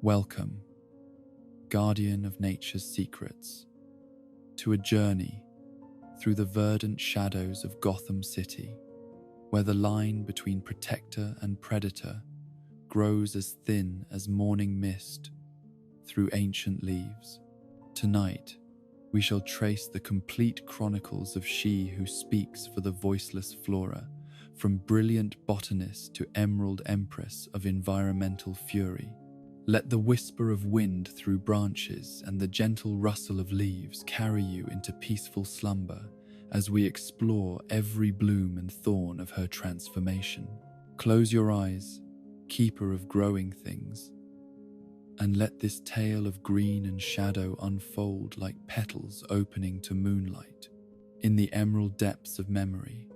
Welcome, guardian of nature's secrets, to a journey through the verdant shadows of Gotham City, where the line between protector and predator grows as thin as morning mist through ancient leaves. Tonight, we shall trace the complete chronicles of she who speaks for the voiceless flora, from brilliant botanist to emerald empress of environmental fury. Let the whisper of wind through branches and the gentle rustle of leaves carry you into peaceful slumber as we explore every bloom and thorn of her transformation. Close your eyes, keeper of growing things, and let this tale of green and shadow unfold like petals opening to moonlight. In the emerald depths of memory,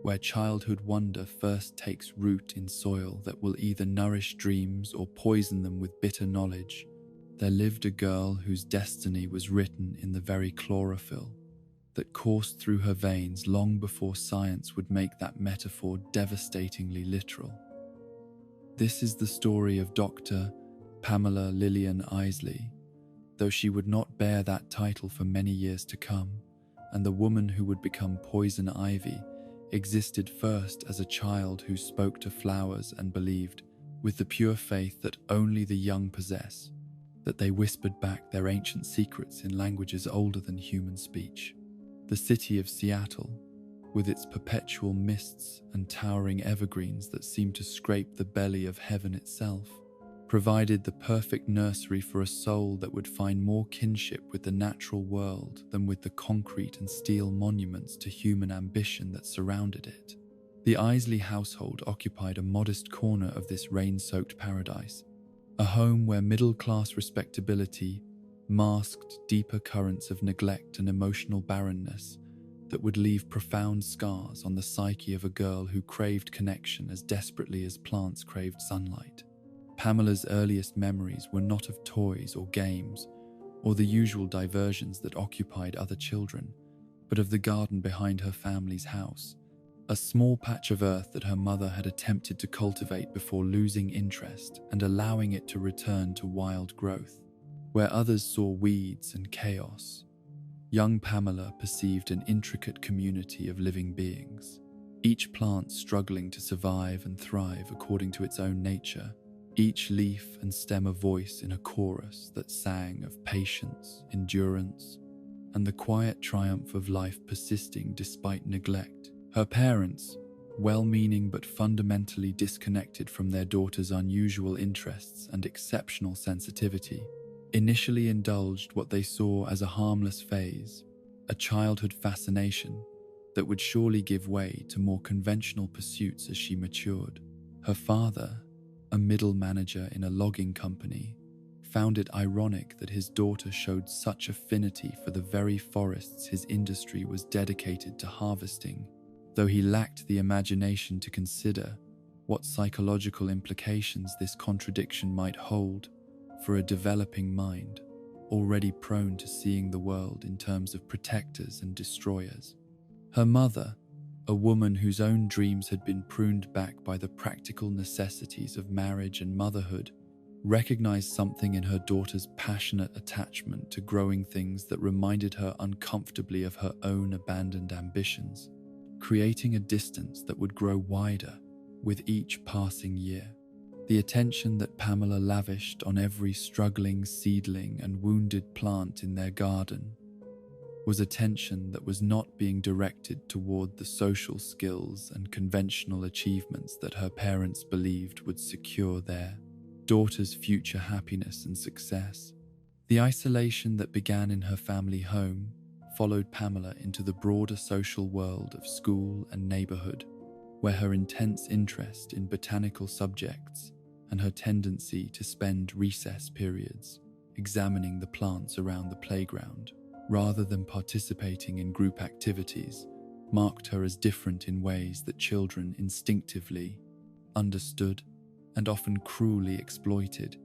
where childhood wonder first takes root in soil that will either nourish dreams or poison them with bitter knowledge, there lived a girl whose destiny was written in the very chlorophyll that coursed through her veins long before science would make that metaphor devastatingly literal. This is the story of Dr. Pamela Lillian Isley, though she would not bear that title for many years to come, and the woman who would become Poison Ivy existed first as a child who spoke to flowers and believed, with the pure faith that only the young possess, that they whispered back their ancient secrets in languages older than human speech. The city of Seattle, with its perpetual mists and towering evergreens that seemed to scrape the belly of heaven itself, provided the perfect nursery for a soul that would find more kinship with the natural world than with the concrete and steel monuments to human ambition that surrounded it. The Isley household occupied a modest corner of this rain-soaked paradise, a home where middle-class respectability masked deeper currents of neglect and emotional barrenness that would leave profound scars on the psyche of a girl who craved connection as desperately as plants craved sunlight. Pamela's earliest memories were not of toys or games, or the usual diversions that occupied other children, but of the garden behind her family's house, a small patch of earth that her mother had attempted to cultivate before losing interest and allowing it to return to wild growth. Where others saw weeds and chaos, young Pamela perceived an intricate community of living beings, each plant struggling to survive and thrive according to its own nature, each leaf and stem a voice in a chorus that sang of patience, endurance, and the quiet triumph of life persisting despite neglect. Her parents, well-meaning but fundamentally disconnected from their daughter's unusual interests and exceptional sensitivity, initially indulged what they saw as a harmless phase, a childhood fascination that would surely give way to more conventional pursuits as she matured. Her father, a middle manager in a logging company, found it ironic that his daughter showed such affinity for the very forests his industry was dedicated to harvesting, though he lacked the imagination to consider what psychological implications this contradiction might hold for a developing mind, already prone to seeing the world in terms of protectors and destroyers. Her mother, a woman whose own dreams had been pruned back by the practical necessities of marriage and motherhood, recognized something in her daughter's passionate attachment to growing things that reminded her uncomfortably of her own abandoned ambitions, creating a distance that would grow wider with each passing year. The attention that Pamela lavished on every struggling seedling and wounded plant in their garden was attention that was not being directed toward the social skills and conventional achievements that her parents believed would secure their daughter's future happiness and success. The isolation that began in her family home followed Pamela into the broader social world of school and neighborhood, where her intense interest in botanical subjects and her tendency to spend recess periods examining the plants around the playground, rather than participating in group activities, marked her as different in ways that children instinctively understood and often cruelly exploited.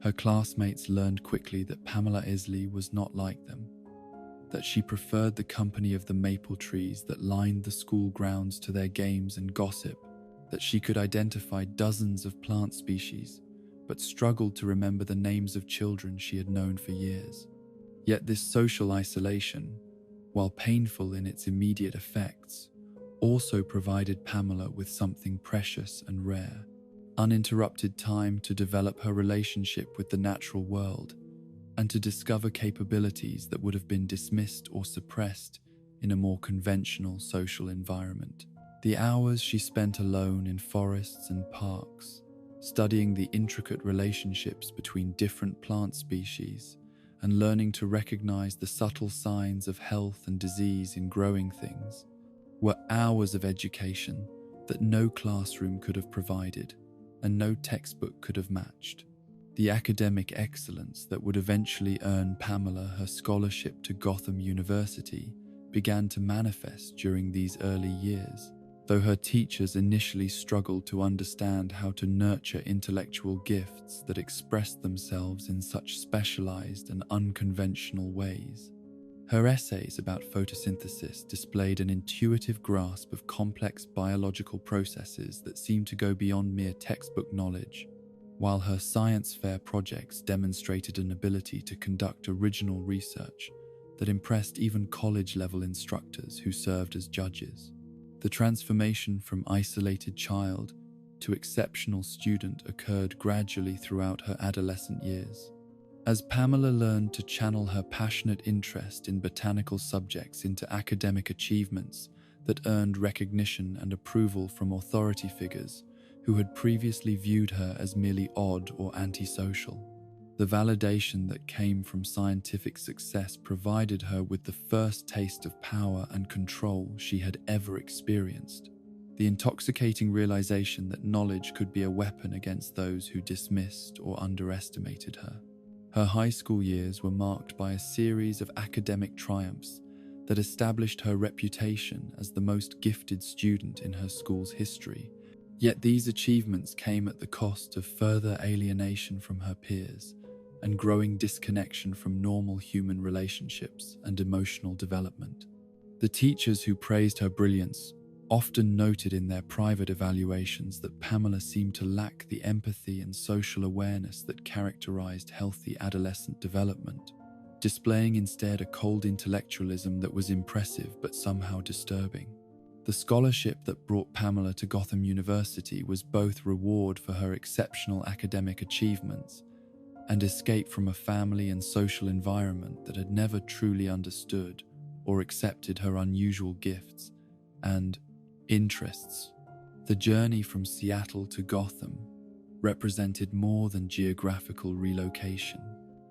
Her classmates learned quickly that Pamela Isley was not like them, that she preferred the company of the maple trees that lined the school grounds to their games and gossip, that she could identify dozens of plant species but struggled to remember the names of children she had known for years. Yet this social isolation, while painful in its immediate effects, also provided Pamela with something precious and rare: uninterrupted time to develop her relationship with the natural world and to discover capabilities that would have been dismissed or suppressed in a more conventional social environment. The hours she spent alone in forests and parks, studying the intricate relationships between different plant species and learning to recognize the subtle signs of health and disease in growing things, were hours of education that no classroom could have provided and no textbook could have matched. The academic excellence that would eventually earn Pamela her scholarship to Gotham University began to manifest during these early years, though her teachers initially struggled to understand how to nurture intellectual gifts that expressed themselves in such specialized and unconventional ways. Her essays about photosynthesis displayed an intuitive grasp of complex biological processes that seemed to go beyond mere textbook knowledge, while her science fair projects demonstrated an ability to conduct original research that impressed even college-level instructors who served as judges. The transformation from isolated child to exceptional student occurred gradually throughout her adolescent years. As Pamela learned to channel her passionate interest in botanical subjects into academic achievements that earned recognition and approval from authority figures who had previously viewed her as merely odd or antisocial, the validation that came from scientific success provided her with the first taste of power and control she had ever experienced. The intoxicating realization that knowledge could be a weapon against those who dismissed or underestimated her. Her high school years were marked by a series of academic triumphs that established her reputation as the most gifted student in her school's history. Yet these achievements came at the cost of further alienation from her peers and growing disconnection from normal human relationships and emotional development. The teachers who praised her brilliance often noted in their private evaluations that Pamela seemed to lack the empathy and social awareness that characterized healthy adolescent development, displaying instead a cold intellectualism that was impressive but somehow disturbing. The scholarship that brought Pamela to Gotham University was both reward for her exceptional academic achievements and escape from a family and social environment that had never truly understood or accepted her unusual gifts and interests. The journey from Seattle to Gotham represented more than geographical relocation.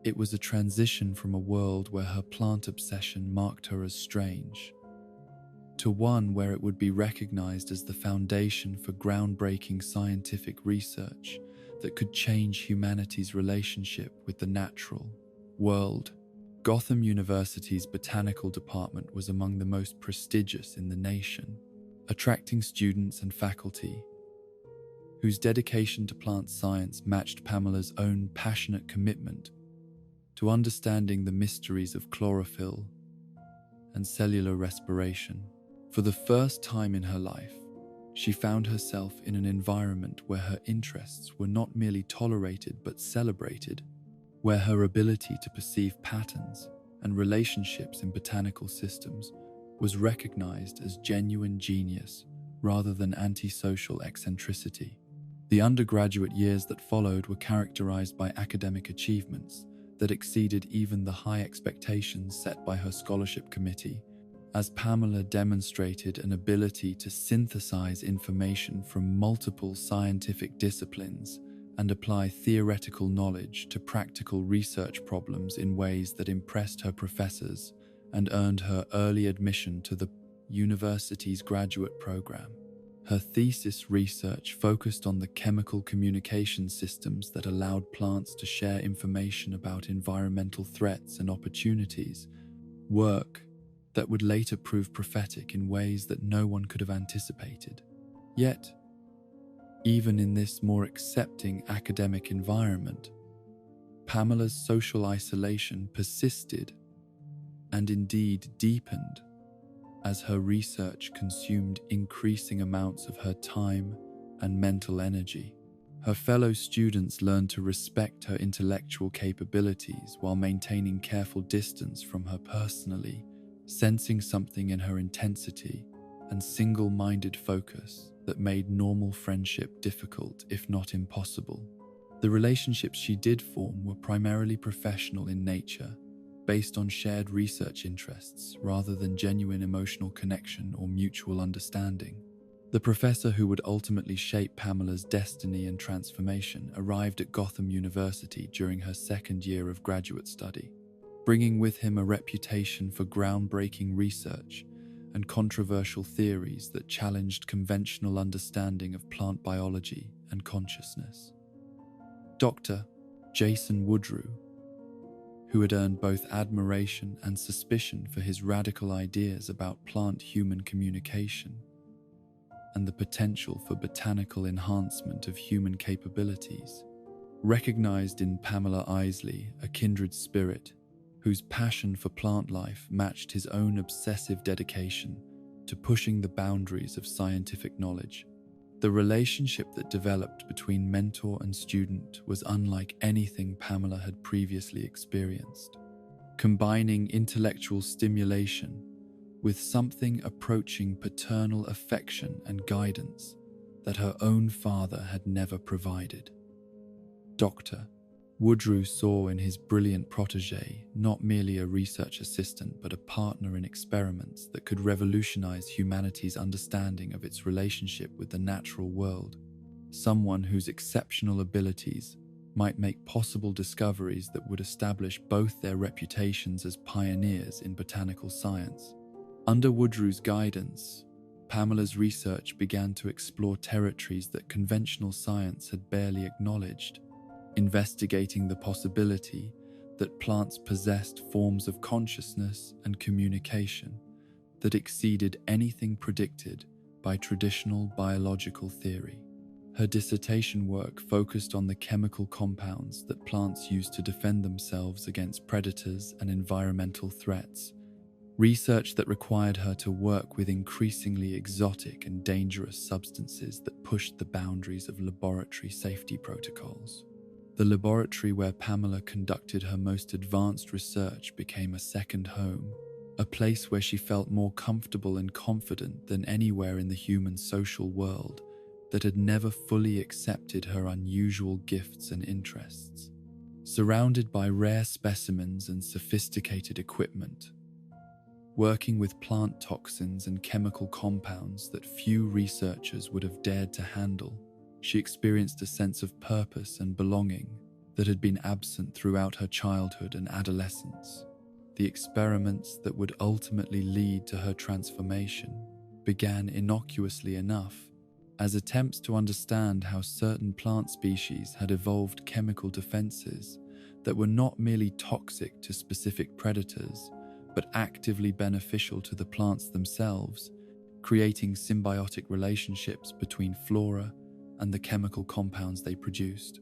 It was a transition from a world where her plant obsession marked her as strange, to one where it would be recognized as the foundation for groundbreaking scientific research that could change humanity's relationship with the natural world. Gotham University's botanical department was among the most prestigious in the nation, attracting students and faculty whose dedication to plant science matched Pamela's own passionate commitment to understanding the mysteries of chlorophyll and cellular respiration. For the first time in her life, she found herself in an environment where her interests were not merely tolerated but celebrated, where her ability to perceive patterns and relationships in botanical systems was recognized as genuine genius rather than antisocial eccentricity. The undergraduate years that followed were characterized by academic achievements that exceeded even the high expectations set by her scholarship committee, as Pamela demonstrated an ability to synthesize information from multiple scientific disciplines and apply theoretical knowledge to practical research problems in ways that impressed her professors and earned her early admission to the university's graduate program. Her thesis research focused on the chemical communication systems that allowed plants to share information about environmental threats and opportunities, work that would later prove prophetic in ways that no one could have anticipated. Yet, even in this more accepting academic environment, Pamela's social isolation persisted and indeed deepened as her research consumed increasing amounts of her time and mental energy. Her fellow students learned to respect her intellectual capabilities while maintaining careful distance from her personally, sensing something in her intensity and single-minded focus that made normal friendship difficult, if not impossible. The relationships she did form were primarily professional in nature, based on shared research interests rather than genuine emotional connection or mutual understanding. The professor who would ultimately shape Pamela's destiny and transformation arrived at Gotham University during her second year of graduate study, bringing with him a reputation for groundbreaking research and controversial theories that challenged conventional understanding of plant biology and consciousness. Dr. Jason Woodrue, who had earned both admiration and suspicion for his radical ideas about plant-human communication and the potential for botanical enhancement of human capabilities, recognized in Pamela Isley a kindred spirit whose passion for plant life matched his own obsessive dedication to pushing the boundaries of scientific knowledge. The relationship that developed between mentor and student was unlike anything Pamela had previously experienced, combining intellectual stimulation with something approaching paternal affection and guidance that her own father had never provided. Dr. Woodrue saw in his brilliant protégé not merely a research assistant but a partner in experiments that could revolutionize humanity's understanding of its relationship with the natural world, someone whose exceptional abilities might make possible discoveries that would establish both their reputations as pioneers in botanical science. Under Woodrue's guidance, Pamela's research began to explore territories that conventional science had barely acknowledged, investigating the possibility that plants possessed forms of consciousness and communication that exceeded anything predicted by traditional biological theory. Her dissertation work focused on the chemical compounds that plants use to defend themselves against predators and environmental threats, research that required her to work with increasingly exotic and dangerous substances that pushed the boundaries of laboratory safety protocols. The laboratory where Pamela conducted her most advanced research became a second home, a place where she felt more comfortable and confident than anywhere in the human social world that had never fully accepted her unusual gifts and interests. Surrounded by rare specimens and sophisticated equipment, working with plant toxins and chemical compounds that few researchers would have dared to handle, she experienced a sense of purpose and belonging that had been absent throughout her childhood and adolescence. The experiments that would ultimately lead to her transformation began innocuously enough as attempts to understand how certain plant species had evolved chemical defenses that were not merely toxic to specific predators, but actively beneficial to the plants themselves, creating symbiotic relationships between flora and the chemical compounds they produced.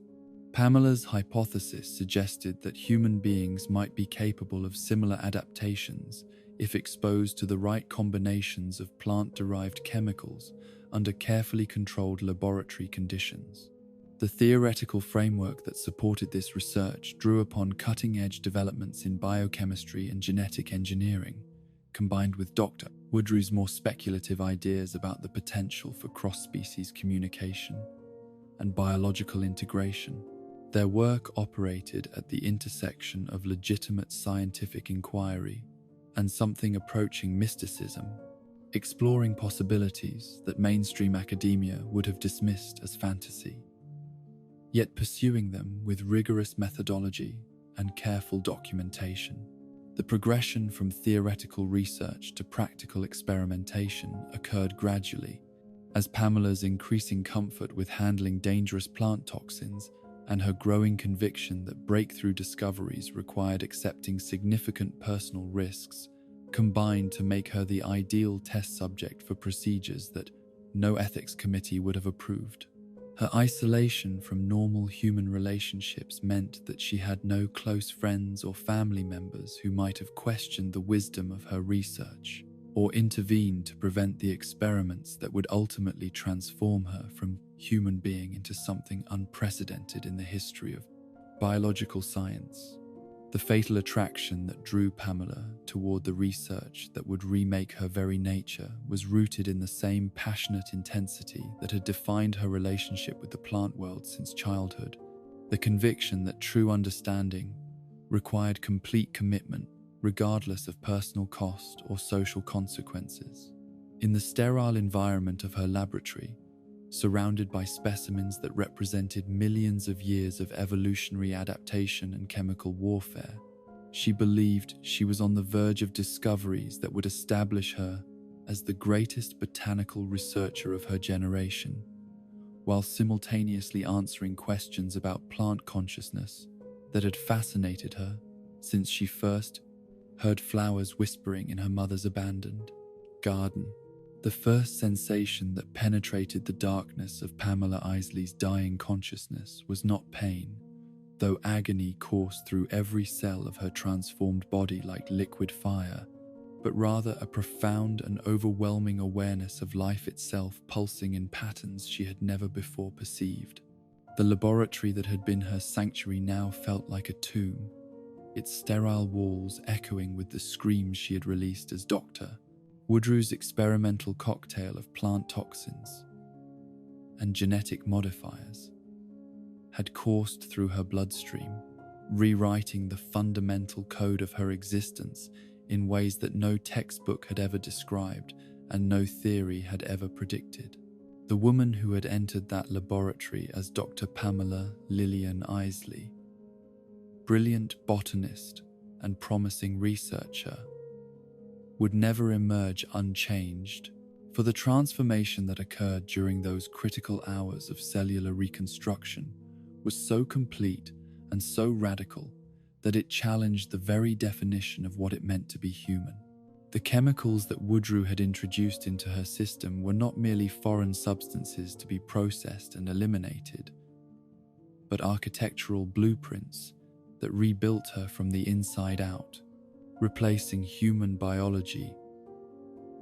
Pamela's hypothesis suggested that human beings might be capable of similar adaptations if exposed to the right combinations of plant-derived chemicals under carefully controlled laboratory conditions. The theoretical framework that supported this research drew upon cutting-edge developments in biochemistry and genetic engineering, combined with Dr. Woodrue's more speculative ideas about the potential for cross-species communication and biological integration. Their work operated at the intersection of legitimate scientific inquiry and something approaching mysticism, exploring possibilities that mainstream academia would have dismissed as fantasy, yet pursuing them with rigorous methodology and careful documentation. The progression from theoretical research to practical experimentation occurred gradually, as Pamela's increasing comfort with handling dangerous plant toxins and her growing conviction that breakthrough discoveries required accepting significant personal risks combined to make her the ideal test subject for procedures that no ethics committee would have approved. Her isolation from normal human relationships meant that she had no close friends or family members who might have questioned the wisdom of her research or intervene to prevent the experiments that would ultimately transform her from human being into something unprecedented in the history of biological science. The fatal attraction that drew Pamela toward the research that would remake her very nature was rooted in the same passionate intensity that had defined her relationship with the plant world since childhood, the conviction that true understanding required complete commitment regardless of personal cost or social consequences. In the sterile environment of her laboratory, surrounded by specimens that represented millions of years of evolutionary adaptation and chemical warfare, she believed she was on the verge of discoveries that would establish her as the greatest botanical researcher of her generation, while simultaneously answering questions about plant consciousness that had fascinated her since she first heard flowers whispering in her mother's abandoned garden. The first sensation that penetrated the darkness of Pamela Isley's dying consciousness was not pain, though agony coursed through every cell of her transformed body like liquid fire, but rather a profound and overwhelming awareness of life itself pulsing in patterns she had never before perceived. The laboratory that had been her sanctuary now felt like a tomb, its sterile walls echoing with the screams she had released as Dr. Woodrew's experimental cocktail of plant toxins and genetic modifiers had coursed through her bloodstream, rewriting the fundamental code of her existence in ways that no textbook had ever described and no theory had ever predicted. The woman who had entered that laboratory as Dr. Pamela Lillian Isley, brilliant botanist and promising researcher, would never emerge unchanged, for the transformation that occurred during those critical hours of cellular reconstruction was so complete and so radical that it challenged the very definition of what it meant to be human. The chemicals that Woodrew had introduced into her system were not merely foreign substances to be processed and eliminated, but architectural blueprints that rebuilt her from the inside out, replacing human biology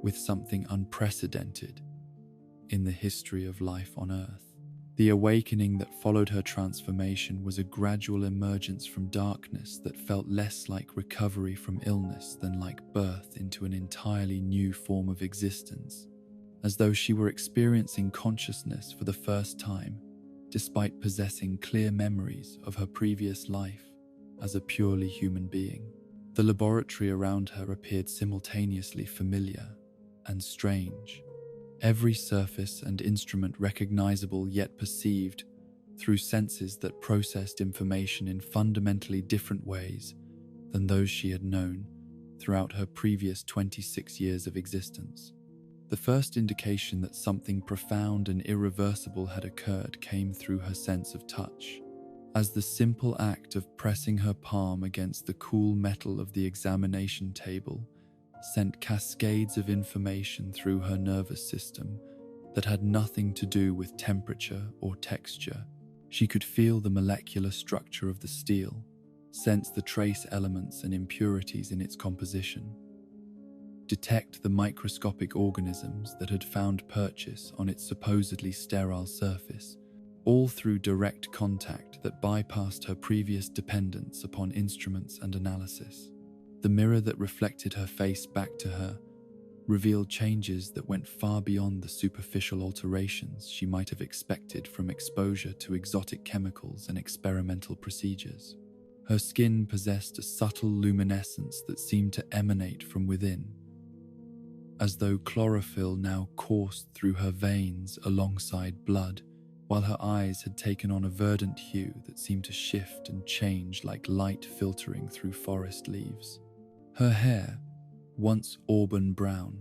with something unprecedented in the history of life on Earth. The awakening that followed her transformation was a gradual emergence from darkness that felt less like recovery from illness than like birth into an entirely new form of existence, as though she were experiencing consciousness for the first time, despite possessing clear memories of her previous life as a purely human being. The laboratory around her appeared simultaneously familiar and strange, every surface and instrument recognizable yet perceived through senses that processed information in fundamentally different ways than those she had known throughout her previous 26 years of existence. The first indication that something profound and irreversible had occurred came through her sense of touch, as the simple act of pressing her palm against the cool metal of the examination table sent cascades of information through her nervous system that had nothing to do with temperature or texture. She could feel the molecular structure of the steel, sense the trace elements and impurities in its composition, detect the microscopic organisms that had found purchase on its supposedly sterile surface, all through direct contact that bypassed her previous dependence upon instruments and analysis. The mirror that reflected her face back to her revealed changes that went far beyond the superficial alterations she might have expected from exposure to exotic chemicals and experimental procedures. Her skin possessed a subtle luminescence that seemed to emanate from within, as though chlorophyll now coursed through her veins alongside blood, while her eyes had taken on a verdant hue that seemed to shift and change like light filtering through forest leaves. Her hair, once auburn brown,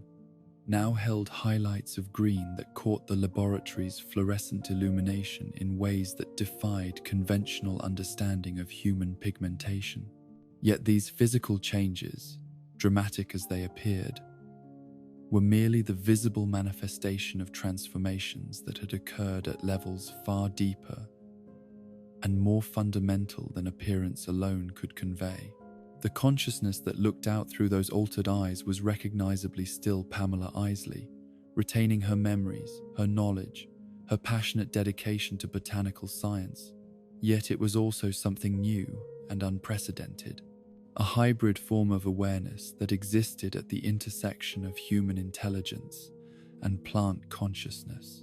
now held highlights of green that caught the laboratory's fluorescent illumination in ways that defied conventional understanding of human pigmentation. Yet these physical changes, dramatic as they appeared, were merely the visible manifestation of transformations that had occurred at levels far deeper and more fundamental than appearance alone could convey. The consciousness that looked out through those altered eyes was recognizably still Pamela Isley, retaining her memories, her knowledge, her passionate dedication to botanical science. Yet it was also something new and unprecedented, a hybrid form of awareness that existed at the intersection of human intelligence and plant consciousness.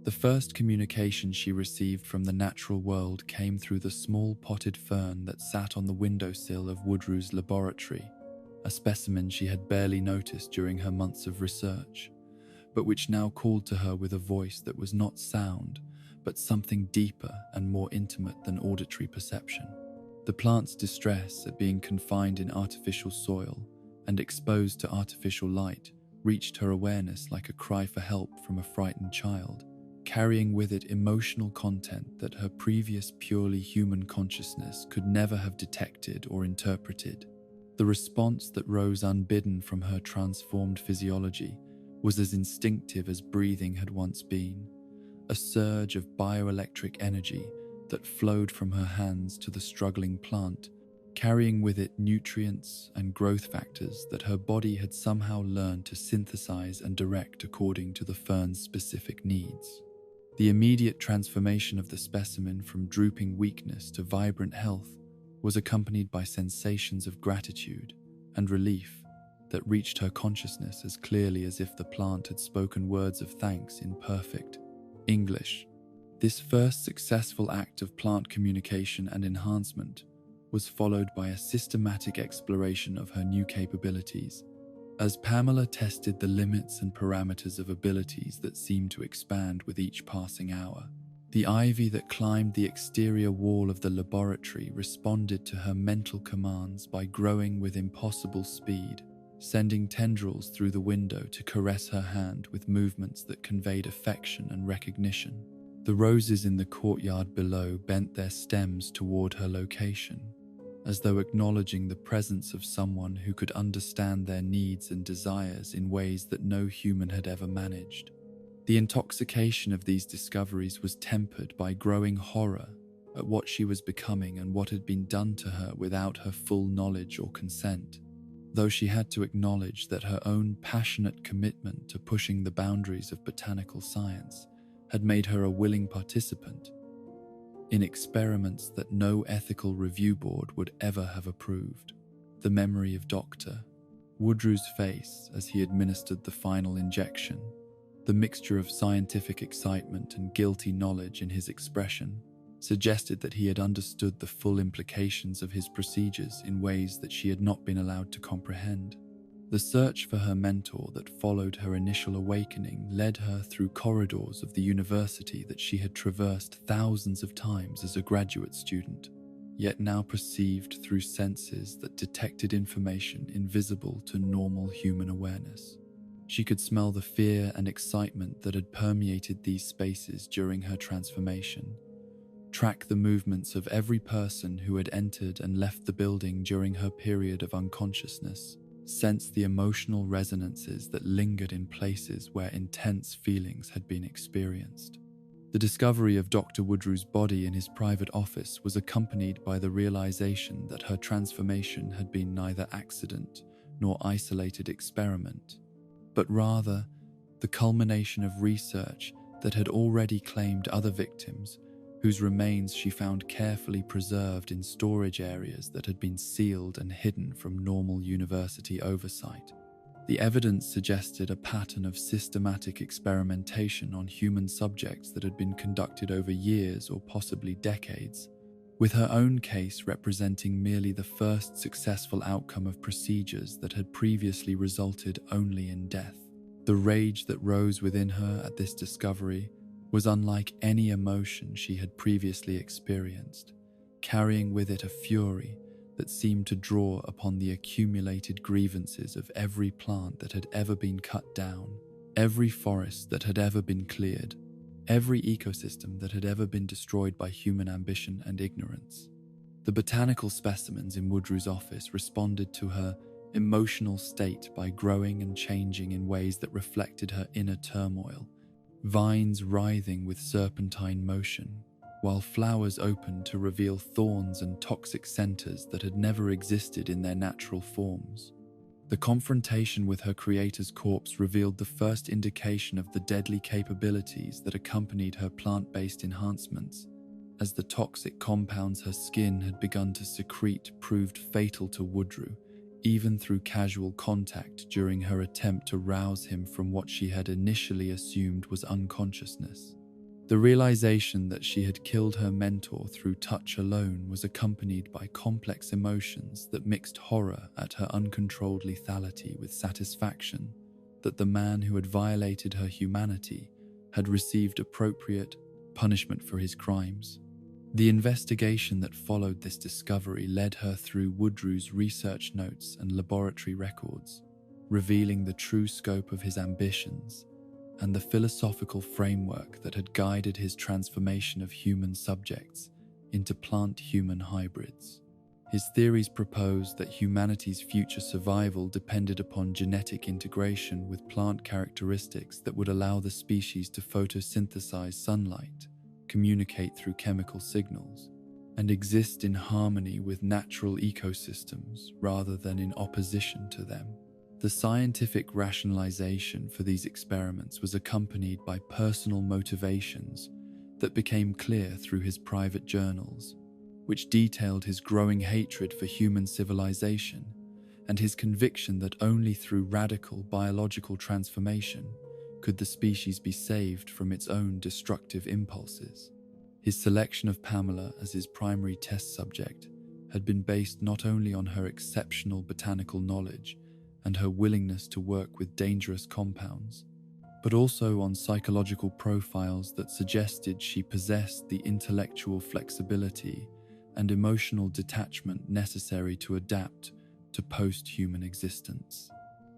The first communication she received from the natural world came through the small potted fern that sat on the windowsill of Woodrew's laboratory, a specimen she had barely noticed during her months of research, but which now called to her with a voice that was not sound, but something deeper and more intimate than auditory perception. The plant's distress at being confined in artificial soil and exposed to artificial light reached her awareness like a cry for help from a frightened child, carrying with it emotional content that her previous purely human consciousness could never have detected or interpreted. The response that rose unbidden from her transformed physiology was as instinctive as breathing had once been, a surge of bioelectric energy that flowed from her hands to the struggling plant, carrying with it nutrients and growth factors that her body had somehow learned to synthesize and direct according to the fern's specific needs. The immediate transformation of the specimen from drooping weakness to vibrant health was accompanied by sensations of gratitude and relief that reached her consciousness as clearly as if the plant had spoken words of thanks in perfect English. This first successful act of plant communication and enhancement was followed by a systematic exploration of her new capabilities, as Pamela tested the limits and parameters of abilities that seemed to expand with each passing hour. The ivy that climbed the exterior wall of the laboratory responded to her mental commands by growing with impossible speed, sending tendrils through the window to caress her hand with movements that conveyed affection and recognition. The roses in the courtyard below bent their stems toward her location, as though acknowledging the presence of someone who could understand their needs and desires in ways that no human had ever managed. The intoxication of these discoveries was tempered by growing horror at what she was becoming and what had been done to her without her full knowledge or consent, though she had to acknowledge that her own passionate commitment to pushing the boundaries of botanical science had made her a willing participant in experiments that no ethical review board would ever have approved. The memory of Dr. Woodrew's face as he administered the final injection, the mixture of scientific excitement and guilty knowledge in his expression, suggested that he had understood the full implications of his procedures in ways that she had not been allowed to comprehend. The search for her mentor that followed her initial awakening led her through corridors of the university that she had traversed thousands of times as a graduate student, yet now perceived through senses that detected information invisible to normal human awareness. She could smell the fear and excitement that had permeated these spaces during her transformation, track the movements of every person who had entered and left the building during her period of unconsciousness, sense the emotional resonances that lingered in places where intense feelings had been experienced. The discovery of Dr. Woodrew's body in his private office was accompanied by the realization that her transformation had been neither accident nor isolated experiment, but rather the culmination of research that had already claimed other victims whose remains she found carefully preserved in storage areas that had been sealed and hidden from normal university oversight. The evidence suggested a pattern of systematic experimentation on human subjects that had been conducted over years or possibly decades, with her own case representing merely the first successful outcome of procedures that had previously resulted only in death. The rage that rose within her at this discovery was unlike any emotion she had previously experienced, carrying with it a fury that seemed to draw upon the accumulated grievances of every plant that had ever been cut down, every forest that had ever been cleared, every ecosystem that had ever been destroyed by human ambition and ignorance. The botanical specimens in Woodrew's office responded to her emotional state by growing and changing in ways that reflected her inner turmoil, vines writhing with serpentine motion, while flowers opened to reveal thorns and toxic scenters that had never existed in their natural forms. The confrontation with her creator's corpse revealed the first indication of the deadly capabilities that accompanied her plant-based enhancements, as the toxic compounds her skin had begun to secrete proved fatal to Woodrue, even through casual contact during her attempt to rouse him from what she had initially assumed was unconsciousness. The realization that she had killed her mentor through touch alone was accompanied by complex emotions that mixed horror at her uncontrolled lethality with satisfaction that the man who had violated her humanity had received appropriate punishment for his crimes. The investigation that followed this discovery led her through Woodrue's research notes and laboratory records, revealing the true scope of his ambitions and the philosophical framework that had guided his transformation of human subjects into plant-human hybrids. His theories proposed that humanity's future survival depended upon genetic integration with plant characteristics that would allow the species to photosynthesize sunlight, communicate through chemical signals, and exist in harmony with natural ecosystems rather than in opposition to them. The scientific rationalization for these experiments was accompanied by personal motivations that became clear through his private journals, which detailed his growing hatred for human civilization and his conviction that only through radical biological transformation could the species be saved from its own destructive impulses. His selection of Pamela as his primary test subject had been based not only on her exceptional botanical knowledge and her willingness to work with dangerous compounds, but also on psychological profiles that suggested she possessed the intellectual flexibility and emotional detachment necessary to adapt to post-human existence.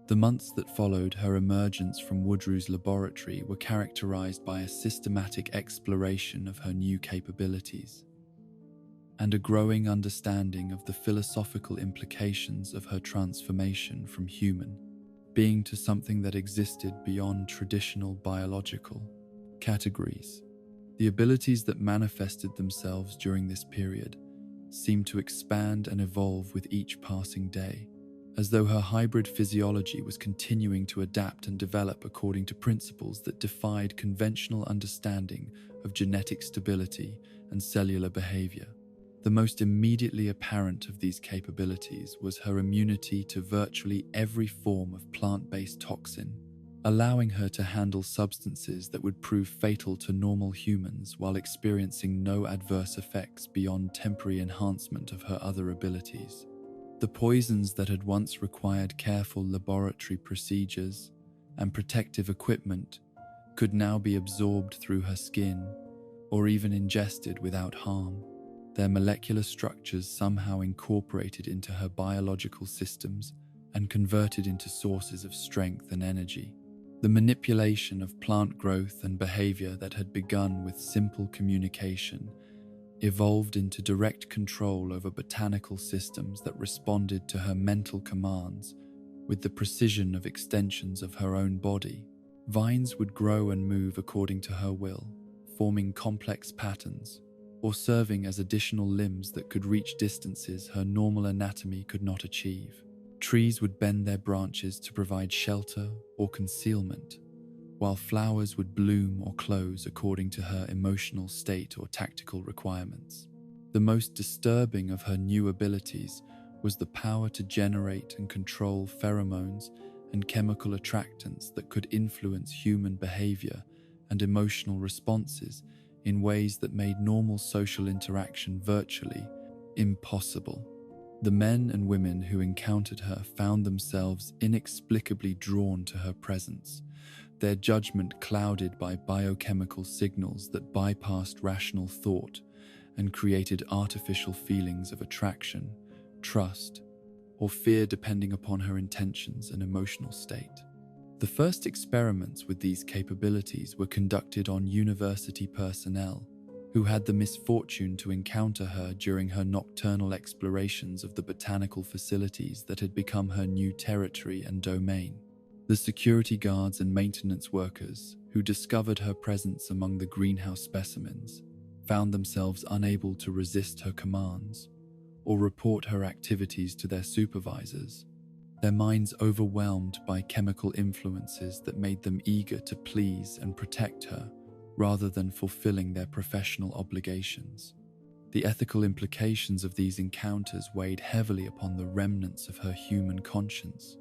The months that followed her emergence from Woodrue's laboratory were characterized by a systematic exploration of her new capabilities and a growing understanding of the philosophical implications of her transformation from human being to something that existed beyond traditional biological categories. The abilities that manifested themselves during this period seemed to expand and evolve with each passing day, as though her hybrid physiology was continuing to adapt and develop according to principles that defied conventional understanding of genetic stability and cellular behavior. The most immediately apparent of these capabilities was her immunity to virtually every form of plant-based toxin, allowing her to handle substances that would prove fatal to normal humans while experiencing no adverse effects beyond temporary enhancement of her other abilities. The poisons that had once required careful laboratory procedures and protective equipment could now be absorbed through her skin or even ingested without harm, their molecular structures somehow incorporated into her biological systems and converted into sources of strength and energy. The manipulation of plant growth and behavior that had begun with simple communication evolved into direct control over botanical systems that responded to her mental commands with the precision of extensions of her own body. Vines would grow and move according to her will, forming complex patterns, or serving as additional limbs that could reach distances her normal anatomy could not achieve. Trees would bend their branches to provide shelter or concealment, while flowers would bloom or close according to her emotional state or tactical requirements. The most disturbing of her new abilities was the power to generate and control pheromones and chemical attractants that could influence human behavior and emotional responses in ways that made normal social interaction virtually impossible. The men and women who encountered her found themselves inexplicably drawn to her presence, their judgment clouded by biochemical signals that bypassed rational thought and created artificial feelings of attraction, trust, or fear depending upon her intentions and emotional state. The first experiments with these capabilities were conducted on university personnel who had the misfortune to encounter her during her nocturnal explorations of the botanical facilities that had become her new territory and domain. The security guards and maintenance workers who discovered her presence among the greenhouse specimens found themselves unable to resist her commands or report her activities to their supervisors, their minds overwhelmed by chemical influences that made them eager to please and protect her rather than fulfilling their professional obligations. The ethical implications of these encounters weighed heavily upon the remnants of her human conscience,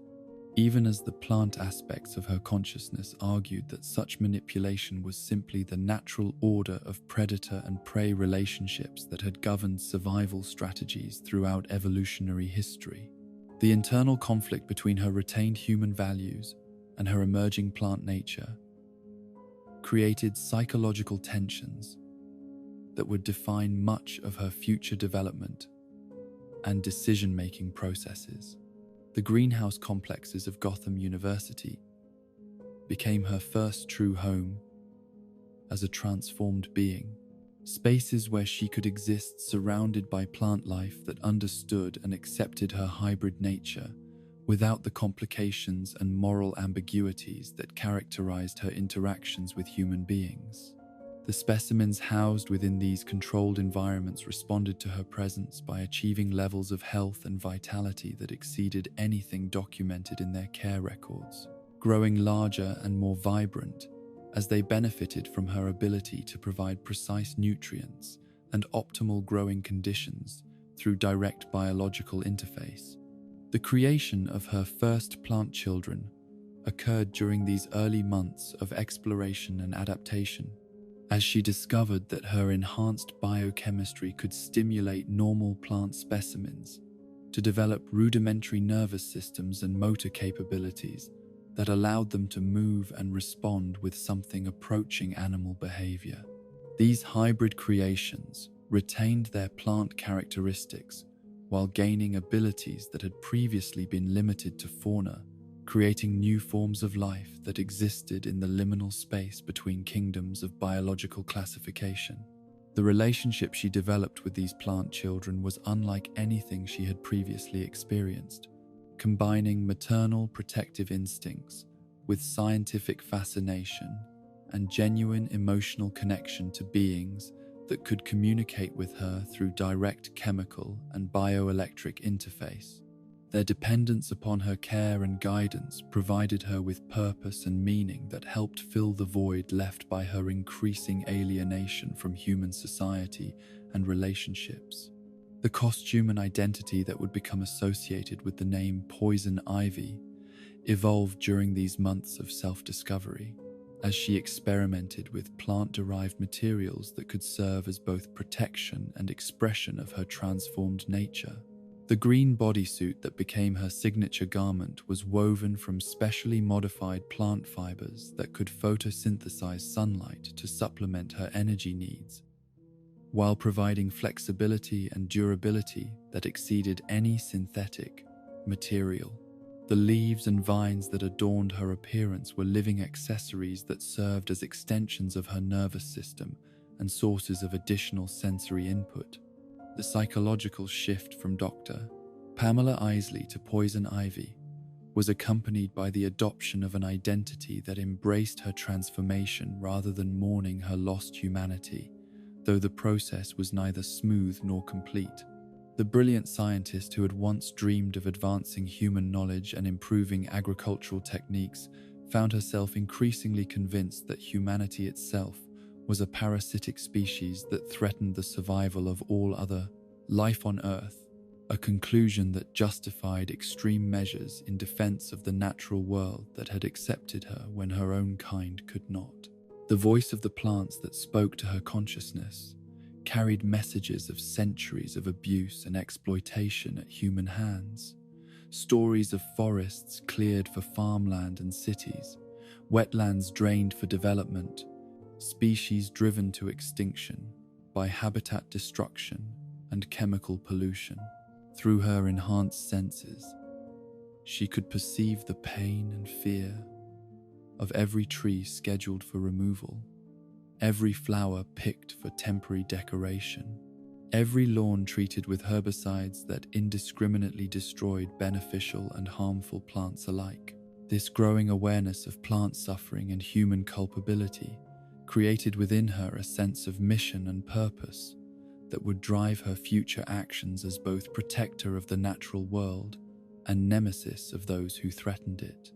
even as the plant aspects of her consciousness argued that such manipulation was simply the natural order of predator and prey relationships that had governed survival strategies throughout evolutionary history. The internal conflict between her retained human values and her emerging plant nature created psychological tensions that would define much of her future development and decision-making processes. The greenhouse complexes of Gotham University became her first true home as a transformed being, spaces where she could exist surrounded by plant life that understood and accepted her hybrid nature without the complications and moral ambiguities that characterized her interactions with human beings. The specimens housed within these controlled environments responded to her presence by achieving levels of health and vitality that exceeded anything documented in their care records, growing larger and more vibrant as they benefited from her ability to provide precise nutrients and optimal growing conditions through direct biological interface. The creation of her first plant children occurred during these early months of exploration and adaptation, as she discovered that her enhanced biochemistry could stimulate normal plant specimens to develop rudimentary nervous systems and motor capabilities that allowed them to move and respond with something approaching animal behavior. These hybrid creations retained their plant characteristics while gaining abilities that had previously been limited to fauna, creating new forms of life that existed in the liminal space between kingdoms of biological classification. The relationship she developed with these plant children was unlike anything she had previously experienced, combining maternal protective instincts with scientific fascination and genuine emotional connection to beings that could communicate with her through direct chemical and bioelectric interface. Their dependence upon her care and guidance provided her with purpose and meaning that helped fill the void left by her increasing alienation from human society and relationships. The costume and identity that would become associated with the name Poison Ivy evolved during these months of self-discovery, as she experimented with plant-derived materials that could serve as both protection and expression of her transformed nature. The green bodysuit that became her signature garment was woven from specially modified plant fibers that could photosynthesize sunlight to supplement her energy needs, while providing flexibility and durability that exceeded any synthetic material. The leaves and vines that adorned her appearance were living accessories that served as extensions of her nervous system and sources of additional sensory input. The psychological shift from Dr. Pamela Isley to Poison Ivy was accompanied by the adoption of an identity that embraced her transformation rather than mourning her lost humanity, though the process was neither smooth nor complete. The brilliant scientist who had once dreamed of advancing human knowledge and improving agricultural techniques found herself increasingly convinced that humanity itself was a parasitic species that threatened the survival of all other life on Earth, a conclusion that justified extreme measures in defense of the natural world that had accepted her when her own kind could not. The voice of the plants that spoke to her consciousness carried messages of centuries of abuse and exploitation at human hands, stories of forests cleared for farmland and cities, wetlands drained for development, species driven to extinction by habitat destruction and chemical pollution. Through her enhanced senses, she could perceive the pain and fear of every tree scheduled for removal, every flower picked for temporary decoration, every lawn treated with herbicides that indiscriminately destroyed beneficial and harmful plants alike. This growing awareness of plant suffering and human culpability created within her a sense of mission and purpose that would drive her future actions as both protector of the natural world and nemesis of those who threatened it.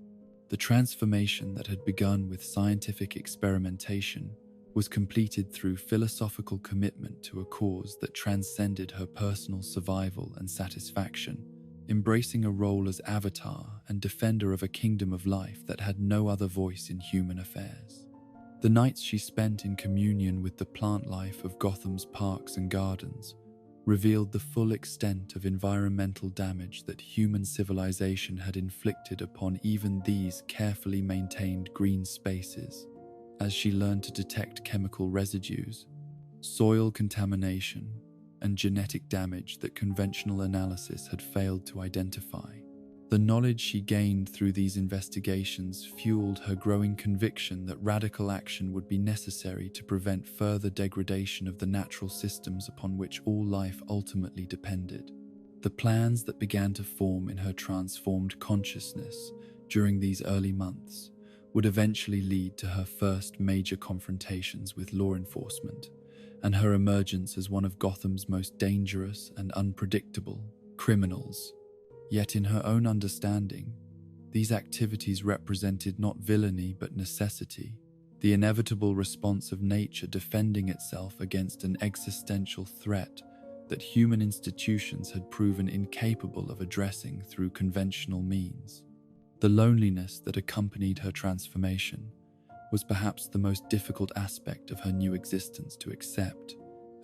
The transformation that had begun with scientific experimentation was completed through philosophical commitment to a cause that transcended her personal survival and satisfaction, embracing a role as avatar and defender of a kingdom of life that had no other voice in human affairs. The nights she spent in communion with the plant life of Gotham's parks and gardens revealed the full extent of environmental damage that human civilization had inflicted upon even these carefully maintained green spaces, as she learned to detect chemical residues, soil contamination, and genetic damage that conventional analysis had failed to identify. The knowledge she gained through these investigations fueled her growing conviction that radical action would be necessary to prevent further degradation of the natural systems upon which all life ultimately depended. The plans that began to form in her transformed consciousness during these early months would eventually lead to her first major confrontations with law enforcement and her emergence as one of Gotham's most dangerous and unpredictable criminals. Yet in her own understanding, these activities represented not villainy but necessity, the inevitable response of nature defending itself against an existential threat that human institutions had proven incapable of addressing through conventional means. The loneliness that accompanied her transformation was perhaps the most difficult aspect of her new existence to accept,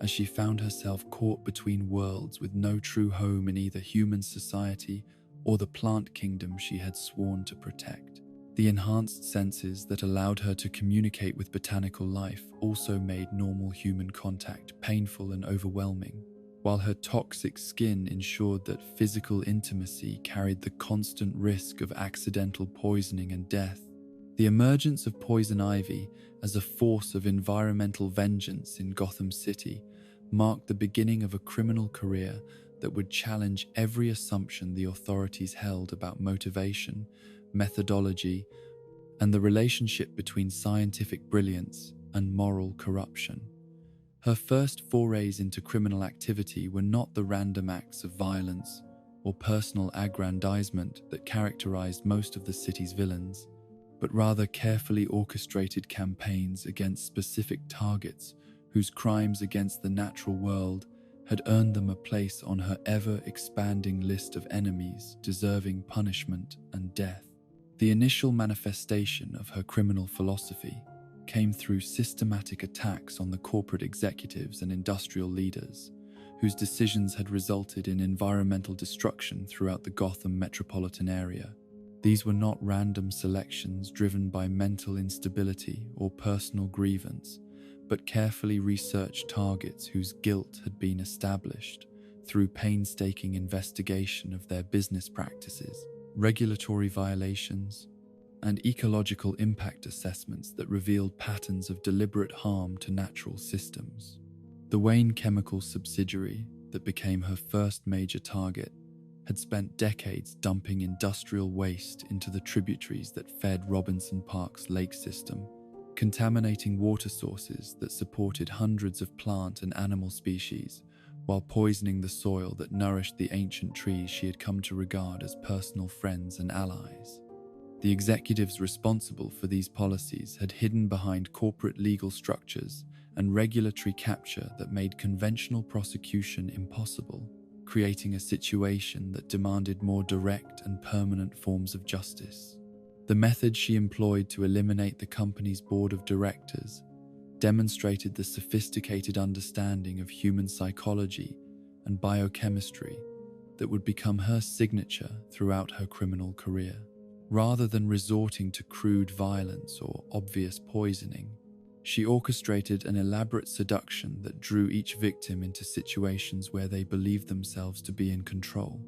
as she found herself caught between worlds with no true home in either human society or the plant kingdom she had sworn to protect. The enhanced senses that allowed her to communicate with botanical life also made normal human contact painful and overwhelming, while her toxic skin ensured that physical intimacy carried the constant risk of accidental poisoning and death. The emergence of poison ivy as a force of environmental vengeance in Gotham City marked the beginning of a criminal career that would challenge every assumption the authorities held about motivation, methodology, and the relationship between scientific brilliance and moral corruption. Her first forays into criminal activity were not the random acts of violence or personal aggrandizement that characterized most of the city's villains, but rather carefully orchestrated campaigns against specific targets whose crimes against the natural world had earned them a place on her ever-expanding list of enemies deserving punishment and death. The initial manifestation of her criminal philosophy came through systematic attacks on the corporate executives and industrial leaders, whose decisions had resulted in environmental destruction throughout the Gotham metropolitan area. These were not random selections driven by mental instability or personal grievance, but carefully researched targets whose guilt had been established through painstaking investigation of their business practices, regulatory violations, and ecological impact assessments that revealed patterns of deliberate harm to natural systems. The Wayne Chemical subsidiary that became her first major target had spent decades dumping industrial waste into the tributaries that fed Robinson Park's lake system, contaminating water sources that supported hundreds of plant and animal species, while poisoning the soil that nourished the ancient trees she had come to regard as personal friends and allies. The executives responsible for these policies had hidden behind corporate legal structures and regulatory capture that made conventional prosecution impossible, creating a situation that demanded more direct and permanent forms of justice. The method she employed to eliminate the company's board of directors demonstrated the sophisticated understanding of human psychology and biochemistry that would become her signature throughout her criminal career. Rather than resorting to crude violence or obvious poisoning, she orchestrated an elaborate seduction that drew each victim into situations where they believed themselves to be in control,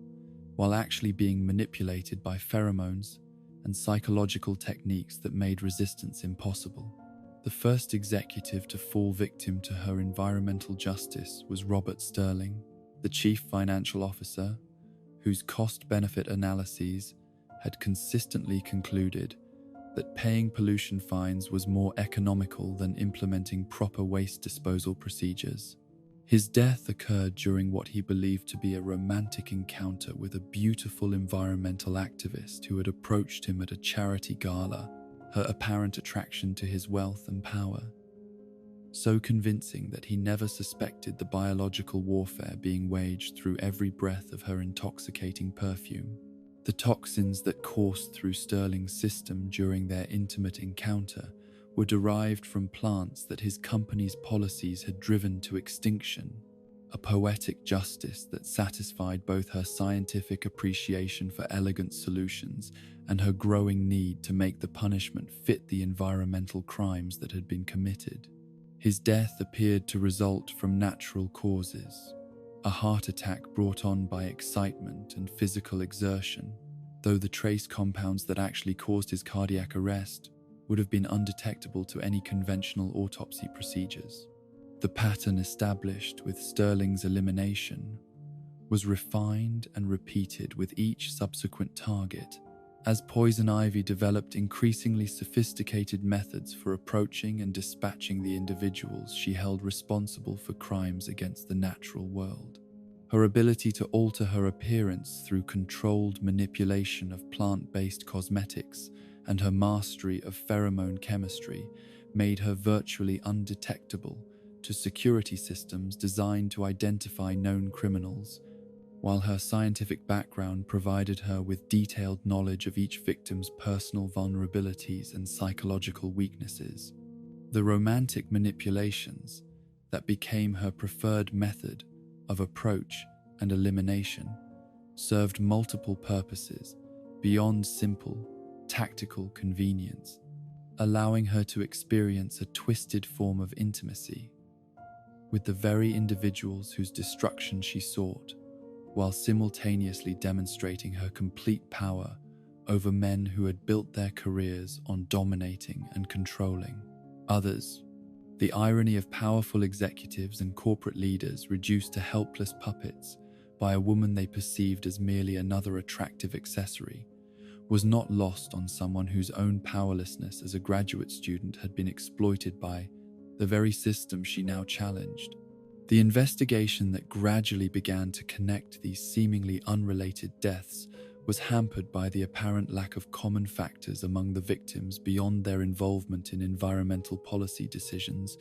while actually being manipulated by pheromones and psychological techniques that made resistance impossible. The first executive to fall victim to her environmental justice was Robert Sterling, the chief financial officer, whose cost-benefit analyses had consistently concluded that paying pollution fines was more economical than implementing proper waste disposal procedures. His death occurred during what he believed to be a romantic encounter with a beautiful environmental activist who had approached him at a charity gala, her apparent attraction to his wealth and power so convincing that he never suspected the biological warfare being waged through every breath of her intoxicating perfume. The toxins that coursed through Sterling's system during their intimate encounter were derived from plants that his company's policies had driven to extinction, a poetic justice that satisfied both her scientific appreciation for elegant solutions and her growing need to make the punishment fit the environmental crimes that had been committed. His death appeared to result from natural causes, a heart attack brought on by excitement and physical exertion, though the trace compounds that actually caused his cardiac arrest would have been undetectable to any conventional autopsy procedures. The pattern established with Sterling's elimination was refined and repeated with each subsequent target, as Poison Ivy developed increasingly sophisticated methods for approaching and dispatching the individuals she held responsible for crimes against the natural world. Her ability to alter her appearance through controlled manipulation of plant-based cosmetics and her mastery of pheromone chemistry made her virtually undetectable to security systems designed to identify known criminals, while her scientific background provided her with detailed knowledge of each victim's personal vulnerabilities and psychological weaknesses. The romantic manipulations that became her preferred method of approach and elimination served multiple purposes beyond simple, tactical convenience, allowing her to experience a twisted form of intimacy with the very individuals whose destruction she sought, while simultaneously demonstrating her complete power over men who had built their careers on dominating and controlling others. The irony of powerful executives and corporate leaders reduced to helpless puppets by a woman they perceived as merely another attractive accessory was not lost on someone whose own powerlessness as a graduate student had been exploited by the very system she now challenged. The investigation that gradually began to connect these seemingly unrelated deaths was hampered by the apparent lack of common factors among the victims beyond their involvement in environmental policy decisions,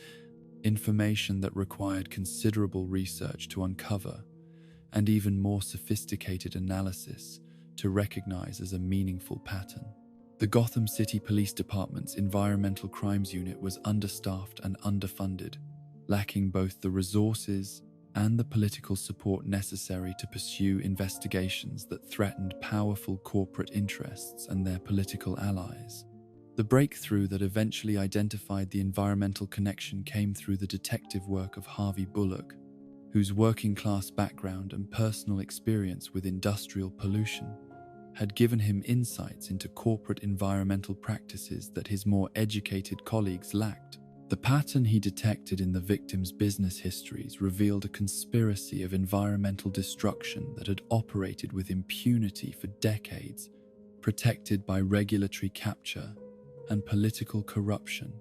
information that required considerable research to uncover, and even more sophisticated analysis to recognize as a meaningful pattern. The Gotham City Police Department's Environmental Crimes Unit was understaffed and underfunded, lacking both the resources and the political support necessary to pursue investigations that threatened powerful corporate interests and their political allies. The breakthrough that eventually identified the environmental connection came through the detective work of Harvey Bullock, whose working-class background and personal experience with industrial pollution had given him insights into corporate environmental practices that his more educated colleagues lacked. The pattern he detected in the victims' business histories revealed a conspiracy of environmental destruction that had operated with impunity for decades, protected by regulatory capture and political corruption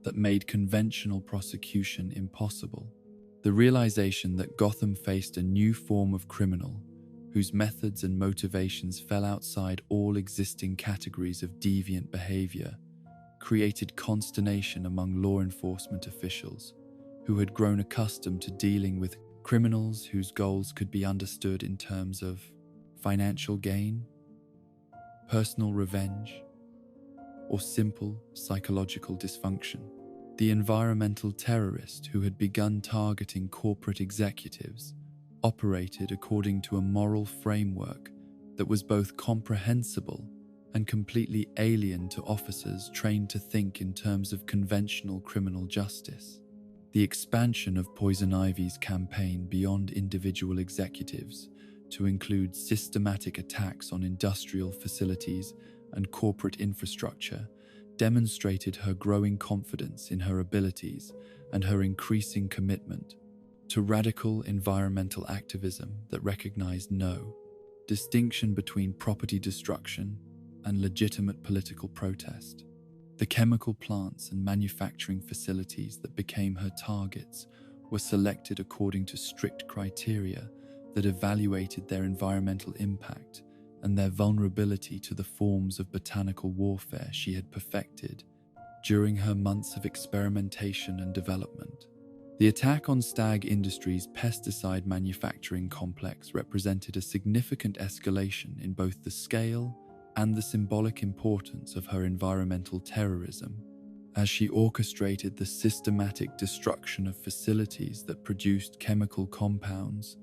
that made conventional prosecution impossible. The realization that Gotham faced a new form of criminal whose methods and motivations fell outside all existing categories of deviant behavior created consternation among law enforcement officials who had grown accustomed to dealing with criminals whose goals could be understood in terms of financial gain, personal revenge, or simple psychological dysfunction. The environmental terrorist who had begun targeting corporate executives operated according to a moral framework that was both comprehensible and completely alien to officers trained to think in terms of conventional criminal justice. The expansion of Poison Ivy's campaign beyond individual executives to include systematic attacks on industrial facilities and corporate infrastructure demonstrated her growing confidence in her abilities and her increasing commitment to radical environmental activism that recognized no distinction between property destruction and legitimate political protest. The chemical plants and manufacturing facilities that became her targets were selected according to strict criteria that evaluated their environmental impact and their vulnerability to the forms of botanical warfare she had perfected during her months of experimentation and development. The attack on Stag Industries' pesticide manufacturing complex represented a significant escalation in both the scale and the symbolic importance of her environmental terrorism, as she orchestrated the systematic destruction of facilities that produced chemical compounds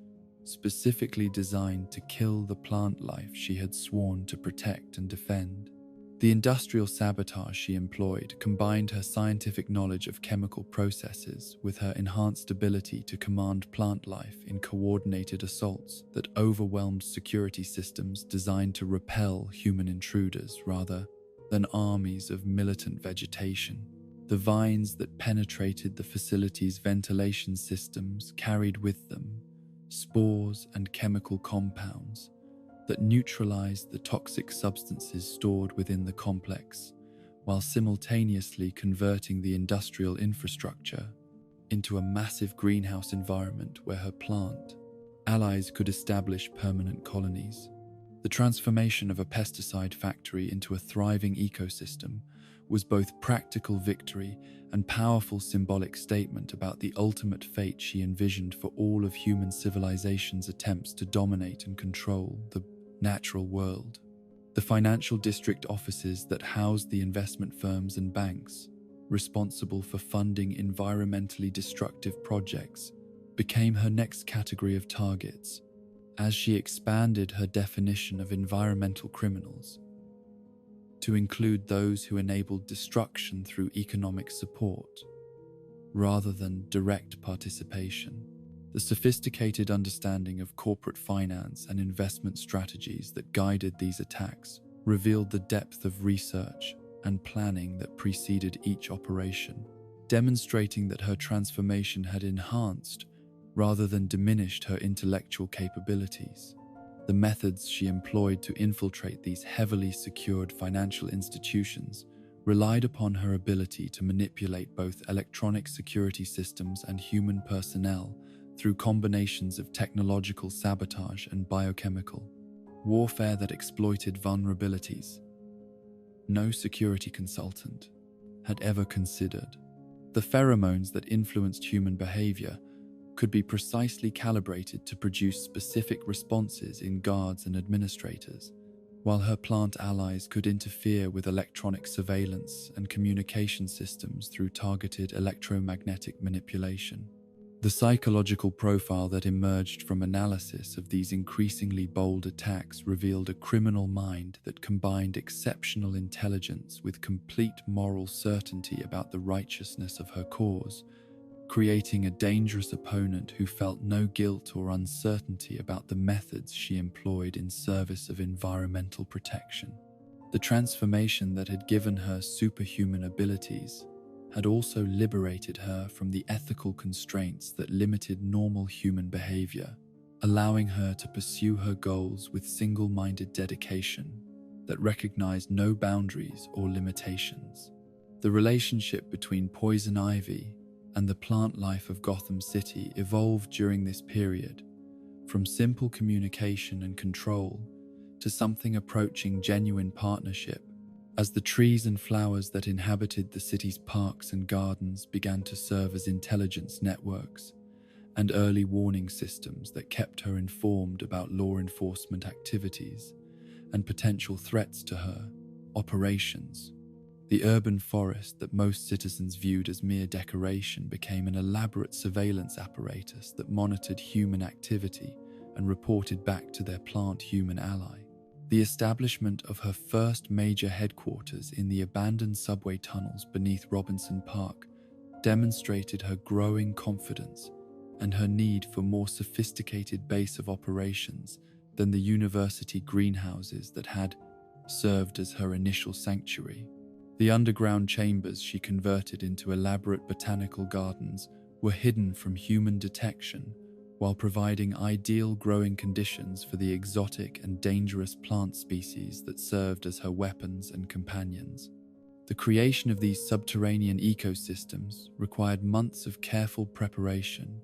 specifically designed to kill the plant life she had sworn to protect and defend. The industrial sabotage she employed combined her scientific knowledge of chemical processes with her enhanced ability to command plant life in coordinated assaults that overwhelmed security systems designed to repel human intruders rather than armies of militant vegetation. The vines that penetrated the facility's ventilation systems carried with them spores and chemical compounds that neutralized the toxic substances stored within the complex, while simultaneously converting the industrial infrastructure into a massive greenhouse environment where her plant allies could establish permanent colonies. The transformation of a pesticide factory into a thriving ecosystem was both practical victory and powerful symbolic statement about the ultimate fate she envisioned for all of human civilization's attempts to dominate and control the natural world. The financial district offices that housed the investment firms and banks responsible for funding environmentally destructive projects became her next category of targets as she expanded her definition of environmental criminals to include those who enabled destruction through economic support rather than direct participation. The sophisticated understanding of corporate finance and investment strategies that guided these attacks revealed the depth of research and planning that preceded each operation, demonstrating that her transformation had enhanced rather than diminished her intellectual capabilities. The methods she employed to infiltrate these heavily secured financial institutions relied upon her ability to manipulate both electronic security systems and human personnel through combinations of technological sabotage and biochemical warfare that exploited vulnerabilities no security consultant had ever considered. The pheromones that influenced human behavior could be precisely calibrated to produce specific responses in guards and administrators, while her plant allies could interfere with electronic surveillance and communication systems through targeted electromagnetic manipulation. The psychological profile that emerged from analysis of these increasingly bold attacks revealed a criminal mind that combined exceptional intelligence with complete moral certainty about the righteousness of her cause, creating a dangerous opponent who felt no guilt or uncertainty about the methods she employed in service of environmental protection. The transformation that had given her superhuman abilities had also liberated her from the ethical constraints that limited normal human behavior, allowing her to pursue her goals with single-minded dedication that recognized no boundaries or limitations. The relationship between poison ivy and the plant life of Gotham City evolved during this period, from simple communication and control to something approaching genuine partnership, as the trees and flowers that inhabited the city's parks and gardens began to serve as intelligence networks and early warning systems that kept her informed about law enforcement activities and potential threats to her operations. The urban forest that most citizens viewed as mere decoration became an elaborate surveillance apparatus that monitored human activity and reported back to their plant-human ally. The establishment of her first major headquarters in the abandoned subway tunnels beneath Robinson Park demonstrated her growing confidence and her need for more sophisticated base of operations than the university greenhouses that had served as her initial sanctuary. The underground chambers she converted into elaborate botanical gardens were hidden from human detection while providing ideal growing conditions for the exotic and dangerous plant species that served as her weapons and companions. The creation of these subterranean ecosystems required months of careful preparation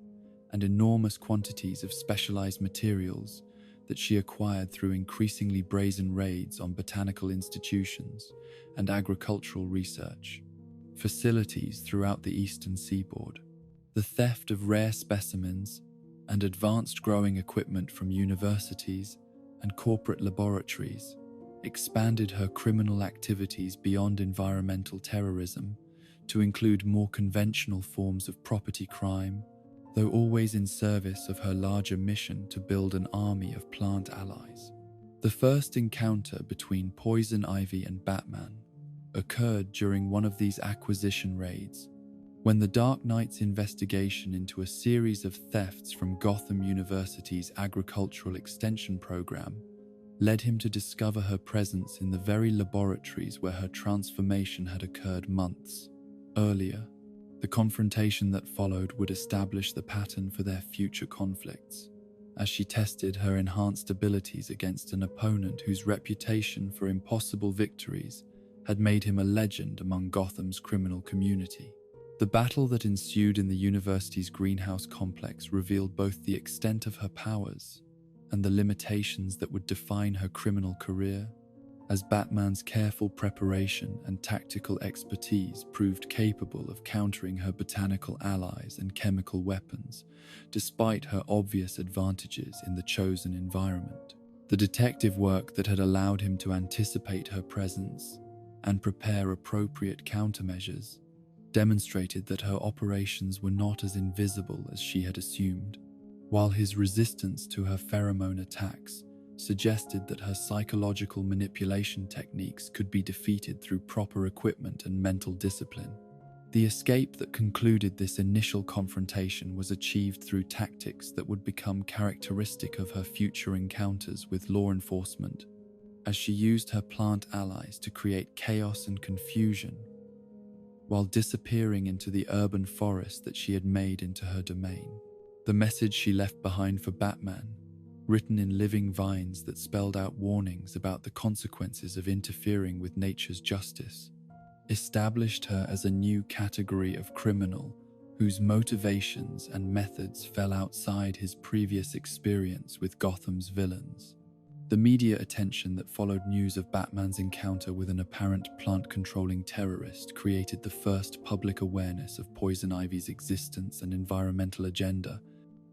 and enormous quantities of specialized materials that she acquired through increasingly brazen raids on botanical institutions and agricultural research facilities throughout the eastern seaboard. The theft of rare specimens and advanced growing equipment from universities and corporate laboratories expanded her criminal activities beyond environmental terrorism to include more conventional forms of property crime, though always in service of her larger mission to build an army of plant allies. The first encounter between Poison Ivy and Batman occurred during one of these acquisition raids, when the Dark Knight's investigation into a series of thefts from Gotham University's agricultural extension program led him to discover her presence in the very laboratories where her transformation had occurred months earlier. The confrontation that followed would establish the pattern for their future conflicts, as she tested her enhanced abilities against an opponent whose reputation for impossible victories had made him a legend among Gotham's criminal community. The battle that ensued in the university's greenhouse complex revealed both the extent of her powers and the limitations that would define her criminal career, as Batman's careful preparation and tactical expertise proved capable of countering her botanical allies and chemical weapons, despite her obvious advantages in the chosen environment. The detective work that had allowed him to anticipate her presence and prepare appropriate countermeasures demonstrated that her operations were not as invisible as she had assumed, while his resistance to her pheromone attacks suggested that her psychological manipulation techniques could be defeated through proper equipment and mental discipline. The escape that concluded this initial confrontation was achieved through tactics that would become characteristic of her future encounters with law enforcement, as she used her plant allies to create chaos and confusion while disappearing into the urban forest that she had made into her domain. The message she left behind for Batman, written in living vines that spelled out warnings about the consequences of interfering with nature's justice, established her as a new category of criminal whose motivations and methods fell outside his previous experience with Gotham's villains. The media attention that followed news of Batman's encounter with an apparent plant-controlling terrorist created the first public awareness of Poison Ivy's existence and environmental agenda,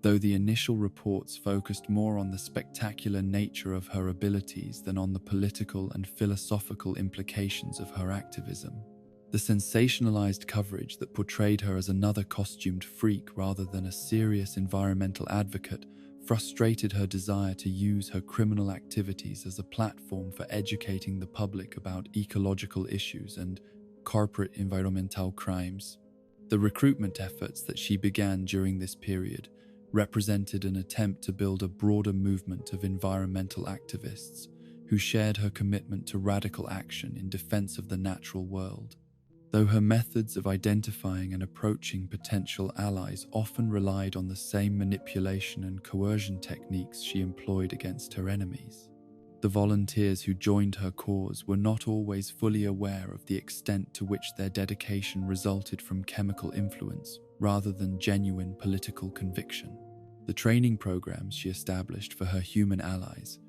though the initial reports focused more on the spectacular nature of her abilities than on the political and philosophical implications of her activism. The sensationalized coverage that portrayed her as another costumed freak rather than a serious environmental advocate frustrated her desire to use her criminal activities as a platform for educating the public about ecological issues and corporate environmental crimes. The recruitment efforts that she began during this period represented an attempt to build a broader movement of environmental activists who shared her commitment to radical action in defense of the natural world. Though her methods of identifying and approaching potential allies often relied on the same manipulation and coercion techniques she employed against her enemies, the volunteers who joined her cause were not always fully aware of the extent to which their dedication resulted from chemical influence rather than genuine political conviction. The training programs she established for her human allies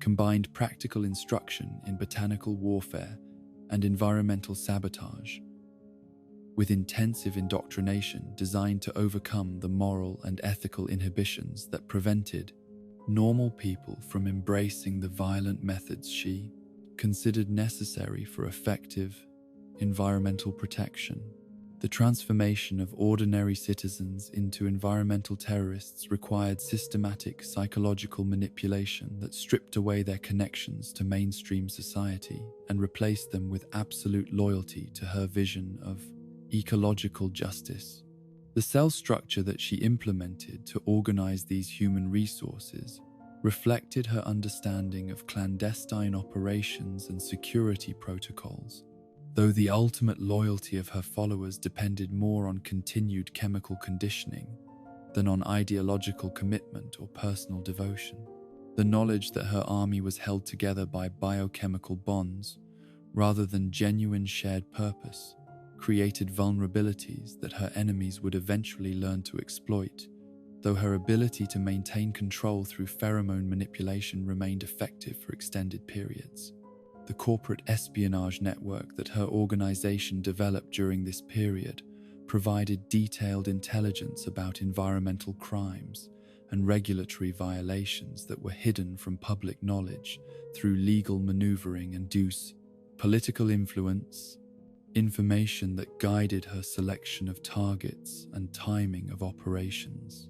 combined practical instruction in botanical warfare and environmental sabotage, with intensive indoctrination designed to overcome the moral and ethical inhibitions that prevented normal people from embracing the violent methods she considered necessary for effective environmental protection. The transformation of ordinary citizens into environmental terrorists required systematic psychological manipulation that stripped away their connections to mainstream society and replaced them with absolute loyalty to her vision of ecological justice. The cell structure that she implemented to organize these human resources reflected her understanding of clandestine operations and security protocols, though the ultimate loyalty of her followers depended more on continued chemical conditioning than on ideological commitment or personal devotion. The knowledge that her army was held together by biochemical bonds rather than genuine shared purpose, created vulnerabilities that her enemies would eventually learn to exploit, though her ability to maintain control through pheromone manipulation remained effective for extended periods. The corporate espionage network that her organization developed during this period provided detailed intelligence about environmental crimes and regulatory violations that were hidden from public knowledge through legal maneuvering and political influence, information that guided her selection of targets and timing of operations.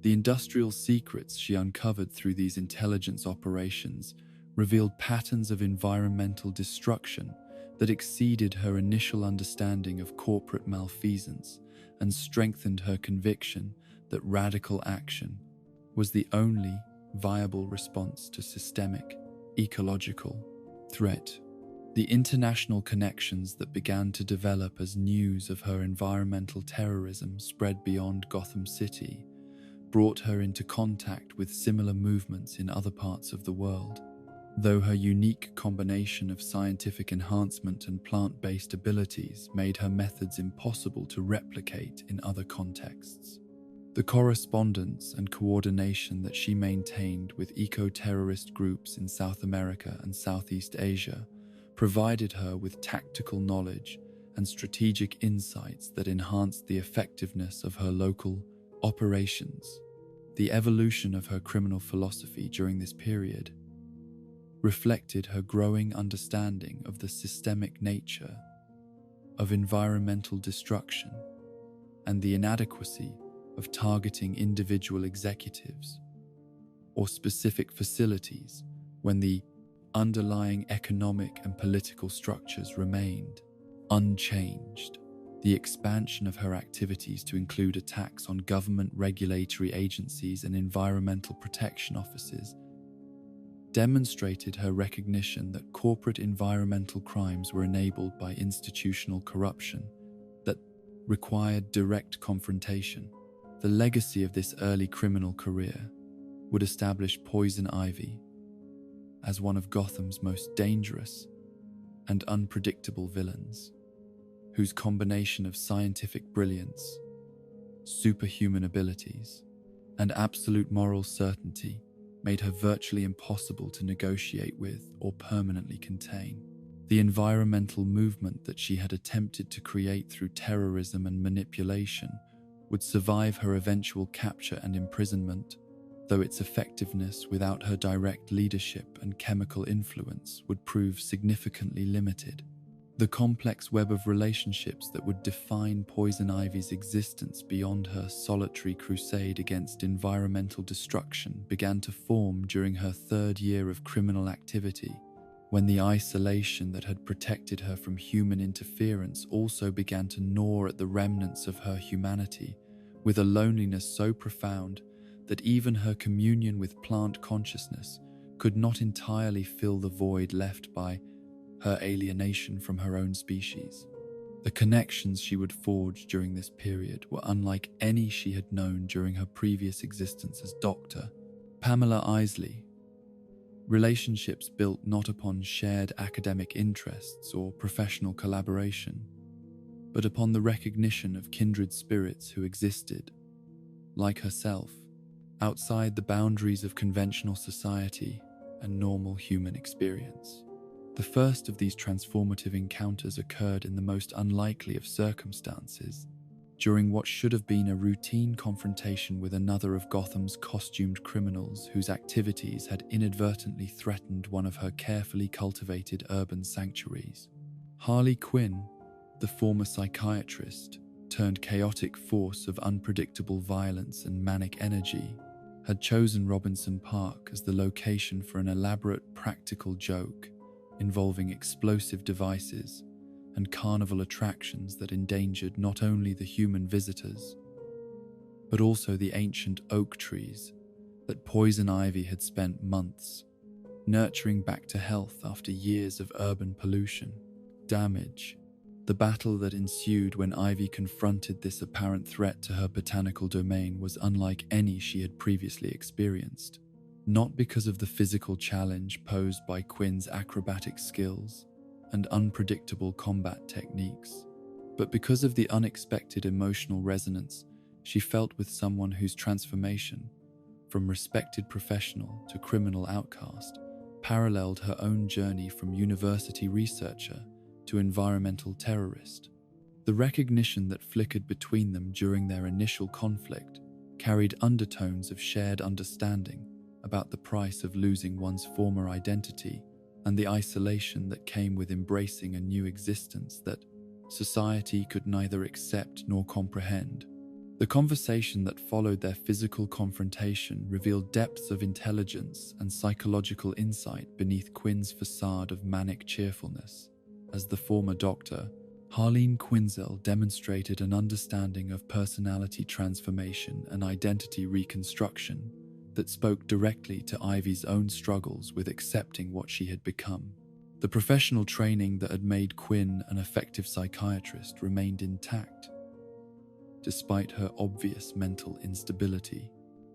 The industrial secrets she uncovered through these intelligence operations revealed patterns of environmental destruction that exceeded her initial understanding of corporate malfeasance and strengthened her conviction that radical action was the only viable response to systemic, ecological threat. The international connections that began to develop as news of her environmental terrorism spread beyond Gotham City brought her into contact with similar movements in other parts of the world. Though her unique combination of scientific enhancement and plant-based abilities made her methods impossible to replicate in other contexts, the correspondence and coordination that she maintained with eco-terrorist groups in South America and Southeast Asia provided her with tactical knowledge and strategic insights that enhanced the effectiveness of her local operations. The evolution of her criminal philosophy during this period reflected her growing understanding of the systemic nature of environmental destruction and the inadequacy of targeting individual executives or specific facilities when the underlying economic and political structures remained unchanged. The expansion of her activities to include attacks on government regulatory agencies and environmental protection offices demonstrated her recognition that corporate environmental crimes were enabled by institutional corruption that required direct confrontation. The legacy of this early criminal career would establish Poison Ivy as one of Gotham's most dangerous and unpredictable villains, whose combination of scientific brilliance, superhuman abilities, and absolute moral certainty made her virtually impossible to negotiate with or permanently contain. The environmental movement that she had attempted to create through terrorism and manipulation would survive her eventual capture and imprisonment, though its effectiveness without her direct leadership and chemical influence would prove significantly limited. The complex web of relationships that would define Poison Ivy's existence beyond her solitary crusade against environmental destruction began to form during her third year of criminal activity, when the isolation that had protected her from human interference also began to gnaw at the remnants of her humanity, with a loneliness so profound that even her communion with plant consciousness could not entirely fill the void left by her alienation from her own species. The connections she would forge during this period were unlike any she had known during her previous existence as Dr. Pamela Isley. Relationships built not upon shared academic interests or professional collaboration, but upon the recognition of kindred spirits who existed, like herself, outside the boundaries of conventional society and normal human experience. The first of these transformative encounters occurred in the most unlikely of circumstances, during what should have been a routine confrontation with another of Gotham's costumed criminals whose activities had inadvertently threatened one of her carefully cultivated urban sanctuaries. Harley Quinn, the former psychiatrist turned chaotic force of unpredictable violence and manic energy, had chosen Robinson Park as the location for an elaborate practical joke involving explosive devices and carnival attractions that endangered not only the human visitors, but also the ancient oak trees that Poison Ivy had spent months nurturing back to health after years of urban pollution. Damage. The battle that ensued when Ivy confronted this apparent threat to her botanical domain was unlike any she had previously experienced. Not because of the physical challenge posed by Quinn's acrobatic skills, and unpredictable combat techniques. But because of the unexpected emotional resonance she felt with someone whose transformation, from respected professional to criminal outcast, paralleled her own journey from university researcher to environmental terrorist. The recognition that flickered between them during their initial conflict carried undertones of shared understanding about the price of losing one's former identity and the isolation that came with embracing a new existence that society could neither accept nor comprehend. The conversation that followed their physical confrontation revealed depths of intelligence and psychological insight beneath Quinn's facade of manic cheerfulness. As the former doctor, Harleen Quinzel demonstrated an understanding of personality transformation and identity reconstruction that spoke directly to Ivy's own struggles with accepting what she had become. The professional training that had made Quinn an effective psychiatrist remained intact, despite her obvious mental instability,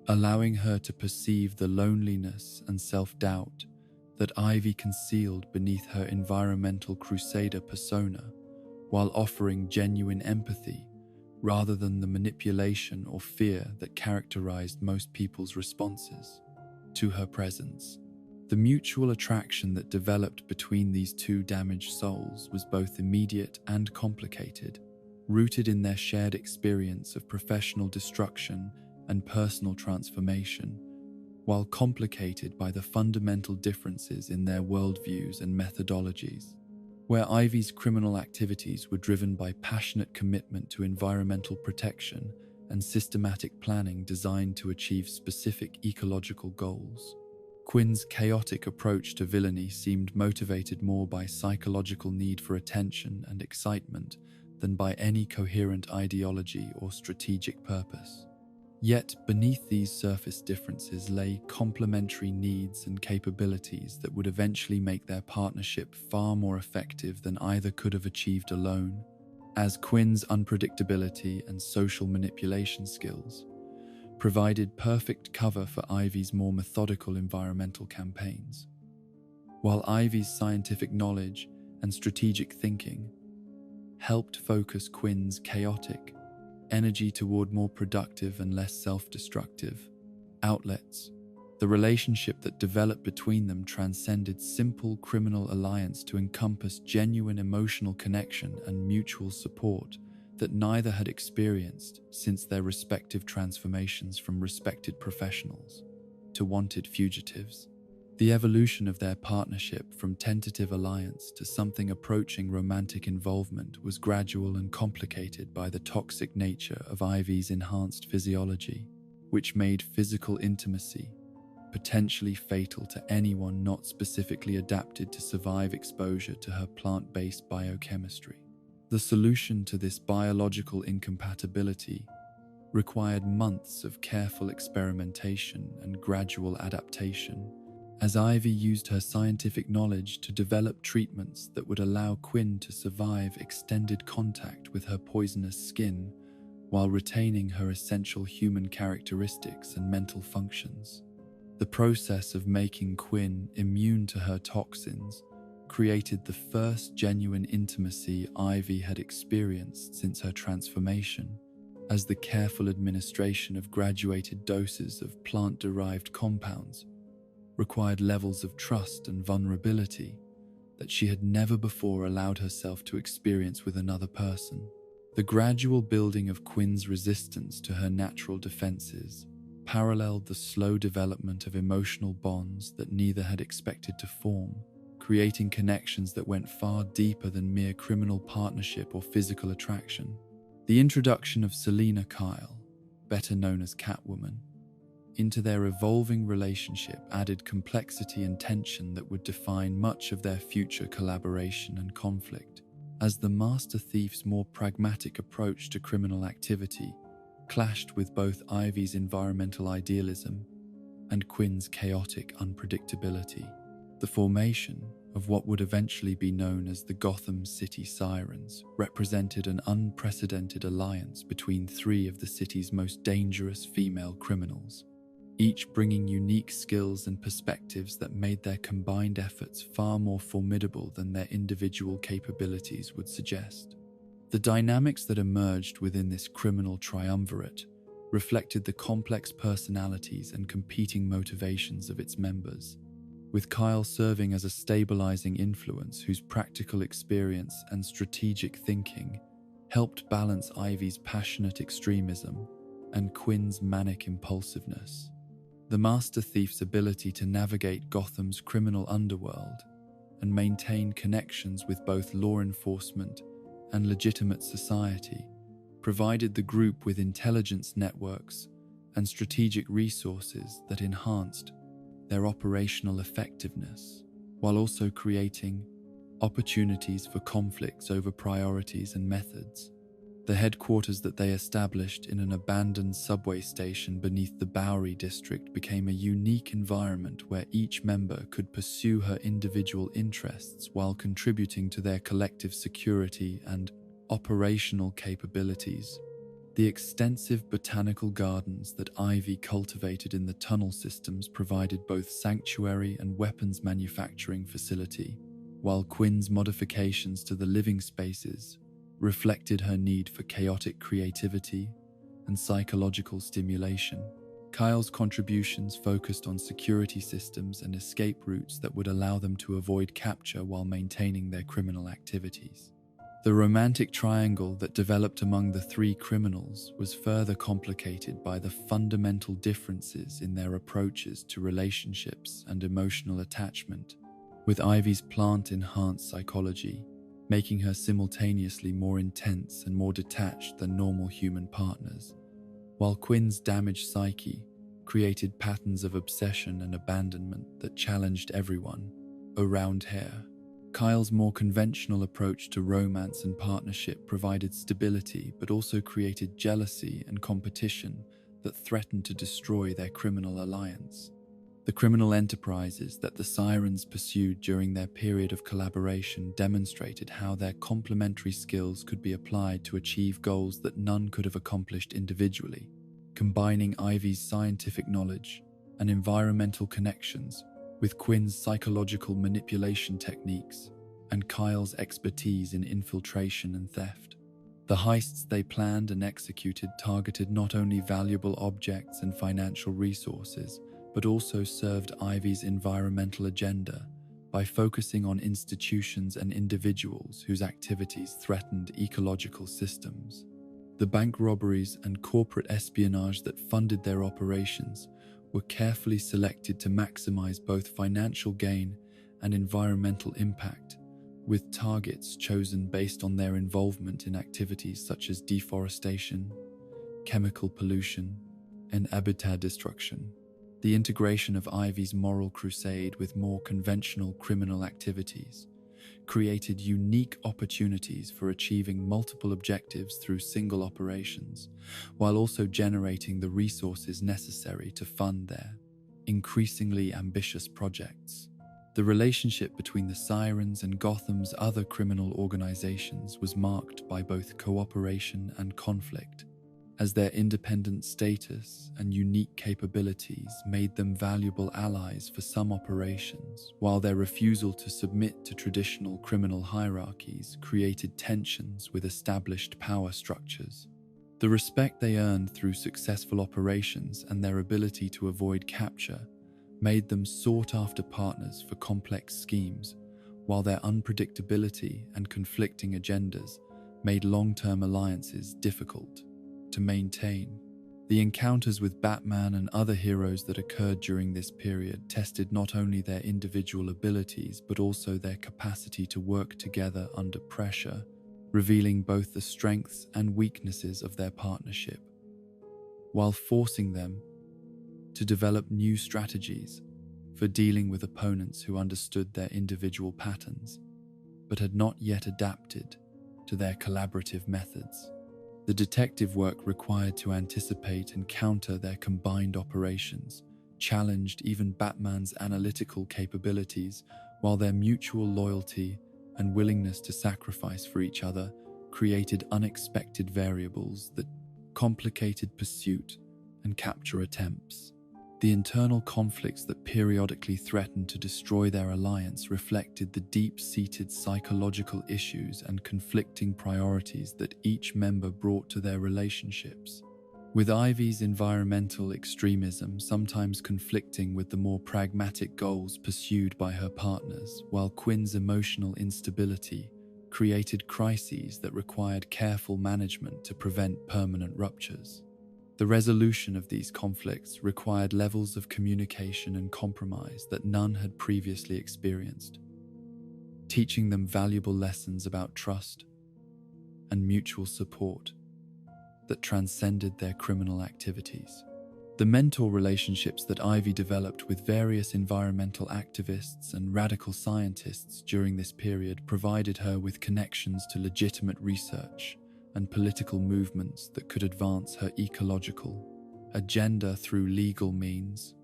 allowing her to perceive the loneliness and self-doubt that Ivy concealed beneath her environmental crusader persona, while offering genuine empathy rather than the manipulation or fear that characterized most people's responses to her presence. The mutual attraction that developed between these two damaged souls was both immediate and complicated, rooted in their shared experience of professional destruction and personal transformation, while complicated by the fundamental differences in their worldviews and methodologies. Where Ivy's criminal activities were driven by passionate commitment to environmental protection and systematic planning designed to achieve specific ecological goals, Quinn's chaotic approach to villainy seemed motivated more by psychological need for attention and excitement than by any coherent ideology or strategic purpose. Yet beneath these surface differences lay complementary needs and capabilities that would eventually make their partnership far more effective than either could have achieved alone, as Quinn's unpredictability and social manipulation skills provided perfect cover for Ivy's more methodical environmental campaigns, while Ivy's scientific knowledge and strategic thinking helped focus Quinn's chaotic energy toward more productive and less self-destructive outlets. The relationship that developed between them transcended simple criminal alliance to encompass genuine emotional connection and mutual support that neither had experienced since their respective transformations from respected professionals to wanted fugitives. The evolution of their partnership from tentative alliance to something approaching romantic involvement was gradual and complicated by the toxic nature of Ivy's enhanced physiology, which made physical intimacy potentially fatal to anyone not specifically adapted to survive exposure to her plant-based biochemistry. The solution to this biological incompatibility required months of careful experimentation and gradual adaptation, as Ivy used her scientific knowledge to develop treatments that would allow Quinn to survive extended contact with her poisonous skin while retaining her essential human characteristics and mental functions. The process of making Quinn immune to her toxins created the first genuine intimacy Ivy had experienced since her transformation, as the careful administration of graduated doses of plant-derived compounds required levels of trust and vulnerability that she had never before allowed herself to experience with another person. The gradual building of Quinn's resistance to her natural defenses paralleled the slow development of emotional bonds that neither had expected to form, creating connections that went far deeper than mere criminal partnership or physical attraction. The introduction of Selena Kyle, better known as Catwoman, into their evolving relationship added complexity and tension that would define much of their future collaboration and conflict, as the master thief's more pragmatic approach to criminal activity clashed with both Ivy's environmental idealism and Quinn's chaotic unpredictability. The formation of what would eventually be known as the Gotham City Sirens represented an unprecedented alliance between three of the city's most dangerous female criminals. each bringing unique skills and perspectives that made their combined efforts far more formidable than their individual capabilities would suggest. The dynamics that emerged within this criminal triumvirate reflected the complex personalities and competing motivations of its members, with Kyle serving as a stabilizing influence whose practical experience and strategic thinking helped balance Ivy's passionate extremism and Quinn's manic impulsiveness. The Master Thief's ability to navigate Gotham's criminal underworld and maintain connections with both law enforcement and legitimate society provided the group with intelligence networks and strategic resources that enhanced their operational effectiveness, while also creating opportunities for conflicts over priorities and methods. The headquarters that they established in an abandoned subway station beneath the Bowery district became a unique environment where each member could pursue her individual interests while contributing to their collective security and operational capabilities. The extensive botanical gardens that Ivy cultivated in the tunnel systems provided both sanctuary and weapons manufacturing facility, while Quinn's modifications to the living spaces reflected her need for chaotic creativity and psychological stimulation. Kyle's contributions focused on security systems and escape routes that would allow them to avoid capture while maintaining their criminal activities. The romantic triangle that developed among the three criminals was further complicated by the fundamental differences in their approaches to relationships and emotional attachment, with Ivy's plant-enhanced psychology making her simultaneously more intense and more detached than normal human partners, while Quinn's damaged psyche created patterns of obsession and abandonment that challenged everyone around her. Kyle's more conventional approach to romance and partnership provided stability but also created jealousy and competition that threatened to destroy their criminal alliance. The criminal enterprises that the Sirens pursued during their period of collaboration demonstrated how their complementary skills could be applied to achieve goals that none could have accomplished individually, combining Ivy's scientific knowledge and environmental connections with Quinn's psychological manipulation techniques and Kyle's expertise in infiltration and theft. The heists they planned and executed targeted not only valuable objects and financial resources, but also served Ivy's environmental agenda by focusing on institutions and individuals whose activities threatened ecological systems. The bank robberies and corporate espionage that funded their operations were carefully selected to maximize both financial gain and environmental impact, with targets chosen based on their involvement in activities such as deforestation, chemical pollution, and habitat destruction. The integration of Ivy's moral crusade with more conventional criminal activities created unique opportunities for achieving multiple objectives through single operations, while also generating the resources necessary to fund their increasingly ambitious projects. The relationship between the Sirens and Gotham's other criminal organizations was marked by both cooperation and conflict, as their independent status and unique capabilities made them valuable allies for some operations, while their refusal to submit to traditional criminal hierarchies created tensions with established power structures. The respect they earned through successful operations and their ability to avoid capture made them sought-after partners for complex schemes, while their unpredictability and conflicting agendas made long-term alliances difficult to maintain. The encounters with Batman and other heroes that occurred during this period tested not only their individual abilities but also their capacity to work together under pressure, revealing both the strengths and weaknesses of their partnership, while forcing them to develop new strategies for dealing with opponents who understood their individual patterns but had not yet adapted to their collaborative methods. The detective work required to anticipate and counter their combined operations challenged even Batman's analytical capabilities, while their mutual loyalty and willingness to sacrifice for each other created unexpected variables that complicated pursuit and capture attempts. The internal conflicts that periodically threatened to destroy their alliance reflected the deep-seated psychological issues and conflicting priorities that each member brought to their relationships. With Ivy's environmental extremism sometimes conflicting with the more pragmatic goals pursued by her partners, while Quinn's emotional instability created crises that required careful management to prevent permanent ruptures. The resolution of these conflicts required levels of communication and compromise that none had previously experienced, teaching them valuable lessons about trust and mutual support that transcended their criminal activities. The mentor relationships that Ivy developed with various environmental activists and radical scientists during this period provided her with connections to legitimate research and political movements that could advance her ecological agenda through legal means.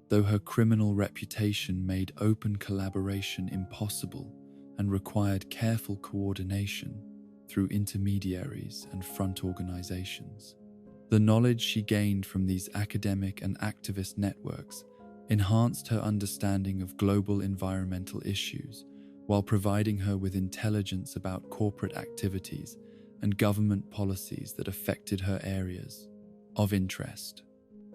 Though her criminal reputation made open collaboration impossible and required careful coordination through intermediaries and front organizations. The knowledge she gained from these academic and activist networks enhanced her understanding of global environmental issues while providing her with intelligence about corporate activities and government policies that affected her areas of interest.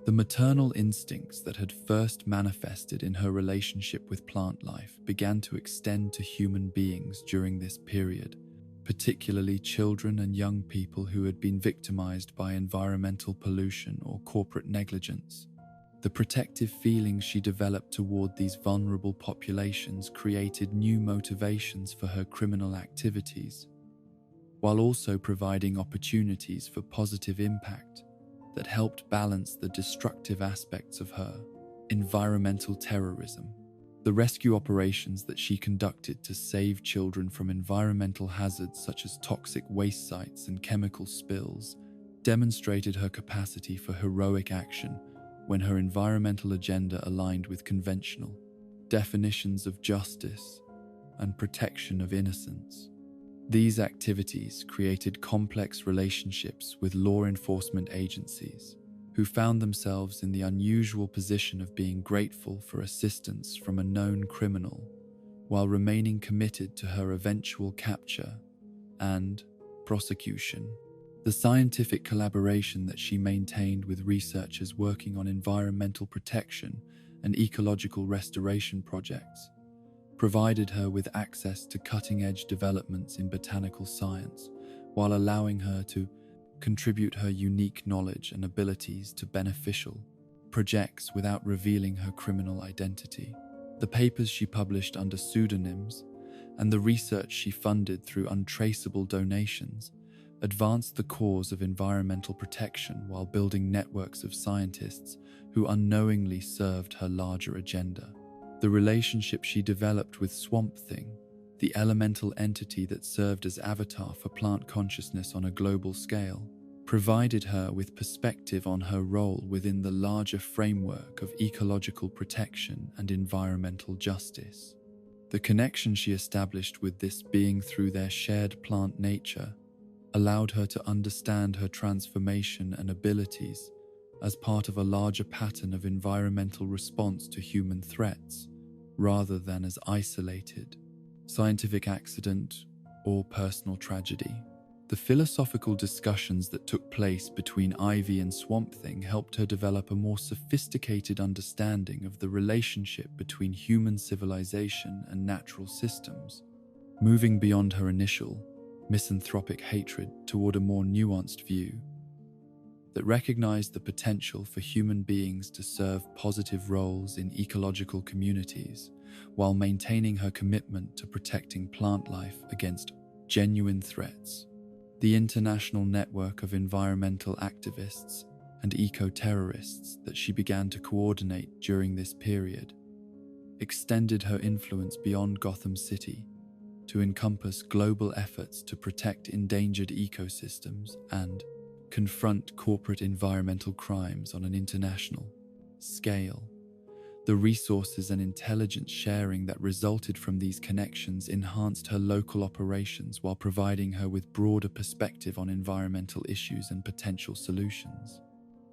The maternal instincts that had first manifested in her relationship with plant life began to extend to human beings during this period, particularly children and young people who had been victimized by environmental pollution or corporate negligence. The protective feelings she developed toward these vulnerable populations created new motivations for her criminal activities, while also providing opportunities for positive impact that helped balance the destructive aspects of her environmental terrorism. The rescue operations that she conducted to save children from environmental hazards such as toxic waste sites and chemical spills demonstrated her capacity for heroic action when her environmental agenda aligned with conventional definitions of justice and protection of innocence. These activities created complex relationships with law enforcement agencies, who found themselves in the unusual position of being grateful for assistance from a known criminal, while remaining committed to her eventual capture and prosecution. The scientific collaboration that she maintained with researchers working on environmental protection and ecological restoration projects provided her with access to cutting-edge developments in botanical science, while allowing her to contribute her unique knowledge and abilities to beneficial projects without revealing her criminal identity. The papers she published under pseudonyms and the research she funded through untraceable donations advanced the cause of environmental protection while building networks of scientists who unknowingly served her larger agenda. The relationship she developed with Swamp Thing, the elemental entity that served as avatar for plant consciousness on a global scale, provided her with perspective on her role within the larger framework of ecological protection and environmental justice. The connection she established with this being through their shared plant nature allowed her to understand her transformation and abilities as part of a larger pattern of environmental response to human threats, rather than as isolated scientific accident or personal tragedy. The philosophical discussions that took place between Ivy and Swamp Thing helped her develop a more sophisticated understanding of the relationship between human civilization and natural systems, moving beyond her initial misanthropic hatred toward a more nuanced view that recognized the potential for human beings to serve positive roles in ecological communities while maintaining her commitment to protecting plant life against genuine threats. The international network of environmental activists and eco-terrorists that she began to coordinate during this period extended her influence beyond Gotham City to encompass global efforts to protect endangered ecosystems and confront corporate environmental crimes on an international scale. The resources and intelligence sharing that resulted from these connections enhanced her local operations while providing her with broader perspective on environmental issues and potential solutions.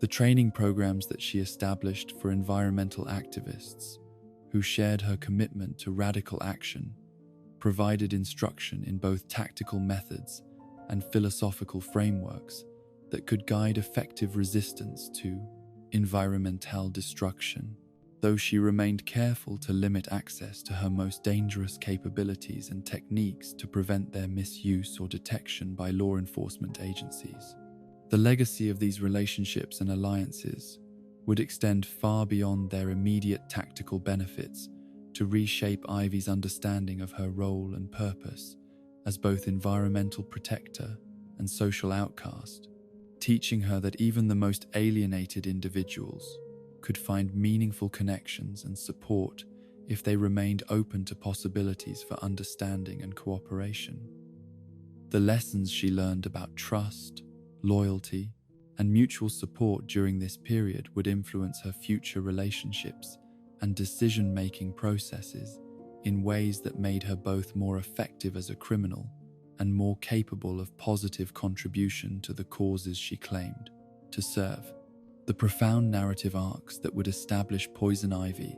The training programs that she established for environmental activists who shared her commitment to radical action provided instruction in both tactical methods and philosophical frameworks that could guide effective resistance to environmental destruction. Though she remained careful to limit access to her most dangerous capabilities and techniques to prevent their misuse or detection by law enforcement agencies. The legacy of these relationships and alliances would extend far beyond their immediate tactical benefits to reshape Ivy's understanding of her role and purpose as both environmental protector and social outcast, teaching her that even the most alienated individuals could find meaningful connections and support if they remained open to possibilities for understanding and cooperation. The lessons she learned about trust, loyalty, and mutual support during this period would influence her future relationships and decision-making processes in ways that made her both more effective as a criminal and more capable of positive contribution to the causes she claimed to serve. The profound narrative arcs that would establish Poison Ivy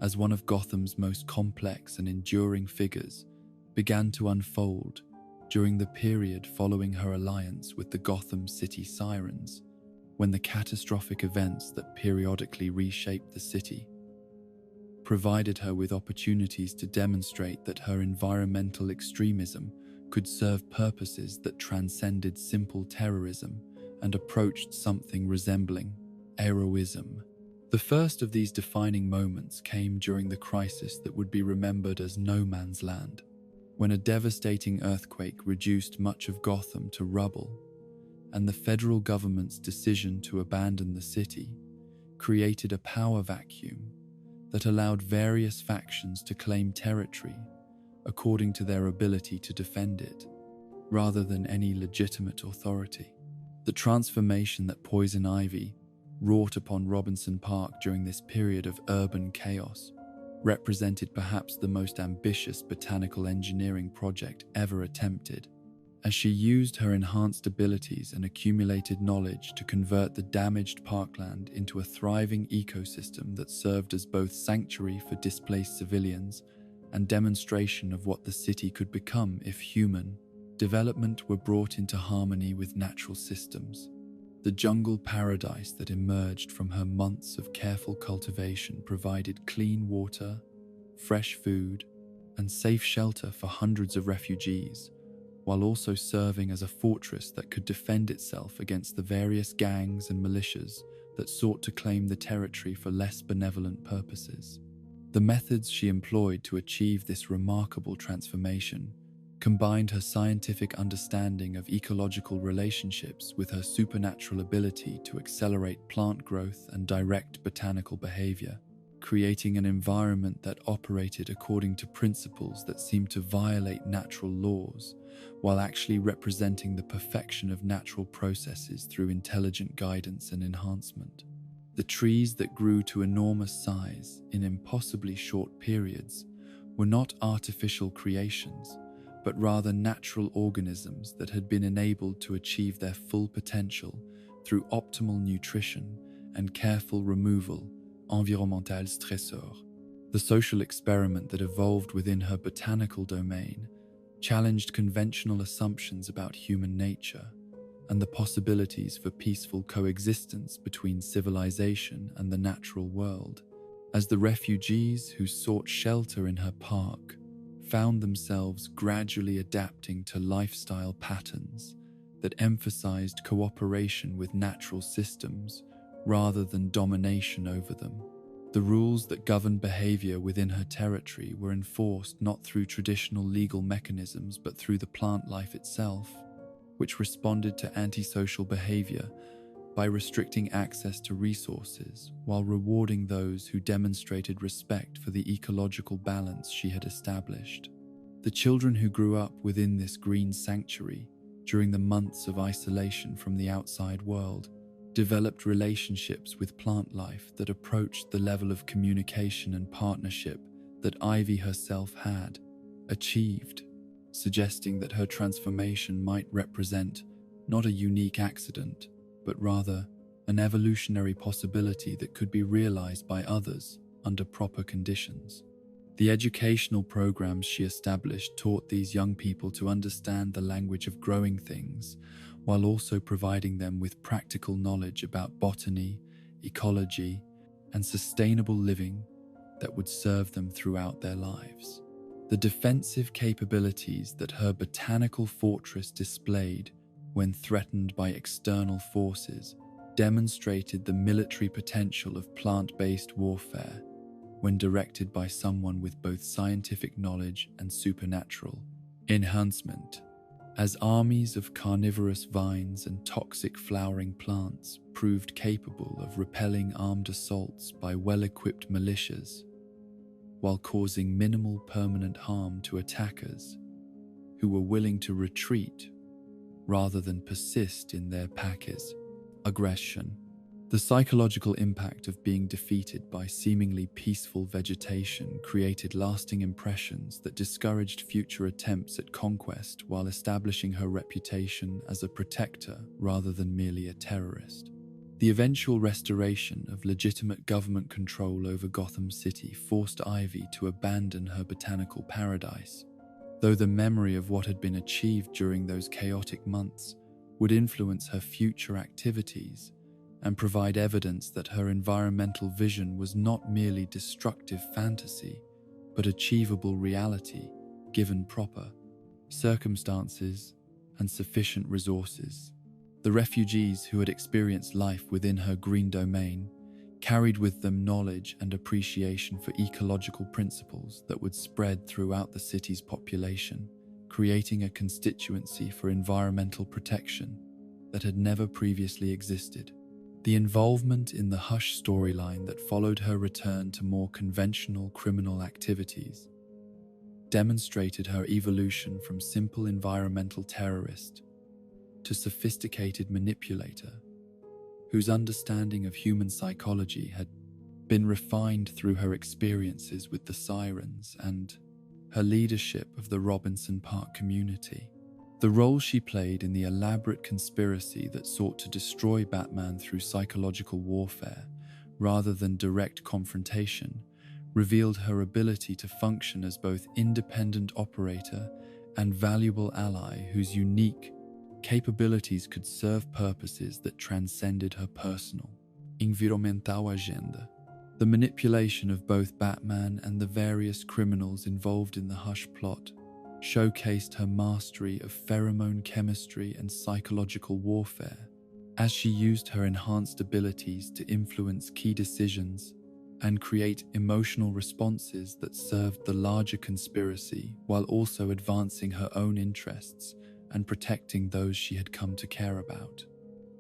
as one of Gotham's most complex and enduring figures began to unfold during the period following her alliance with the Gotham City Sirens, when the catastrophic events that periodically reshaped the city provided her with opportunities to demonstrate that her environmental extremism could serve purposes that transcended simple terrorism and approached something resembling heroism. The first of these defining moments came during the crisis that would be remembered as No Man's Land, when a devastating earthquake reduced much of Gotham to rubble, and the federal government's decision to abandon the city created a power vacuum that allowed various factions to claim territory according to their ability to defend it, rather than any legitimate authority. The transformation that Poison Ivy wrought upon Robinson Park during this period of urban chaos represented perhaps the most ambitious botanical engineering project ever attempted, as she used her enhanced abilities and accumulated knowledge to convert the damaged parkland into a thriving ecosystem that served as both sanctuary for displaced civilians and demonstration of what the city could become if human development were brought into harmony with natural systems. The jungle paradise that emerged from her months of careful cultivation provided clean water, fresh food, and safe shelter for hundreds of refugees, while also serving as a fortress that could defend itself against the various gangs and militias that sought to claim the territory for less benevolent purposes. The methods she employed to achieve this remarkable transformation combined her scientific understanding of ecological relationships with her supernatural ability to accelerate plant growth and direct botanical behavior, creating an environment that operated according to principles that seemed to violate natural laws, while actually representing the perfection of natural processes through intelligent guidance and enhancement. The trees that grew to enormous size in impossibly short periods were not artificial creations, but rather natural organisms that had been enabled to achieve their full potential through optimal nutrition and careful removal, environmental stressor. The social experiment that evolved within her botanical domain challenged conventional assumptions about human nature and the possibilities for peaceful coexistence between civilization and the natural world, as the refugees who sought shelter in her park found themselves gradually adapting to lifestyle patterns that emphasized cooperation with natural systems rather than domination over them. The rules that governed behavior within her territory were enforced not through traditional legal mechanisms but through the plant life itself, which responded to antisocial behavior by restricting access to resources while rewarding those who demonstrated respect for the ecological balance she had established. The children who grew up within this green sanctuary during the months of isolation from the outside world developed relationships with plant life that approached the level of communication and partnership that Ivy herself had achieved, suggesting that her transformation might represent not a unique accident, but rather an evolutionary possibility that could be realized by others under proper conditions. The educational programs she established taught these young people to understand the language of growing things, while also providing them with practical knowledge about botany, ecology, and sustainable living that would serve them throughout their lives. The defensive capabilities that her botanical fortress displayed when threatened by external forces demonstrated the military potential of plant-based warfare when directed by someone with both scientific knowledge and supernatural enhancement, as armies of carnivorous vines and toxic flowering plants proved capable of repelling armed assaults by well-equipped militias, while causing minimal permanent harm to attackers who were willing to retreat rather than persist in their Pakis. Aggression. The psychological impact of being defeated by seemingly peaceful vegetation created lasting impressions that discouraged future attempts at conquest while establishing her reputation as a protector rather than merely a terrorist. The eventual restoration of legitimate government control over Gotham City forced Ivy to abandon her botanical paradise, though the memory of what had been achieved during those chaotic months would influence her future activities and provide evidence that her environmental vision was not merely destructive fantasy, but achievable reality given proper circumstances and sufficient resources. The refugees who had experienced life within her green domain carried with them knowledge and appreciation for ecological principles that would spread throughout the city's population, creating a constituency for environmental protection that had never previously existed. The involvement in the Hush storyline that followed her return to more conventional criminal activities demonstrated her evolution from simple environmental terrorist to sophisticated manipulator, whose understanding of human psychology had been refined through her experiences with the Sirens and her leadership of the Robinson Park community. The role she played in the elaborate conspiracy that sought to destroy Batman through psychological warfare rather than direct confrontation revealed her ability to function as both independent operator and valuable ally whose unique capabilities could serve purposes that transcended her personal, environmental agenda. The manipulation of both Batman and the various criminals involved in the Hush plot showcased her mastery of pheromone chemistry and psychological warfare, as she used her enhanced abilities to influence key decisions and create emotional responses that served the larger conspiracy while also advancing her own interests and protecting those she had come to care about.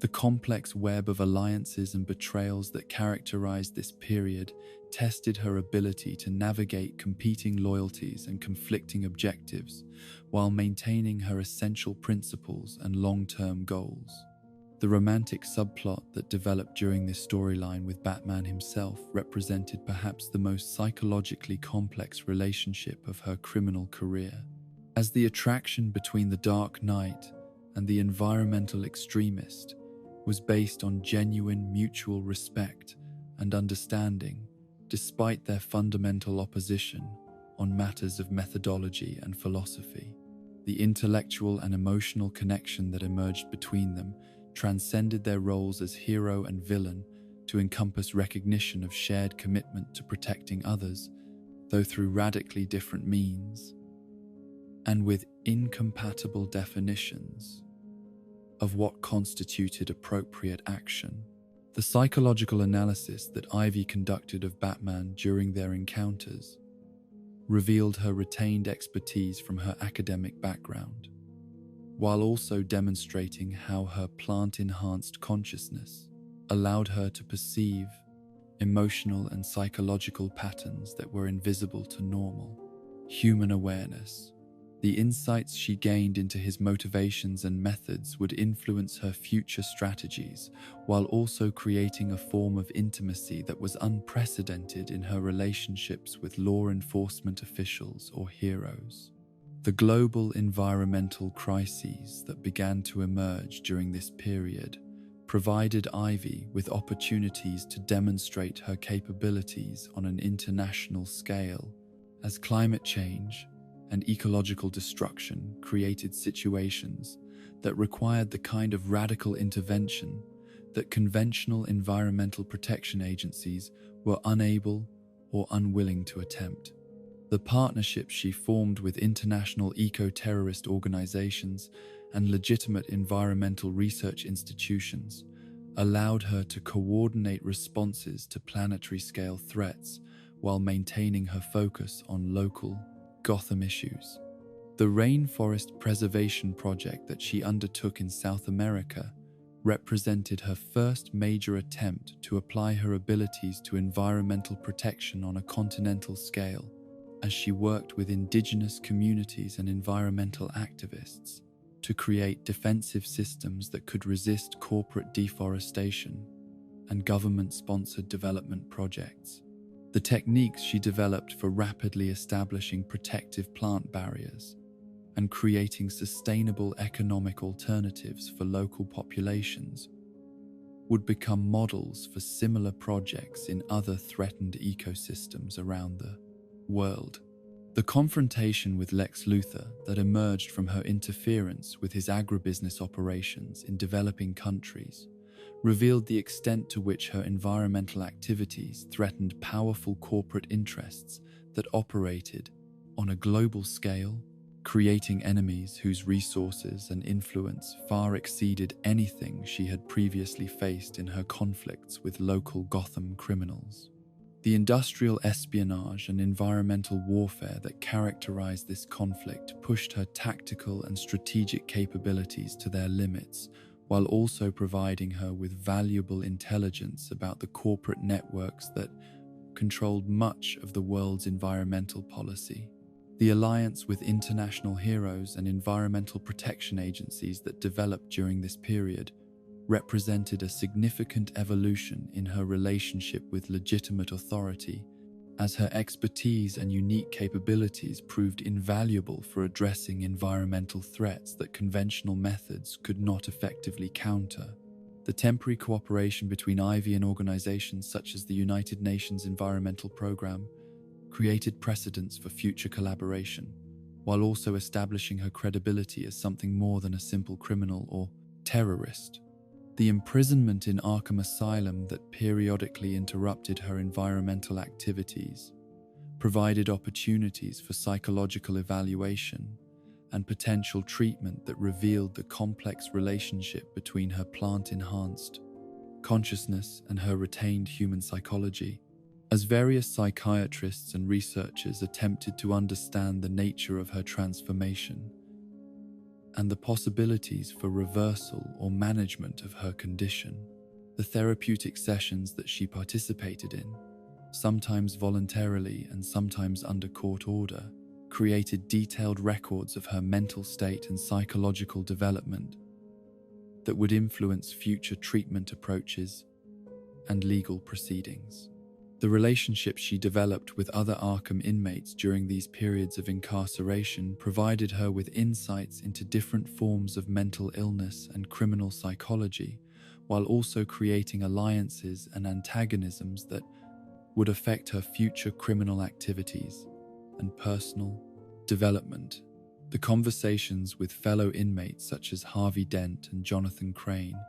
The complex web of alliances and betrayals that characterized this period tested her ability to navigate competing loyalties and conflicting objectives while maintaining her essential principles and long-term goals. The romantic subplot that developed during this storyline with Batman himself represented perhaps the most psychologically complex relationship of her criminal career, as the attraction between the Dark Knight and the environmental extremist was based on genuine mutual respect and understanding, despite their fundamental opposition on matters of methodology and philosophy. The intellectual and emotional connection that emerged between them transcended their roles as hero and villain to encompass recognition of shared commitment to protecting others, though through radically different means, and with incompatible definitions of what constituted appropriate action. The psychological analysis that Ivy conducted of Batman during their encounters revealed her retained expertise from her academic background, while also demonstrating how her plant-enhanced consciousness allowed her to perceive emotional and psychological patterns that were invisible to normal human awareness. The insights she gained into his motivations and methods would influence her future strategies, while also creating a form of intimacy that was unprecedented in her relationships with law enforcement officials or heroes. The global environmental crises that began to emerge during this period provided Ivy with opportunities to demonstrate her capabilities on an international scale, as climate change and ecological destruction created situations that required the kind of radical intervention that conventional environmental protection agencies were unable or unwilling to attempt. The partnerships she formed with international eco-terrorist organizations and legitimate environmental research institutions allowed her to coordinate responses to planetary-scale threats while maintaining her focus on local Gotham issues. The rainforest preservation project that she undertook in South America represented her first major attempt to apply her abilities to environmental protection on a continental scale, as she worked with indigenous communities and environmental activists to create defensive systems that could resist corporate deforestation and government-sponsored development projects. The techniques she developed for rapidly establishing protective plant barriers and creating sustainable economic alternatives for local populations would become models for similar projects in other threatened ecosystems around the world. The confrontation with Lex Luthor that emerged from her interference with his agribusiness operations in developing countries revealed the extent to which her environmental activities threatened powerful corporate interests that operated on a global scale, creating enemies whose resources and influence far exceeded anything she had previously faced in her conflicts with local Gotham criminals. The industrial espionage and environmental warfare that characterized this conflict pushed her tactical and strategic capabilities to their limits, while also providing her with valuable intelligence about the corporate networks that controlled much of the world's environmental policy. The alliance with international heroes and environmental protection agencies that developed during this period represented a significant evolution in her relationship with legitimate authority, as her expertise and unique capabilities proved invaluable for addressing environmental threats that conventional methods could not effectively counter. The temporary cooperation between Ivy and organizations such as the United Nations Environmental Programme created precedents for future collaboration, while also establishing her credibility as something more than a simple criminal or terrorist. The imprisonment in Arkham Asylum that periodically interrupted her environmental activities provided opportunities for psychological evaluation and potential treatment that revealed the complex relationship between her plant-enhanced consciousness and her retained human psychology. As various psychiatrists and researchers attempted to understand the nature of her transformation and the possibilities for reversal or management of her condition, the therapeutic sessions that she participated in, sometimes voluntarily and sometimes under court order, created detailed records of her mental state and psychological development that would influence future treatment approaches and legal proceedings. The relationships she developed with other Arkham inmates during these periods of incarceration provided her with insights into different forms of mental illness and criminal psychology, while also creating alliances and antagonisms that would affect her future criminal activities and personal development. The conversations with fellow inmates such as Harvey Dent and Jonathan Crane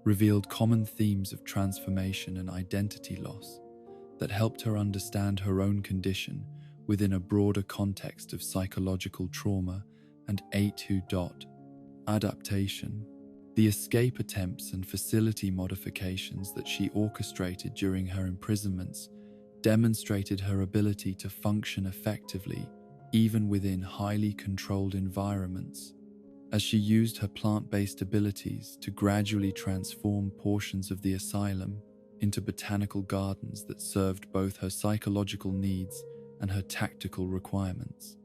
revealed common themes of transformation and identity loss that helped her understand her own condition within a broader context of psychological trauma and A2. Adaptation. The escape attempts and facility modifications that she orchestrated during her imprisonments demonstrated her ability to function effectively even within highly controlled environments, as she used her plant-based abilities to gradually transform portions of the asylum into botanical gardens that served both her psychological needs and her tactical requirements.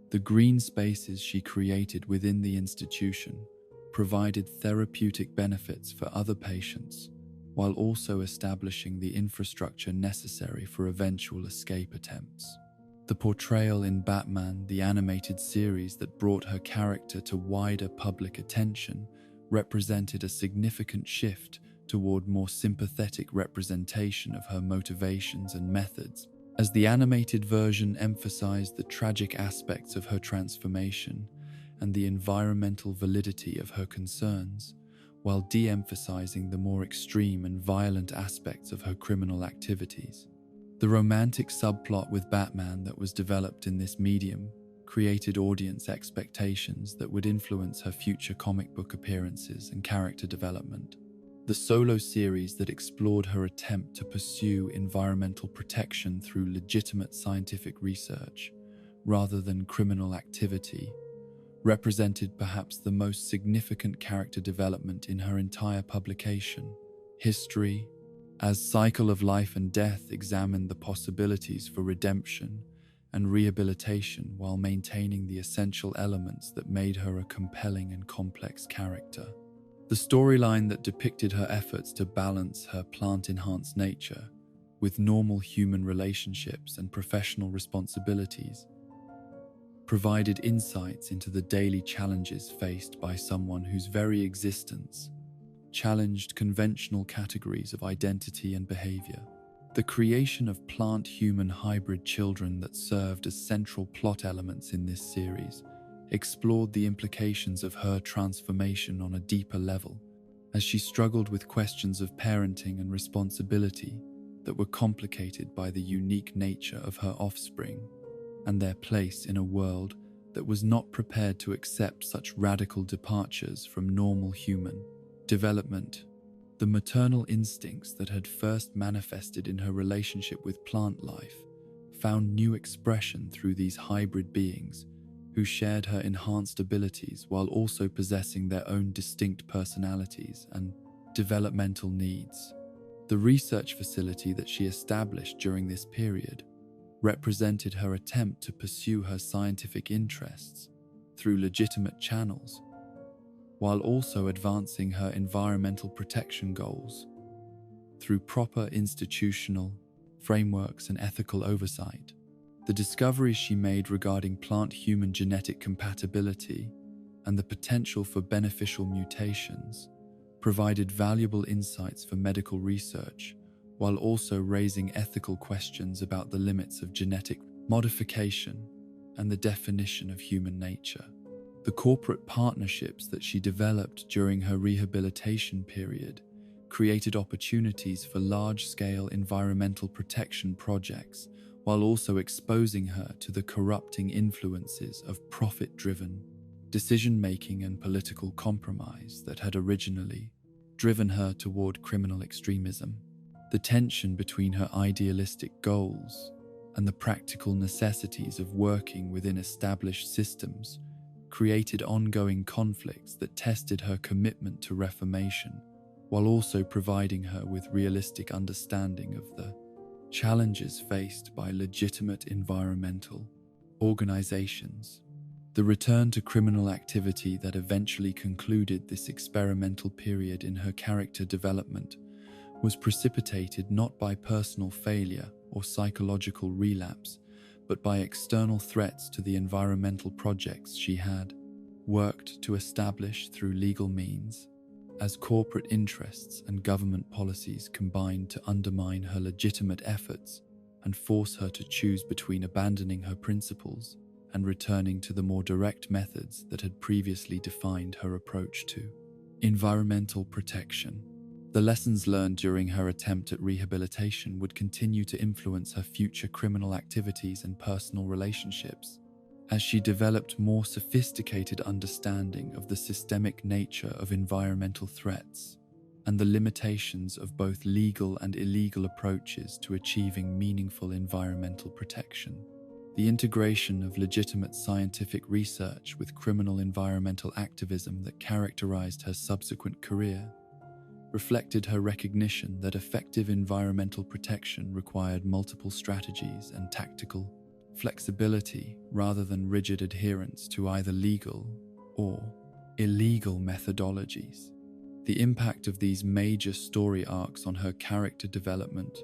The green spaces she created within the institution provided therapeutic benefits for other patients, while also establishing the infrastructure necessary for eventual escape attempts. The portrayal in Batman, the animated series that brought her character to wider public attention, represented a significant shift toward more sympathetic representation of her motivations and methods, as the animated version emphasized the tragic aspects of her transformation and the environmental validity of her concerns, while de-emphasizing the more extreme and violent aspects of her criminal activities. The romantic subplot with Batman that was developed in this medium created audience expectations that would influence her future comic book appearances and character development. The solo series that explored her attempt to pursue environmental protection through legitimate scientific research rather than criminal activity represented perhaps the most significant character development in her entire publication. History, as Cycle of Life and Death examined the possibilities for redemption and rehabilitation while maintaining the essential elements that made her a compelling and complex character. The storyline that depicted her efforts to balance her plant-enhanced nature with normal human relationships and professional responsibilities provided insights into the daily challenges faced by someone whose very existence challenged conventional categories of identity and behavior. The creation of plant-human hybrid children that served as central plot elements in this series explored the implications of her transformation on a deeper level, as she struggled with questions of parenting and responsibility that were complicated by the unique nature of her offspring and their place in a world that was not prepared to accept such radical departures from normal human development. The maternal instincts that had first manifested in her relationship with plant life found new expression through these hybrid beings who shared her enhanced abilities while also possessing their own distinct personalities and developmental needs. The research facility that she established during this period represented her attempt to pursue her scientific interests through legitimate channels, while also advancing her environmental protection goals through proper institutional frameworks and ethical oversight. The discoveries she made regarding plant-human genetic compatibility and the potential for beneficial mutations provided valuable insights for medical research, while also raising ethical questions about the limits of genetic modification and the definition of human nature. The corporate partnerships that she developed during her rehabilitation period created opportunities for large-scale environmental protection projects, while also exposing her to the corrupting influences of profit-driven decision-making and political compromise that had originally driven her toward criminal extremism. The tension between her idealistic goals and the practical necessities of working within established systems created ongoing conflicts that tested her commitment to reformation, while also providing her with realistic understanding of the challenges faced by legitimate environmental organizations. The return to criminal activity that eventually concluded this experimental period in her character development was precipitated not by personal failure or psychological relapse, but by external threats to the environmental projects she had worked to establish through legal means, as corporate interests and government policies combined to undermine her legitimate efforts and force her to choose between abandoning her principles and returning to the more direct methods that had previously defined her approach to environmental protection. The lessons learned during her attempt at rehabilitation would continue to influence her future criminal activities and personal relationships, as she developed more sophisticated understanding of the systemic nature of environmental threats and the limitations of both legal and illegal approaches to achieving meaningful environmental protection. The integration of legitimate scientific research with criminal environmental activism that characterized her subsequent career reflected her recognition that effective environmental protection required multiple strategies and tactical flexibility rather than rigid adherence to either legal or illegal methodologies. The impact of these major story arcs on her character development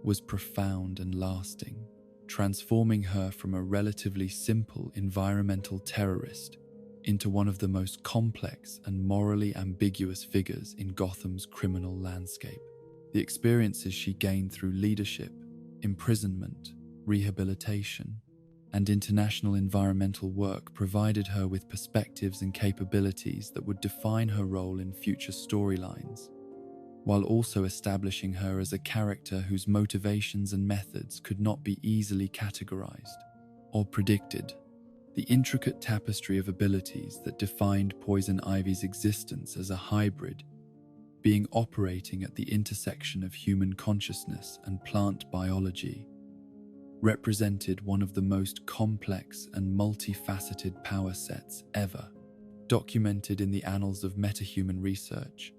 was profound and lasting, transforming her from a relatively simple environmental terrorist into one of the most complex and morally ambiguous figures in Gotham's criminal landscape. The experiences she gained through leadership, imprisonment, rehabilitation, and international environmental work provided her with perspectives and capabilities that would define her role in future storylines, while also establishing her as a character whose motivations and methods could not be easily categorized or predicted. The intricate tapestry of abilities that defined Poison Ivy's existence as a hybrid, being operating at the intersection of human consciousness and plant biology, represented one of the most complex and multifaceted power sets ever documented in the annals of metahuman research,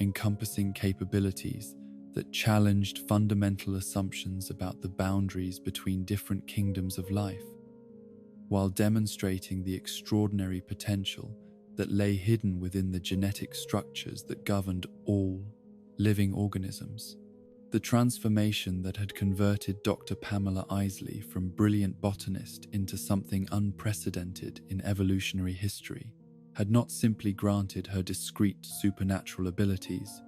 encompassing capabilities that challenged fundamental assumptions about the boundaries between different kingdoms of life, while demonstrating the extraordinary potential that lay hidden within the genetic structures that governed all living organisms. The transformation that had converted Dr. Pamela Isley from brilliant botanist into something unprecedented in evolutionary history had not simply granted her discrete supernatural abilities,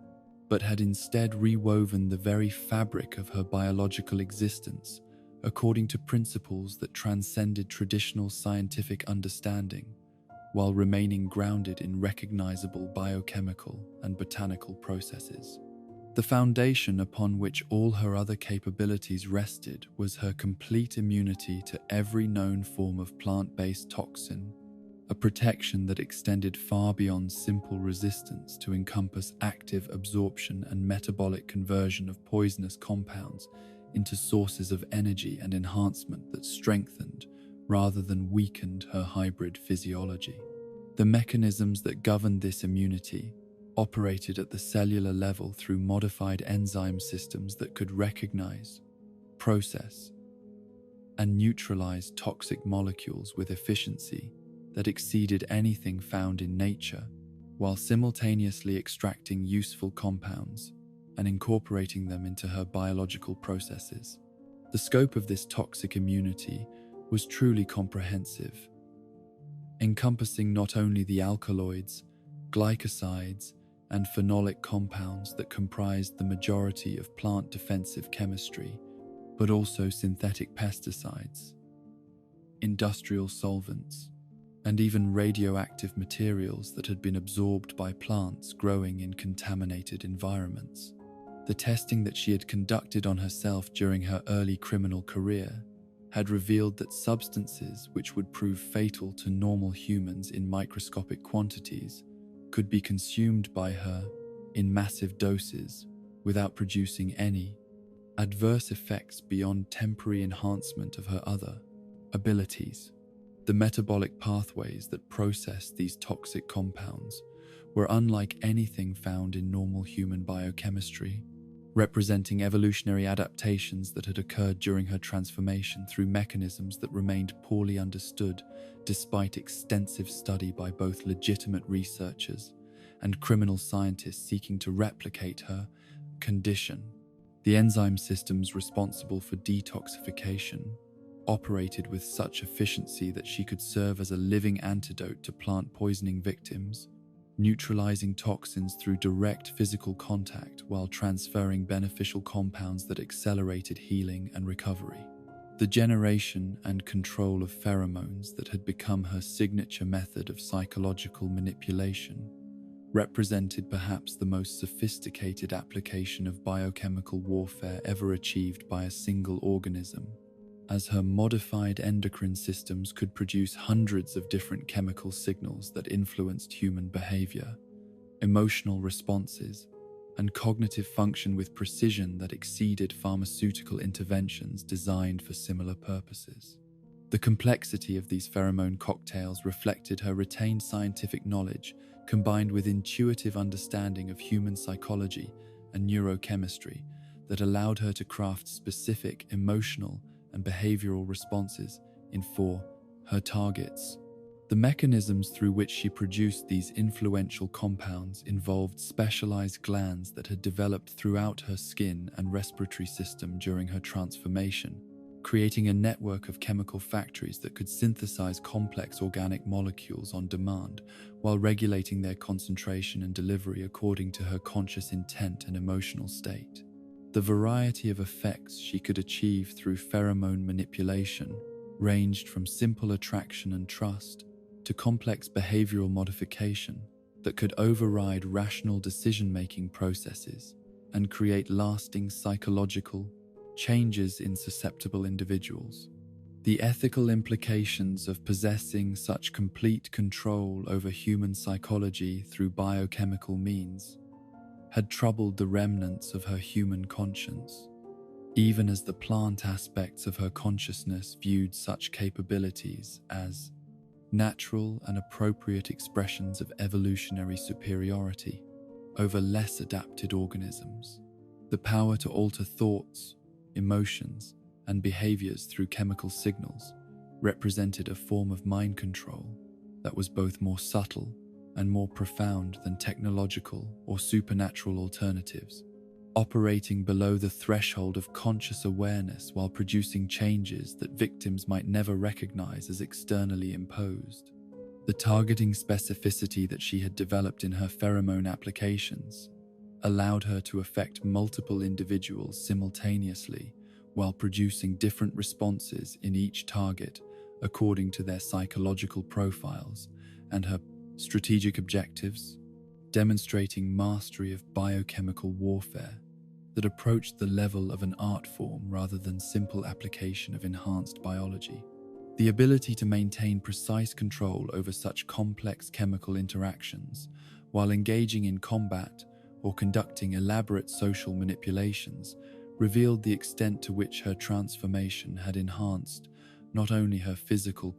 but had instead rewoven the very fabric of her biological existence according to principles that transcended traditional scientific understanding, while remaining grounded in recognizable biochemical and botanical processes. The foundation upon which all her other capabilities rested was her complete immunity to every known form of plant-based toxin, a protection that extended far beyond simple resistance to encompass active absorption and metabolic conversion of poisonous compounds into sources of energy and enhancement that strengthened rather than weakened her hybrid physiology. The mechanisms that governed this immunity operated at the cellular level through modified enzyme systems that could recognize, process, and neutralize toxic molecules with efficiency that exceeded anything found in nature, while simultaneously extracting useful compounds and incorporating them into her biological processes. The scope of this toxic immunity was truly comprehensive, encompassing not only the alkaloids, glycosides, and phenolic compounds that comprised the majority of plant defensive chemistry, but also synthetic pesticides, industrial solvents, and even radioactive materials that had been absorbed by plants growing in contaminated environments. The testing that she had conducted on herself during her early criminal career had revealed that substances which would prove fatal to normal humans in microscopic quantities could be consumed by her in massive doses without producing any adverse effects beyond temporary enhancement of her other abilities. The metabolic pathways that processed these toxic compounds were unlike anything found in normal human biochemistry, representing evolutionary adaptations that had occurred during her transformation through mechanisms that remained poorly understood despite extensive study by both legitimate researchers and criminal scientists seeking to replicate her condition. The enzyme systems responsible for detoxification operated with such efficiency that she could serve as a living antidote to plant poisoning victims, neutralizing toxins through direct physical contact while transferring beneficial compounds that accelerated healing and recovery. The generation and control of pheromones that had become her signature method of psychological manipulation represented perhaps the most sophisticated application of biochemical warfare ever achieved by a single organism, as her modified endocrine systems could produce hundreds of different chemical signals that influenced human behavior, emotional responses, and cognitive function with precision that exceeded pharmaceutical interventions designed for similar purposes. The complexity of these pheromone cocktails reflected her retained scientific knowledge combined with intuitive understanding of human psychology and neurochemistry that allowed her to craft specific emotional and behavioral responses for her targets. The mechanisms through which she produced these influential compounds involved specialized glands that had developed throughout her skin and respiratory system during her transformation, creating a network of chemical factories that could synthesize complex organic molecules on demand while regulating their concentration and delivery according to her conscious intent and emotional state. The variety of effects she could achieve through pheromone manipulation ranged from simple attraction and trust to complex behavioral modification that could override rational decision-making processes and create lasting psychological changes in susceptible individuals. The ethical implications of possessing such complete control over human psychology through biochemical means had troubled the remnants of her human conscience, even as the plant aspects of her consciousness viewed such capabilities as natural and appropriate expressions of evolutionary superiority over less adapted organisms. The power to alter thoughts, emotions, and behaviors through chemical signals represented a form of mind control that was both more subtle and more profound than technological or supernatural alternatives, operating below the threshold of conscious awareness while producing changes that victims might never recognize as externally imposed. The targeting specificity that she had developed in her pheromone applications allowed her to affect multiple individuals simultaneously while producing different responses in each target according to their psychological profiles and her strategic objectives, demonstrating mastery of biochemical warfare that approached the level of an art form rather than simple application of enhanced biology. The ability to maintain precise control over such complex chemical interactions while engaging in combat or conducting elaborate social manipulations revealed the extent to which her transformation had enhanced not only her physical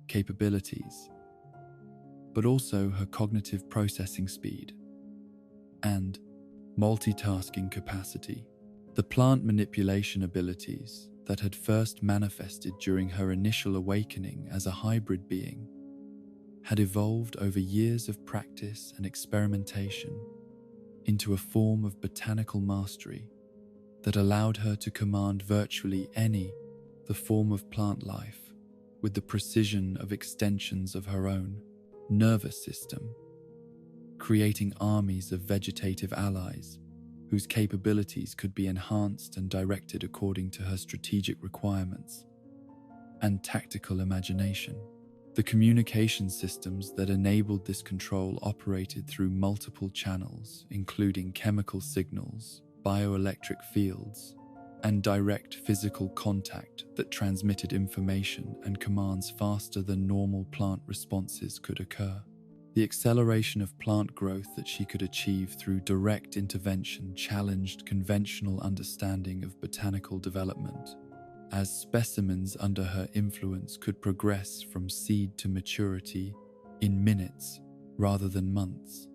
capabilities, but also her cognitive processing speed and multitasking capacity. The plant manipulation abilities that had first manifested during her initial awakening as a hybrid being had evolved over years of practice and experimentation into a form of botanical mastery that allowed her to command virtually the form of plant life with the precision of extensions of her own nervous system, creating armies of vegetative allies whose capabilities could be enhanced and directed according to her strategic requirements and tactical imagination. The communication systems that enabled this control operated through multiple channels, including chemical signals, bioelectric fields, and direct physical contact that transmitted information and commands faster than normal plant responses could occur. The acceleration of plant growth that she could achieve through direct intervention challenged conventional understanding of botanical development, as specimens under her influence could progress from seed to maturity in minutes rather than months,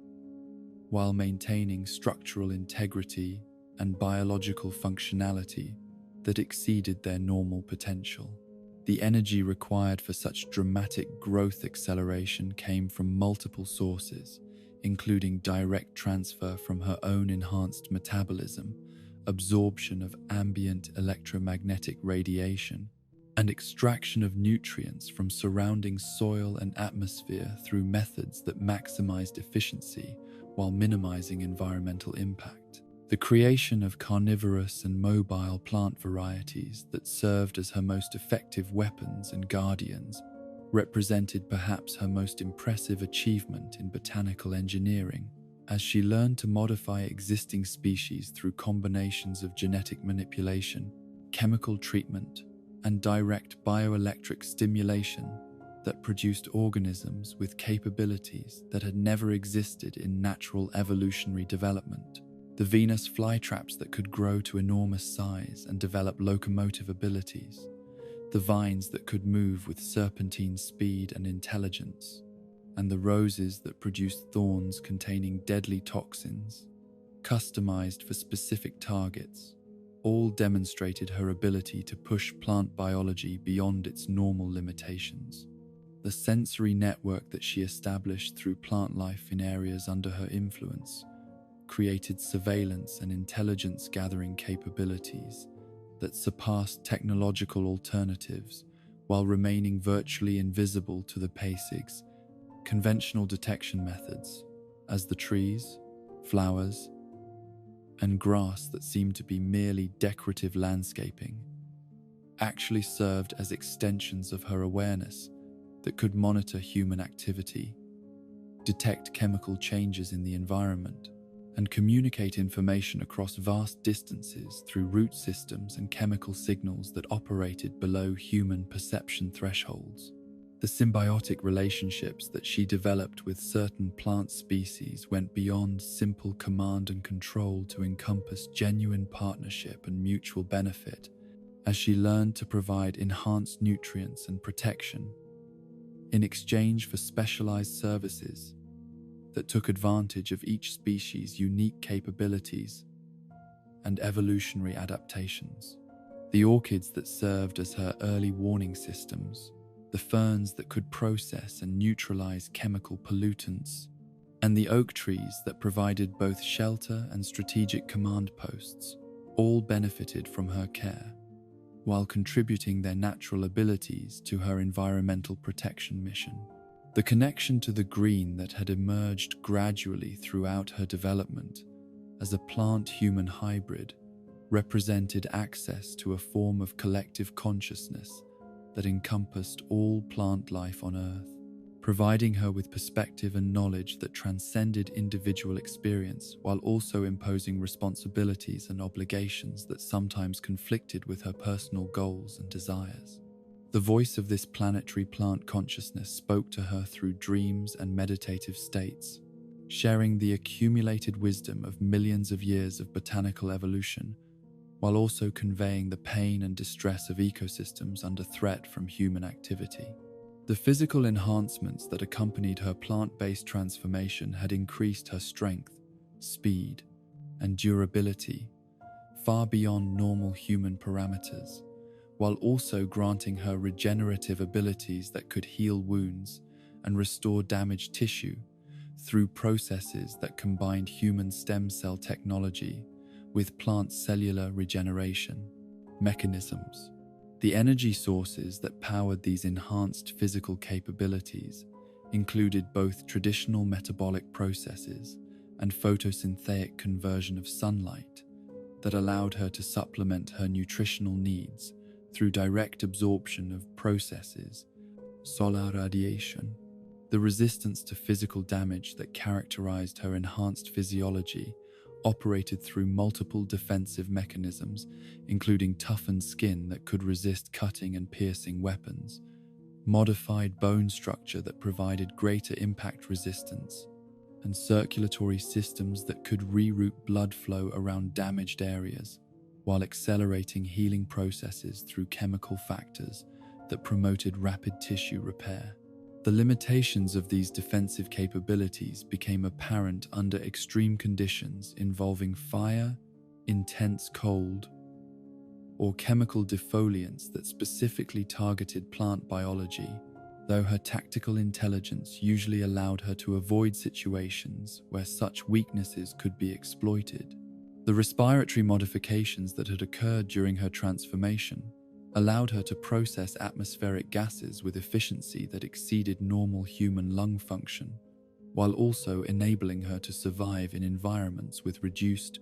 while maintaining structural integrity and biological functionality that exceeded their normal potential. The energy required for such dramatic growth acceleration came from multiple sources, including direct transfer from her own enhanced metabolism, absorption of ambient electromagnetic radiation, and extraction of nutrients from surrounding soil and atmosphere through methods that maximized efficiency while minimizing environmental impact. The creation of carnivorous and mobile plant varieties that served as her most effective weapons and guardians represented perhaps her most impressive achievement in botanical engineering, as she learned to modify existing species through combinations of genetic manipulation, chemical treatment, and direct bioelectric stimulation that produced organisms with capabilities that had never existed in natural evolutionary development. The Venus flytraps that could grow to enormous size and develop locomotive abilities, the vines that could move with serpentine speed and intelligence, and the roses that produced thorns containing deadly toxins, customized for specific targets, all demonstrated her ability to push plant biology beyond its normal limitations. The sensory network that she established through plant life in areas under her influence created surveillance and intelligence gathering capabilities that surpassed technological alternatives while remaining virtually invisible to the PASIG's conventional detection methods, as the trees, flowers, and grass that seemed to be merely decorative landscaping actually served as extensions of her awareness that could monitor human activity, detect chemical changes in the environment, and communicate information across vast distances through root systems and chemical signals that operated below human perception thresholds. The symbiotic relationships that she developed with certain plant species went beyond simple command and control to encompass genuine partnership and mutual benefit, as she learned to provide enhanced nutrients and protection in exchange for specialized services that took advantage of each species' unique capabilities and evolutionary adaptations. The orchids that served as her early warning systems, the ferns that could process and neutralize chemical pollutants, and the oak trees that provided both shelter and strategic command posts, all benefited from her care, while contributing their natural abilities to her environmental protection mission. The connection to the green that had emerged gradually throughout her development as a plant-human hybrid represented access to a form of collective consciousness that encompassed all plant life on Earth, providing her with perspective and knowledge that transcended individual experience while also imposing responsibilities and obligations that sometimes conflicted with her personal goals and desires. The voice of this planetary plant consciousness spoke to her through dreams and meditative states, sharing the accumulated wisdom of millions of years of botanical evolution, while also conveying the pain and distress of ecosystems under threat from human activity. The physical enhancements that accompanied her plant-based transformation had increased her strength, speed, and durability far beyond normal human parameters, while also granting her regenerative abilities that could heal wounds and restore damaged tissue through processes that combined human stem cell technology with plant cellular regeneration mechanisms. The energy sources that powered these enhanced physical capabilities included both traditional metabolic processes and photosynthetic conversion of sunlight that allowed her to supplement her nutritional needs through direct absorption of processes, solar radiation. The resistance to physical damage that characterized her enhanced physiology operated through multiple defensive mechanisms, including toughened skin that could resist cutting and piercing weapons, modified bone structure that provided greater impact resistance, and circulatory systems that could reroute blood flow around damaged areas, while accelerating healing processes through chemical factors that promoted rapid tissue repair. The limitations of these defensive capabilities became apparent under extreme conditions involving fire, intense cold, or chemical defoliants that specifically targeted plant biology, though her tactical intelligence usually allowed her to avoid situations where such weaknesses could be exploited. The respiratory modifications that had occurred during her transformation allowed her to process atmospheric gases with efficiency that exceeded normal human lung function, while also enabling her to survive in environments with reduced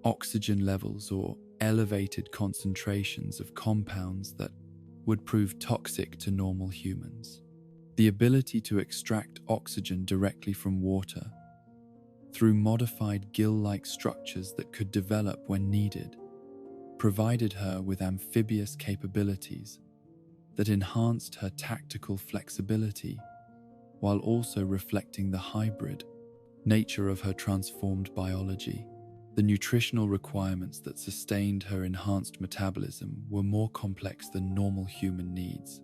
oxygen levels or elevated concentrations of compounds that would prove toxic to normal humans. The ability to extract oxygen directly from water through modified gill-like structures that could develop when needed provided her with amphibious capabilities that enhanced her tactical flexibility while also reflecting the hybrid nature of her transformed biology. The nutritional requirements that sustained her enhanced metabolism were more complex than normal human needs,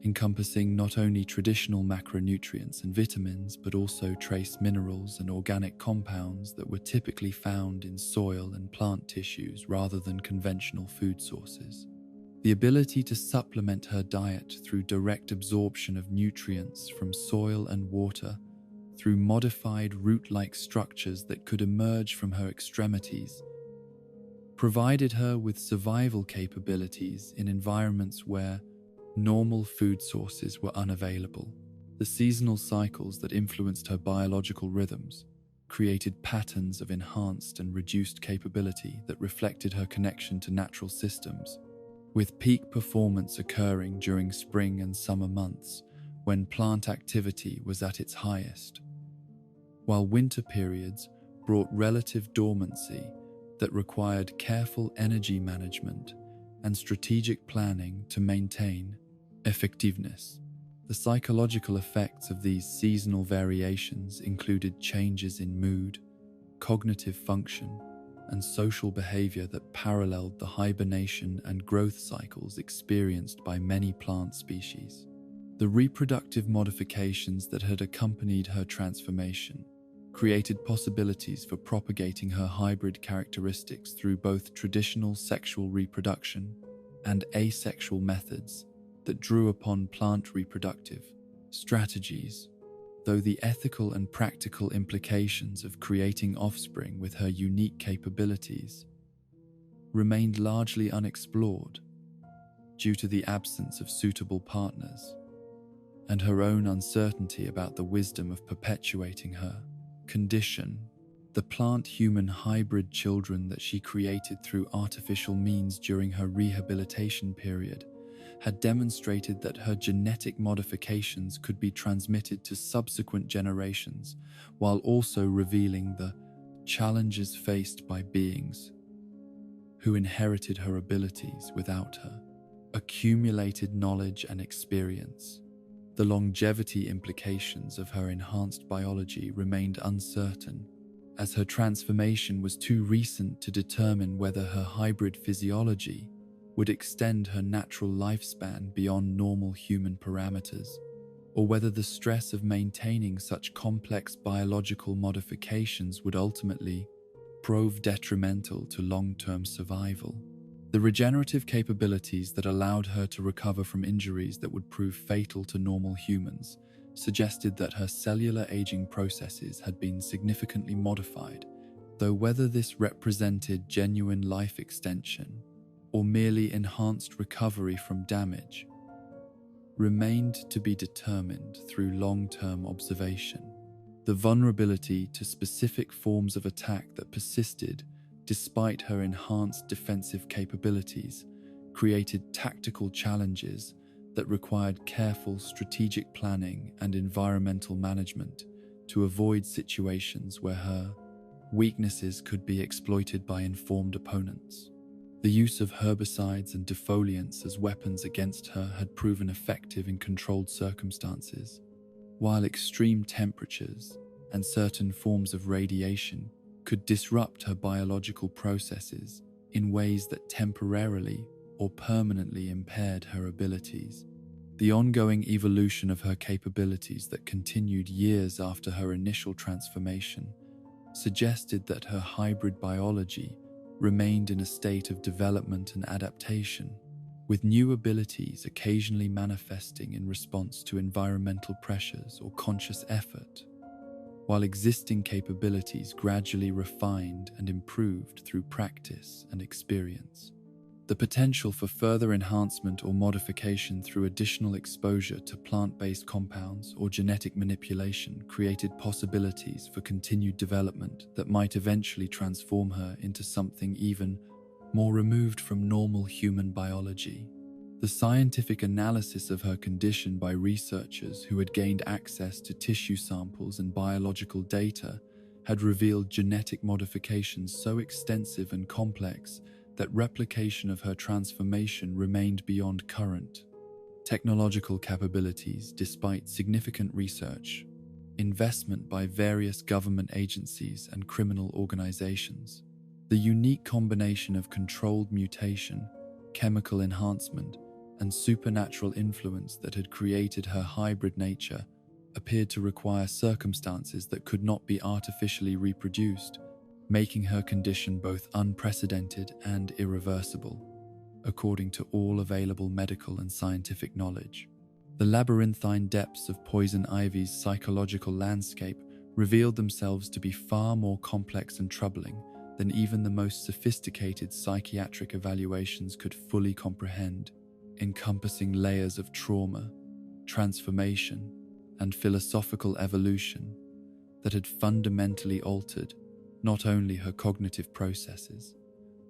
encompassing not only traditional macronutrients and vitamins, but also trace minerals and organic compounds that were typically found in soil and plant tissues rather than conventional food sources. The ability to supplement her diet through direct absorption of nutrients from soil and water through modified root-like structures that could emerge from her extremities provided her with survival capabilities in environments where normal food sources were unavailable. The seasonal cycles that influenced her biological rhythms created patterns of enhanced and reduced capability that reflected her connection to natural systems, with peak performance occurring during spring and summer months when plant activity was at its highest, while winter periods brought relative dormancy that required careful energy management and strategic planning to maintain effectiveness. The psychological effects of these seasonal variations included changes in mood, cognitive function, and social behavior that paralleled the hibernation and growth cycles experienced by many plant species. The reproductive modifications that had accompanied her transformation created possibilities for propagating her hybrid characteristics through both traditional sexual reproduction and asexual methods that drew upon plant reproductive strategies, though the ethical and practical implications of creating offspring with her unique capabilities remained largely unexplored due to the absence of suitable partners and her own uncertainty about the wisdom of perpetuating her condition. The plant-human hybrid children that she created through artificial means during her rehabilitation period had demonstrated that her genetic modifications could be transmitted to subsequent generations, while also revealing the challenges faced by beings who inherited her abilities without her accumulated knowledge and experience. The longevity implications of her enhanced biology remained uncertain, as her transformation was too recent to determine whether her hybrid physiology would extend her natural lifespan beyond normal human parameters, or whether the stress of maintaining such complex biological modifications would ultimately prove detrimental to long-term survival. The regenerative capabilities that allowed her to recover from injuries that would prove fatal to normal humans suggested that her cellular aging processes had been significantly modified, though whether this represented genuine life extension or merely enhanced recovery from damage remained to be determined through long-term observation. The vulnerability to specific forms of attack that persisted despite her enhanced defensive capabilities created tactical challenges that required careful strategic planning and environmental management to avoid situations where her weaknesses could be exploited by informed opponents. The use of herbicides and defoliants as weapons against her had proven effective in controlled circumstances, while extreme temperatures and certain forms of radiation could disrupt her biological processes in ways that temporarily or permanently impaired her abilities. The ongoing evolution of her capabilities that continued years after her initial transformation suggested that her hybrid biology remained in a state of development and adaptation, with new abilities occasionally manifesting in response to environmental pressures or conscious effort, while existing capabilities gradually refined and improved through practice and experience. The potential for further enhancement or modification through additional exposure to plant-based compounds or genetic manipulation created possibilities for continued development that might eventually transform her into something even more removed from normal human biology. The scientific analysis of her condition by researchers who had gained access to tissue samples and biological data had revealed genetic modifications so extensive and complex that replication of her transformation remained beyond current technological capabilities despite significant research, investment by various government agencies and criminal organizations. The unique combination of controlled mutation, chemical enhancement, and supernatural influence that had created her hybrid nature appeared to require circumstances that could not be artificially reproduced, making her condition both unprecedented and irreversible, according to all available medical and scientific knowledge. The labyrinthine depths of Poison Ivy's psychological landscape revealed themselves to be far more complex and troubling than even the most sophisticated psychiatric evaluations could fully comprehend, encompassing layers of trauma, transformation, and philosophical evolution that had fundamentally altered not only her cognitive processes,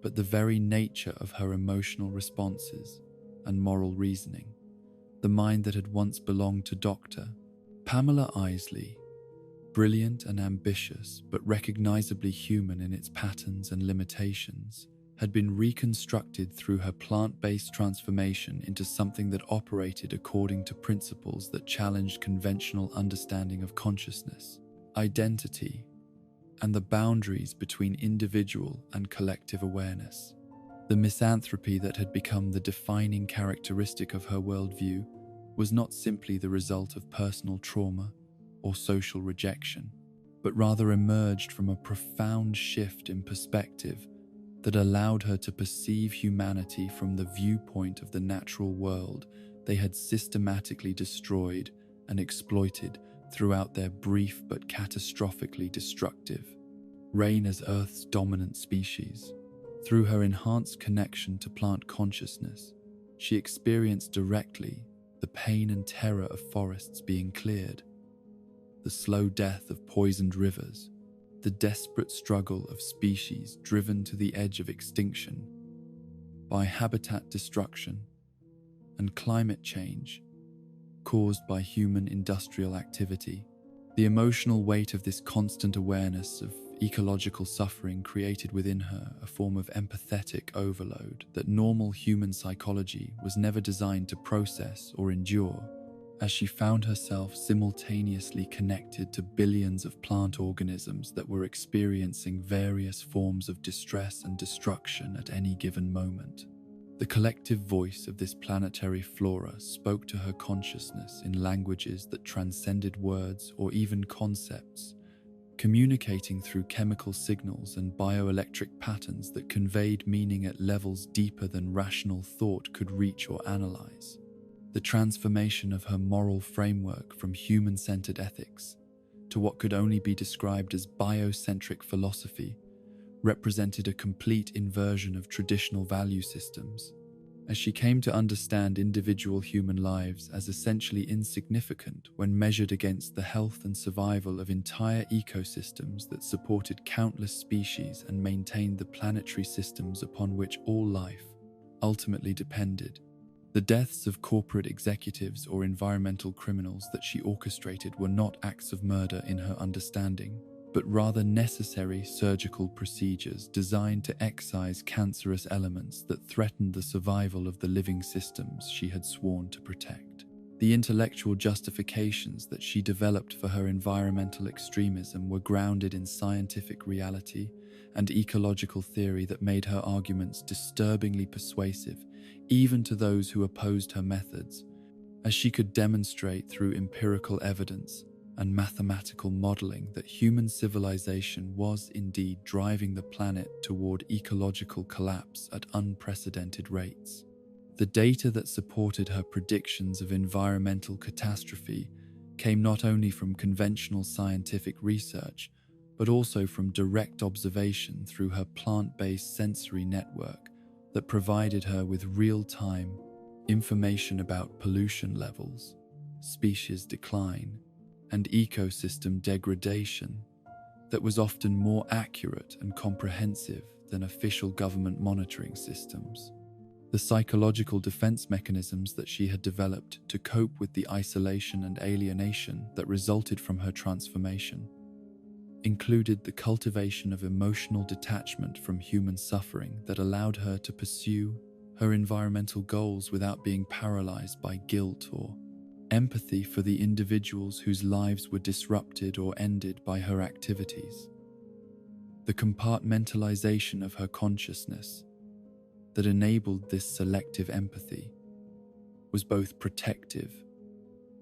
but the very nature of her emotional responses and moral reasoning. The mind that had once belonged to Dr. Pamela Isley, brilliant and ambitious but recognizably human in its patterns and limitations, had been reconstructed through her plant-based transformation into something that operated according to principles that challenged conventional understanding of consciousness, identity, and the boundaries between individual and collective awareness. The misanthropy that had become the defining characteristic of her worldview was not simply the result of personal trauma or social rejection, but rather emerged from a profound shift in perspective that allowed her to perceive humanity from the viewpoint of the natural world they had systematically destroyed and exploited throughout their brief but catastrophically destructive reign as Earth's dominant species. Through her enhanced connection to plant consciousness, she experienced directly the pain and terror of forests being cleared, the slow death of poisoned rivers, the desperate struggle of species driven to the edge of extinction by habitat destruction and climate change caused by human industrial activity. The emotional weight of this constant awareness of ecological suffering created within her a form of empathetic overload that normal human psychology was never designed to process or endure, as she found herself simultaneously connected to billions of plant organisms that were experiencing various forms of distress and destruction at any given moment. The collective voice of this planetary flora spoke to her consciousness in languages that transcended words or even concepts, communicating through chemical signals and bioelectric patterns that conveyed meaning at levels deeper than rational thought could reach or analyze. The transformation of her moral framework from human-centered ethics to what could only be described as biocentric philosophy represented a complete inversion of traditional value systems, as she came to understand individual human lives as essentially insignificant when measured against the health and survival of entire ecosystems that supported countless species and maintained the planetary systems upon which all life ultimately depended. The deaths of corporate executives or environmental criminals that she orchestrated were not acts of murder in her understanding, but rather necessary surgical procedures designed to excise cancerous elements that threatened the survival of the living systems she had sworn to protect. The intellectual justifications that she developed for her environmental extremism were grounded in scientific reality and ecological theory that made her arguments disturbingly persuasive, even to those who opposed her methods, as she could demonstrate through empirical evidence and mathematical modeling that human civilization was indeed driving the planet toward ecological collapse at unprecedented rates. The data that supported her predictions of environmental catastrophe came not only from conventional scientific research, but also from direct observation through her plant-based sensory network that provided her with real-time information about pollution levels, species decline, and ecosystem degradation that was often more accurate and comprehensive than official government monitoring systems. The psychological defense mechanisms that she had developed to cope with the isolation and alienation that resulted from her transformation included the cultivation of emotional detachment from human suffering that allowed her to pursue her environmental goals without being paralyzed by guilt or empathy for the individuals whose lives were disrupted or ended by her activities. The compartmentalization of her consciousness that enabled this selective empathy was both protective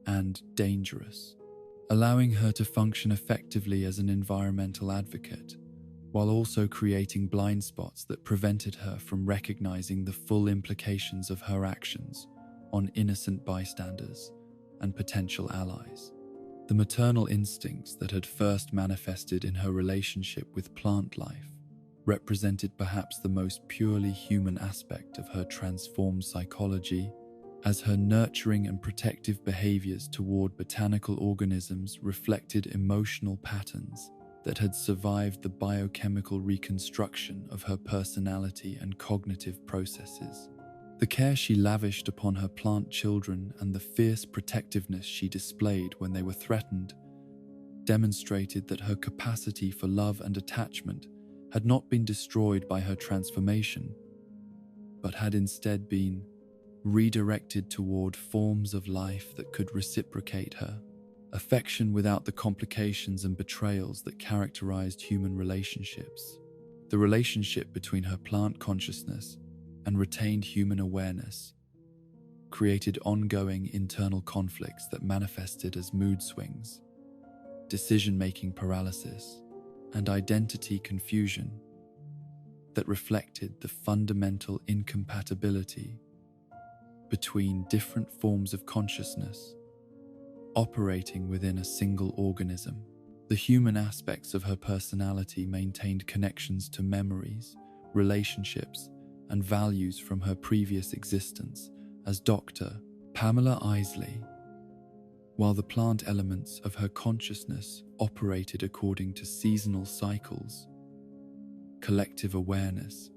and dangerous, allowing her to function effectively as an environmental advocate, while also creating blind spots that prevented her from recognizing the full implications of her actions on innocent bystanders and potential allies. The maternal instincts that had first manifested in her relationship with plant life represented perhaps the most purely human aspect of her transformed psychology, as her nurturing and protective behaviors toward botanical organisms reflected emotional patterns that had survived the biochemical reconstruction of her personality and cognitive processes. The care she lavished upon her plant children and the fierce protectiveness she displayed when they were threatened demonstrated that her capacity for love and attachment had not been destroyed by her transformation, but had instead been redirected toward forms of life that could reciprocate her affection without the complications and betrayals that characterized human relationships. The relationship between her plant consciousness and retained human awareness created ongoing internal conflicts that manifested as mood swings, decision-making paralysis, and identity confusion that reflected the fundamental incompatibility between different forms of consciousness operating within a single organism. The human aspects of her personality maintained connections to memories, relationships, and values from her previous existence as Dr. Pamela Isley, while the plant elements of her consciousness operated according to seasonal cycles, collective awareness,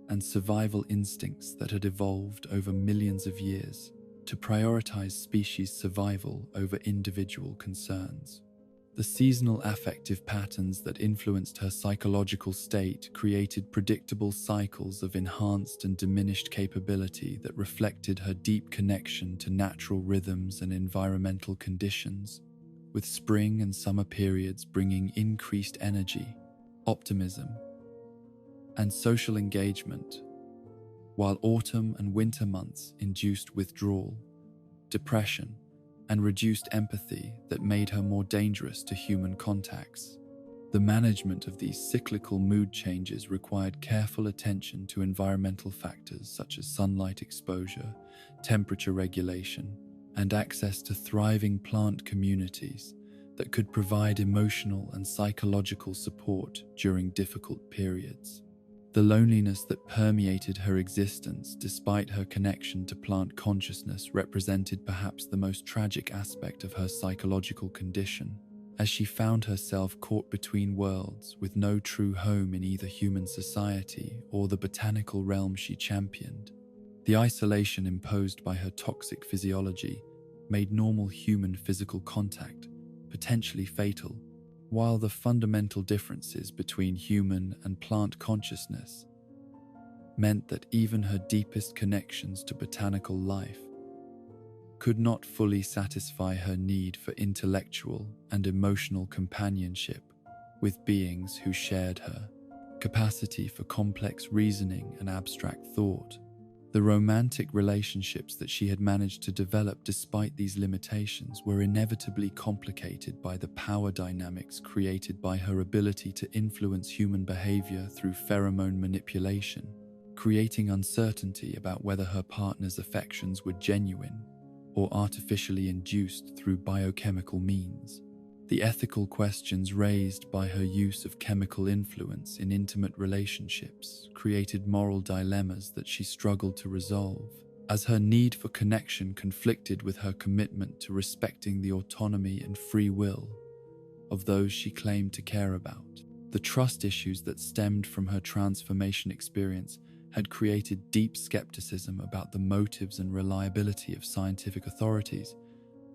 and survival instincts that had evolved over millions of years to prioritize species survival over individual concerns. The seasonal affective patterns that influenced her psychological state created predictable cycles of enhanced and diminished capability that reflected her deep connection to natural rhythms and environmental conditions, with spring and summer periods bringing increased energy, optimism, and social engagement, while autumn and winter months induced withdrawal, depression, and reduced empathy that made her more dangerous to human contacts. The management of these cyclical mood changes required careful attention to environmental factors such as sunlight exposure, temperature regulation, and access to thriving plant communities that could provide emotional and psychological support during difficult periods. The loneliness that permeated her existence despite her connection to plant consciousness represented perhaps the most tragic aspect of her psychological condition, as she found herself caught between worlds with no true home in either human society or the botanical realm she championed. The isolation imposed by her toxic physiology made normal human physical contact potentially fatal, while the fundamental differences between human and plant consciousness meant that even her deepest connections to botanical life could not fully satisfy her need for intellectual and emotional companionship with beings who shared her capacity for complex reasoning and abstract thought. The romantic relationships that she had managed to develop despite these limitations were inevitably complicated by the power dynamics created by her ability to influence human behavior through pheromone manipulation, creating uncertainty about whether her partner's affections were genuine or artificially induced through biochemical means. The ethical questions raised by her use of chemical influence in intimate relationships created moral dilemmas that she struggled to resolve, as her need for connection conflicted with her commitment to respecting the autonomy and free will of those she claimed to care about. The trust issues that stemmed from her transformation experience had created deep skepticism about the motives and reliability of scientific authorities,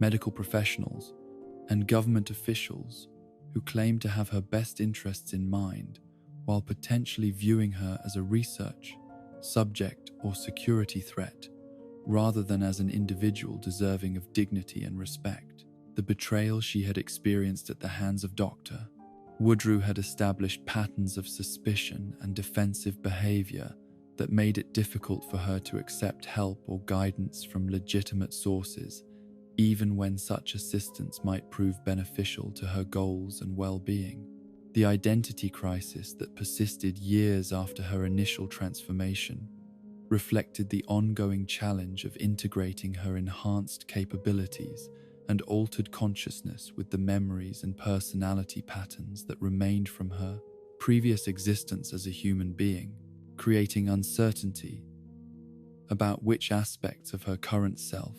medical professionals, and government officials who claimed to have her best interests in mind while potentially viewing her as a research, subject, or security threat, rather than as an individual deserving of dignity and respect. The betrayal she had experienced at the hands of Dr. Woodrue had established patterns of suspicion and defensive behavior that made it difficult for her to accept help or guidance from legitimate sources, even when such assistance might prove beneficial to her goals and well-being. The identity crisis that persisted years after her initial transformation reflected the ongoing challenge of integrating her enhanced capabilities and altered consciousness with the memories and personality patterns that remained from her previous existence as a human being, creating uncertainty about which aspects of her current self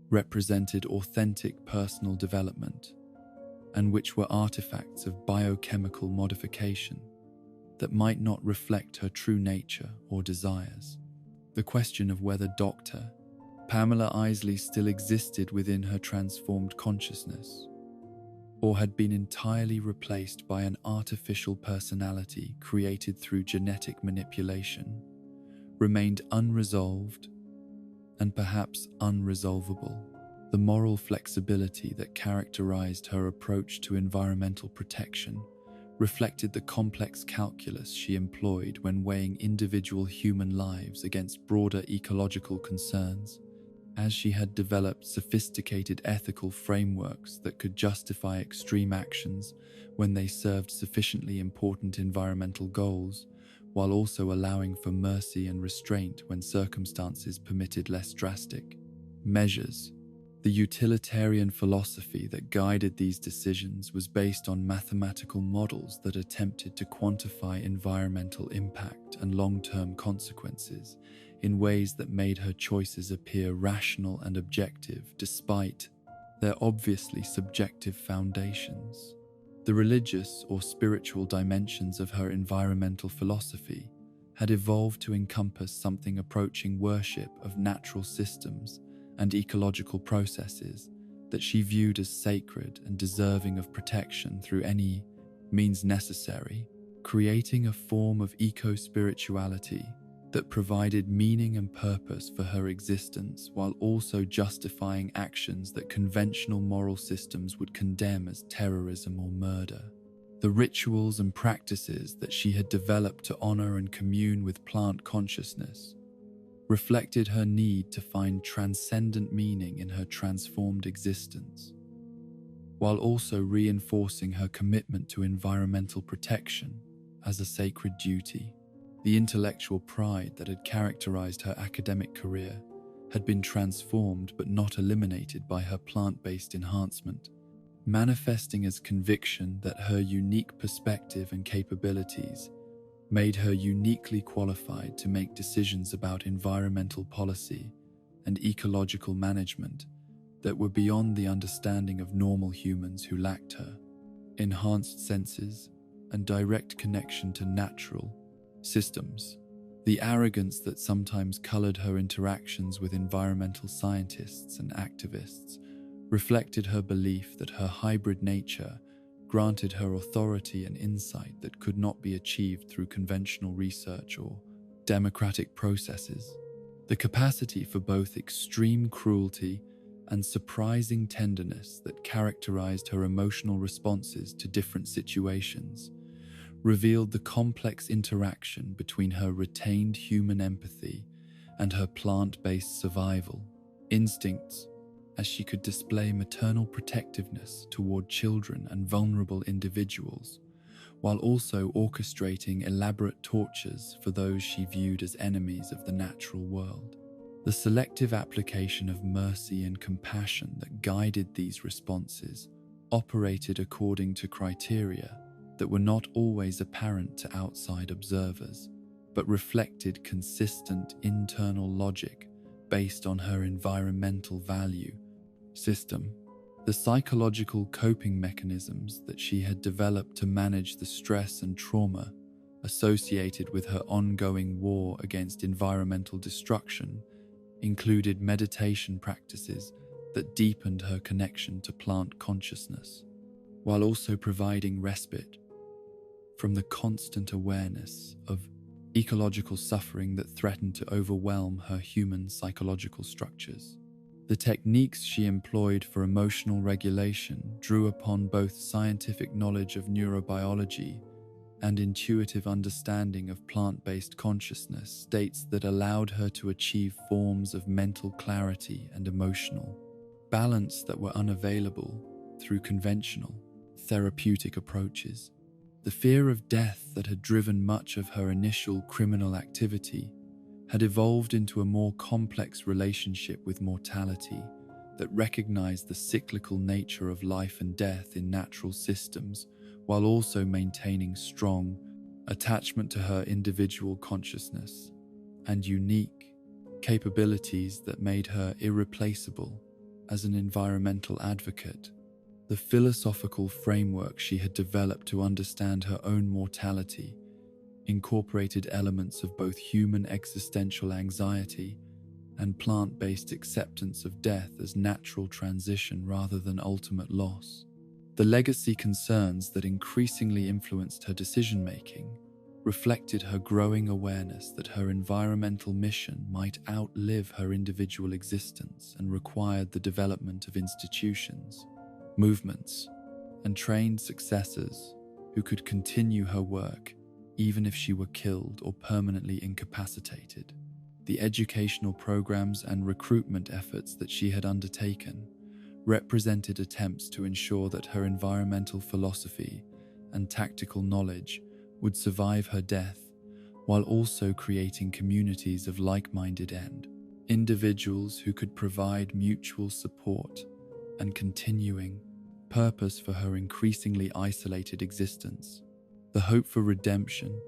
represented authentic personal development and which were artifacts of biochemical modification that might not reflect her true nature or desires. The question of whether Dr. Pamela Isley still existed within her transformed consciousness or had been entirely replaced by an artificial personality created through genetic manipulation remained unresolved and perhaps unresolvable. The moral flexibility that characterized her approach to environmental protection reflected the complex calculus she employed when weighing individual human lives against broader ecological concerns, as she had developed sophisticated ethical frameworks that could justify extreme actions when they served sufficiently important environmental goals, while also allowing for mercy and restraint when circumstances permitted less drastic measures. The utilitarian philosophy that guided these decisions was based on mathematical models that attempted to quantify environmental impact and long-term consequences in ways that made her choices appear rational and objective despite their obviously subjective foundations. The religious or spiritual dimensions of her environmental philosophy had evolved to encompass something approaching worship of natural systems and ecological processes that she viewed as sacred and deserving of protection through any means necessary, creating a form of eco-spirituality that provided meaning and purpose for her existence while also justifying actions that conventional moral systems would condemn as terrorism or murder. The rituals and practices that she had developed to honor and commune with plant consciousness reflected her need to find transcendent meaning in her transformed existence, while also reinforcing her commitment to environmental protection as a sacred duty. The intellectual pride that had characterized her academic career had been transformed but not eliminated by her plant-based enhancement, manifesting as conviction that her unique perspective and capabilities made her uniquely qualified to make decisions about environmental policy and ecological management that were beyond the understanding of normal humans who lacked her enhanced senses and direct connection to natural systems. The arrogance that sometimes colored her interactions with environmental scientists and activists reflected her belief that her hybrid nature granted her authority and insight that could not be achieved through conventional research or democratic processes. The capacity for both extreme cruelty and surprising tenderness that characterized her emotional responses to different situations revealed the complex interaction between her retained human empathy and her plant-based survival instincts, as she could display maternal protectiveness toward children and vulnerable individuals, while also orchestrating elaborate tortures for those she viewed as enemies of the natural world. The selective application of mercy and compassion that guided these responses operated according to criteria that were not always apparent to outside observers, but reflected consistent internal logic based on her environmental value system. The psychological coping mechanisms that she had developed to manage the stress and trauma associated with her ongoing war against environmental destruction included meditation practices that deepened her connection to plant consciousness, while also providing respite from the constant awareness of ecological suffering that threatened to overwhelm her human psychological structures. The techniques she employed for emotional regulation drew upon both scientific knowledge of neurobiology and intuitive understanding of plant-based consciousness states that allowed her to achieve forms of mental clarity and emotional balance that were unavailable through conventional therapeutic approaches. The fear of death that had driven much of her initial criminal activity had evolved into a more complex relationship with mortality that recognized the cyclical nature of life and death in natural systems while also maintaining strong attachment to her individual consciousness and unique capabilities that made her irreplaceable as an environmental advocate. The philosophical framework she had developed to understand her own mortality incorporated elements of both human existential anxiety and plant-based acceptance of death as natural transition rather than ultimate loss. The legacy concerns that increasingly influenced her decision-making reflected her growing awareness that her environmental mission might outlive her individual existence and required the development of institutions, movements, and trained successors who could continue her work even if she were killed or permanently incapacitated. The educational programs and recruitment efforts that she had undertaken represented attempts to ensure that her environmental philosophy and tactical knowledge would survive her death, while also creating communities of like-minded individuals who could provide mutual support and continuing purpose for her increasingly isolated existence. The hope for redemption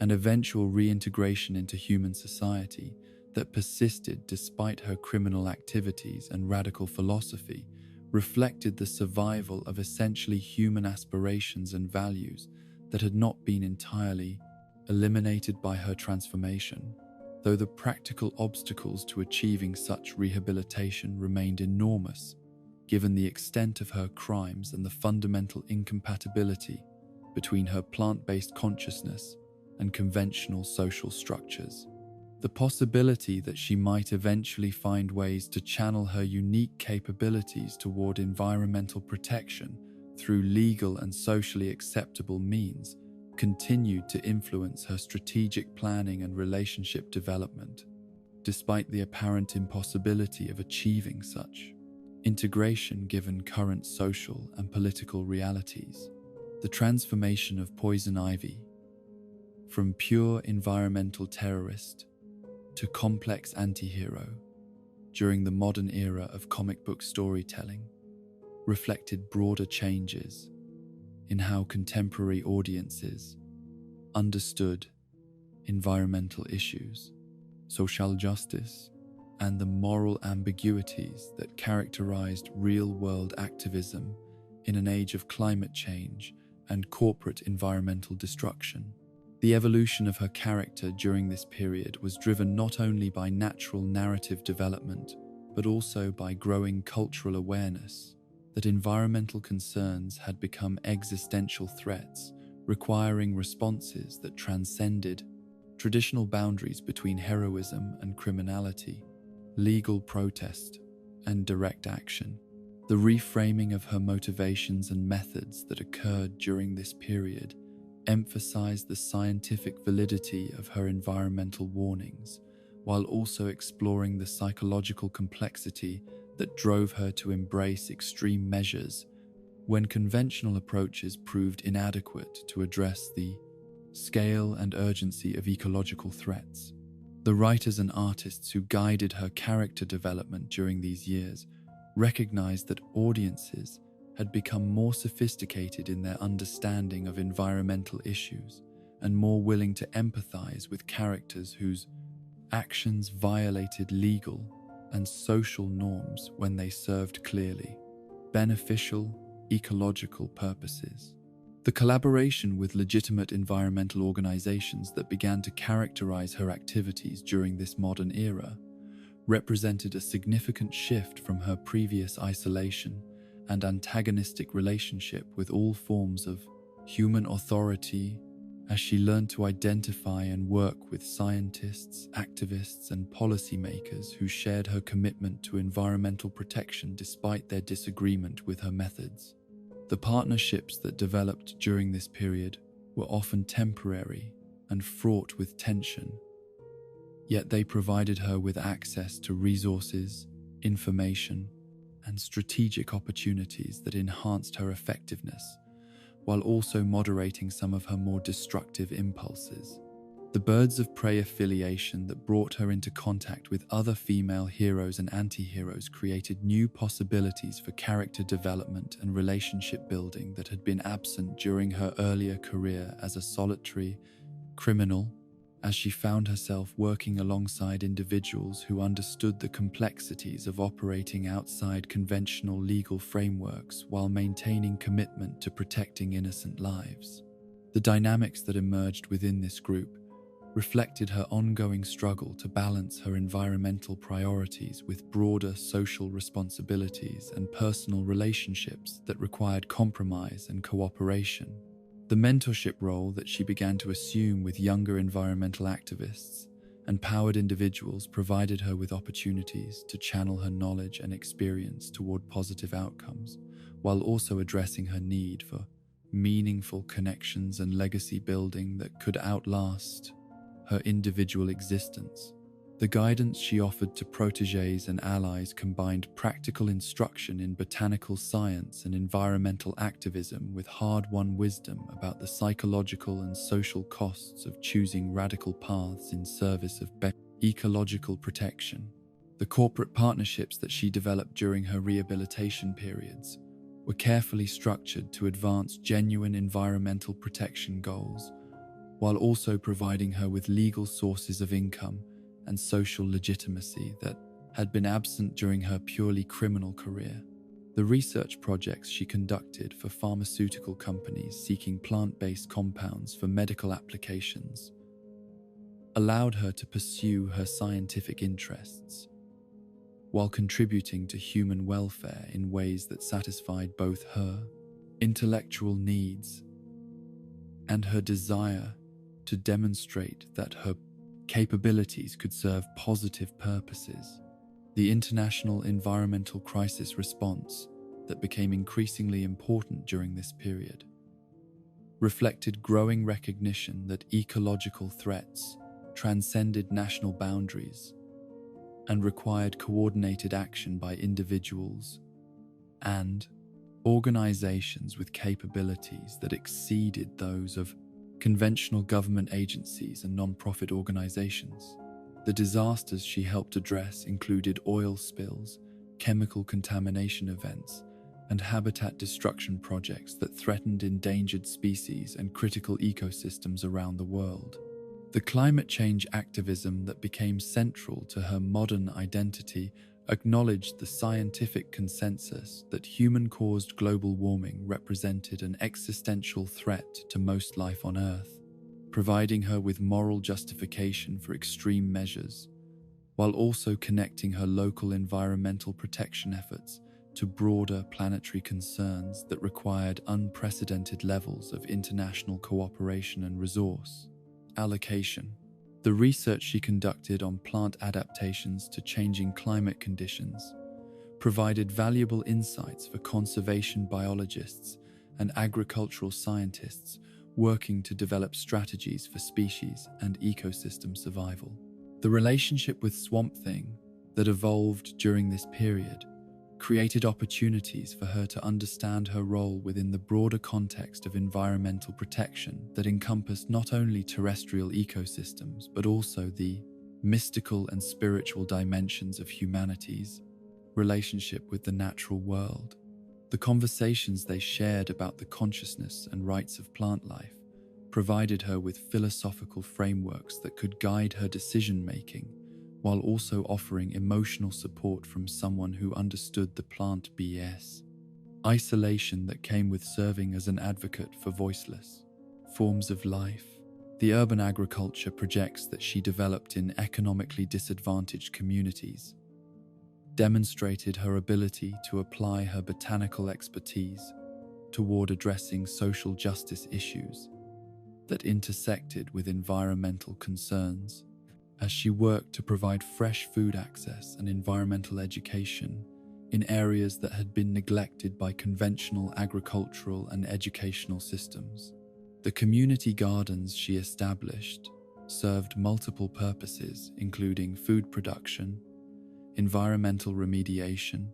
and eventual reintegration into human society that persisted despite her criminal activities and radical philosophy reflected the survival of essentially human aspirations and values that had not been entirely eliminated by her transformation, though the practical obstacles to achieving such rehabilitation remained enormous, given the extent of her crimes and the fundamental incompatibility between her plant-based consciousness and conventional social structures. The possibility that she might eventually find ways to channel her unique capabilities toward environmental protection through legal and socially acceptable means continued to influence her strategic planning and relationship development, despite the apparent impossibility of achieving such integration given current social and political realities. The transformation of Poison Ivy from pure environmental terrorist to complex anti-hero during the modern era of comic book storytelling reflected broader changes in how contemporary audiences understood environmental issues, social justice, and the moral ambiguities that characterized real-world activism in an age of climate change and corporate environmental destruction. The evolution of her character during this period was driven not only by natural narrative development, but also by growing cultural awareness that environmental concerns had become existential threats, requiring responses that transcended traditional boundaries between heroism and criminality, legal protest and direct action. The reframing of her motivations and methods that occurred during this period emphasized the scientific validity of her environmental warnings, while also exploring the psychological complexity that drove her to embrace extreme measures when conventional approaches proved inadequate to address the scale and urgency of ecological threats. The writers and artists who guided her character development during these years recognized that audiences had become more sophisticated in their understanding of environmental issues and more willing to empathize with characters whose actions violated legal and social norms when they served clearly beneficial ecological purposes. The collaboration with legitimate environmental organizations that began to characterize her activities during this modern era represented a significant shift from her previous isolation and antagonistic relationship with all forms of human authority, as she learned to identify and work with scientists, activists, and policymakers who shared her commitment to environmental protection despite their disagreement with her methods. The partnerships that developed during this period were often temporary and fraught with tension, yet they provided her with access to resources, information, and strategic opportunities that enhanced her effectiveness, while also moderating some of her more destructive impulses. The Birds of Prey affiliation that brought her into contact with other female heroes and anti-heroes created new possibilities for character development and relationship building that had been absent during her earlier career as a solitary criminal, as she found herself working alongside individuals who understood the complexities of operating outside conventional legal frameworks while maintaining commitment to protecting innocent lives. The dynamics that emerged within this group reflected her ongoing struggle to balance her environmental priorities with broader social responsibilities and personal relationships that required compromise and cooperation. The mentorship role that she began to assume with younger environmental activists and powered individuals provided her with opportunities to channel her knowledge and experience toward positive outcomes, while also addressing her need for meaningful connections and legacy building that could outlast her individual existence. The guidance she offered to protégés and allies combined practical instruction in botanical science and environmental activism with hard-won wisdom about the psychological and social costs of choosing radical paths in service of ecological protection. The corporate partnerships that she developed during her rehabilitation periods were carefully structured to advance genuine environmental protection goals, while also providing her with legal sources of income and social legitimacy that had been absent during her purely criminal career. The research projects she conducted for pharmaceutical companies seeking plant-based compounds for medical applications allowed her to pursue her scientific interests, while contributing to human welfare in ways that satisfied both her intellectual needs and her desire to demonstrate that her capabilities could serve positive purposes. The international environmental crisis response that became increasingly important during this period reflected growing recognition that ecological threats transcended national boundaries and required coordinated action by individuals and organizations with capabilities that exceeded those of conventional government agencies and non-profit organizations. The disasters she helped address included oil spills, chemical contamination events, and habitat destruction projects that threatened endangered species and critical ecosystems around the world. The climate change activism that became central to her modern identity acknowledged the scientific consensus that human-caused global warming represented an existential threat to most life on Earth, providing her with moral justification for extreme measures, while also connecting her local environmental protection efforts to broader planetary concerns that required unprecedented levels of international cooperation and resource allocation. The research she conducted on plant adaptations to changing climate conditions provided valuable insights for conservation biologists and agricultural scientists working to develop strategies for species and ecosystem survival. The relationship with Swamp Thing that evolved during this period created opportunities for her to understand her role within the broader context of environmental protection that encompassed not only terrestrial ecosystems but also the mystical and spiritual dimensions of humanity's relationship with the natural world. The conversations they shared about the consciousness and rights of plant life provided her with philosophical frameworks that could guide her decision-making, while also offering emotional support from someone who understood the plant BS. Isolation that came with serving as an advocate for voiceless forms of life. The urban agriculture projects that she developed in economically disadvantaged communities demonstrated her ability to apply her botanical expertise toward addressing social justice issues that intersected with environmental concerns. As she worked to provide fresh food access and environmental education in areas that had been neglected by conventional agricultural and educational systems. The community gardens she established served multiple purposes, including food production, environmental remediation,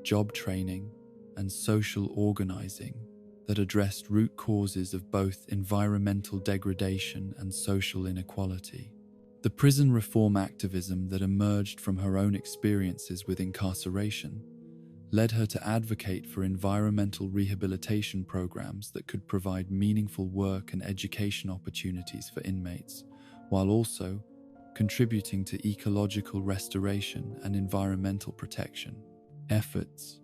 job training, and social organizing that addressed root causes of both environmental degradation and social inequality. The prison reform activism that emerged from her own experiences with incarceration led her to advocate for environmental rehabilitation programs that could provide meaningful work and education opportunities for inmates, while also contributing to ecological restoration and environmental protection efforts.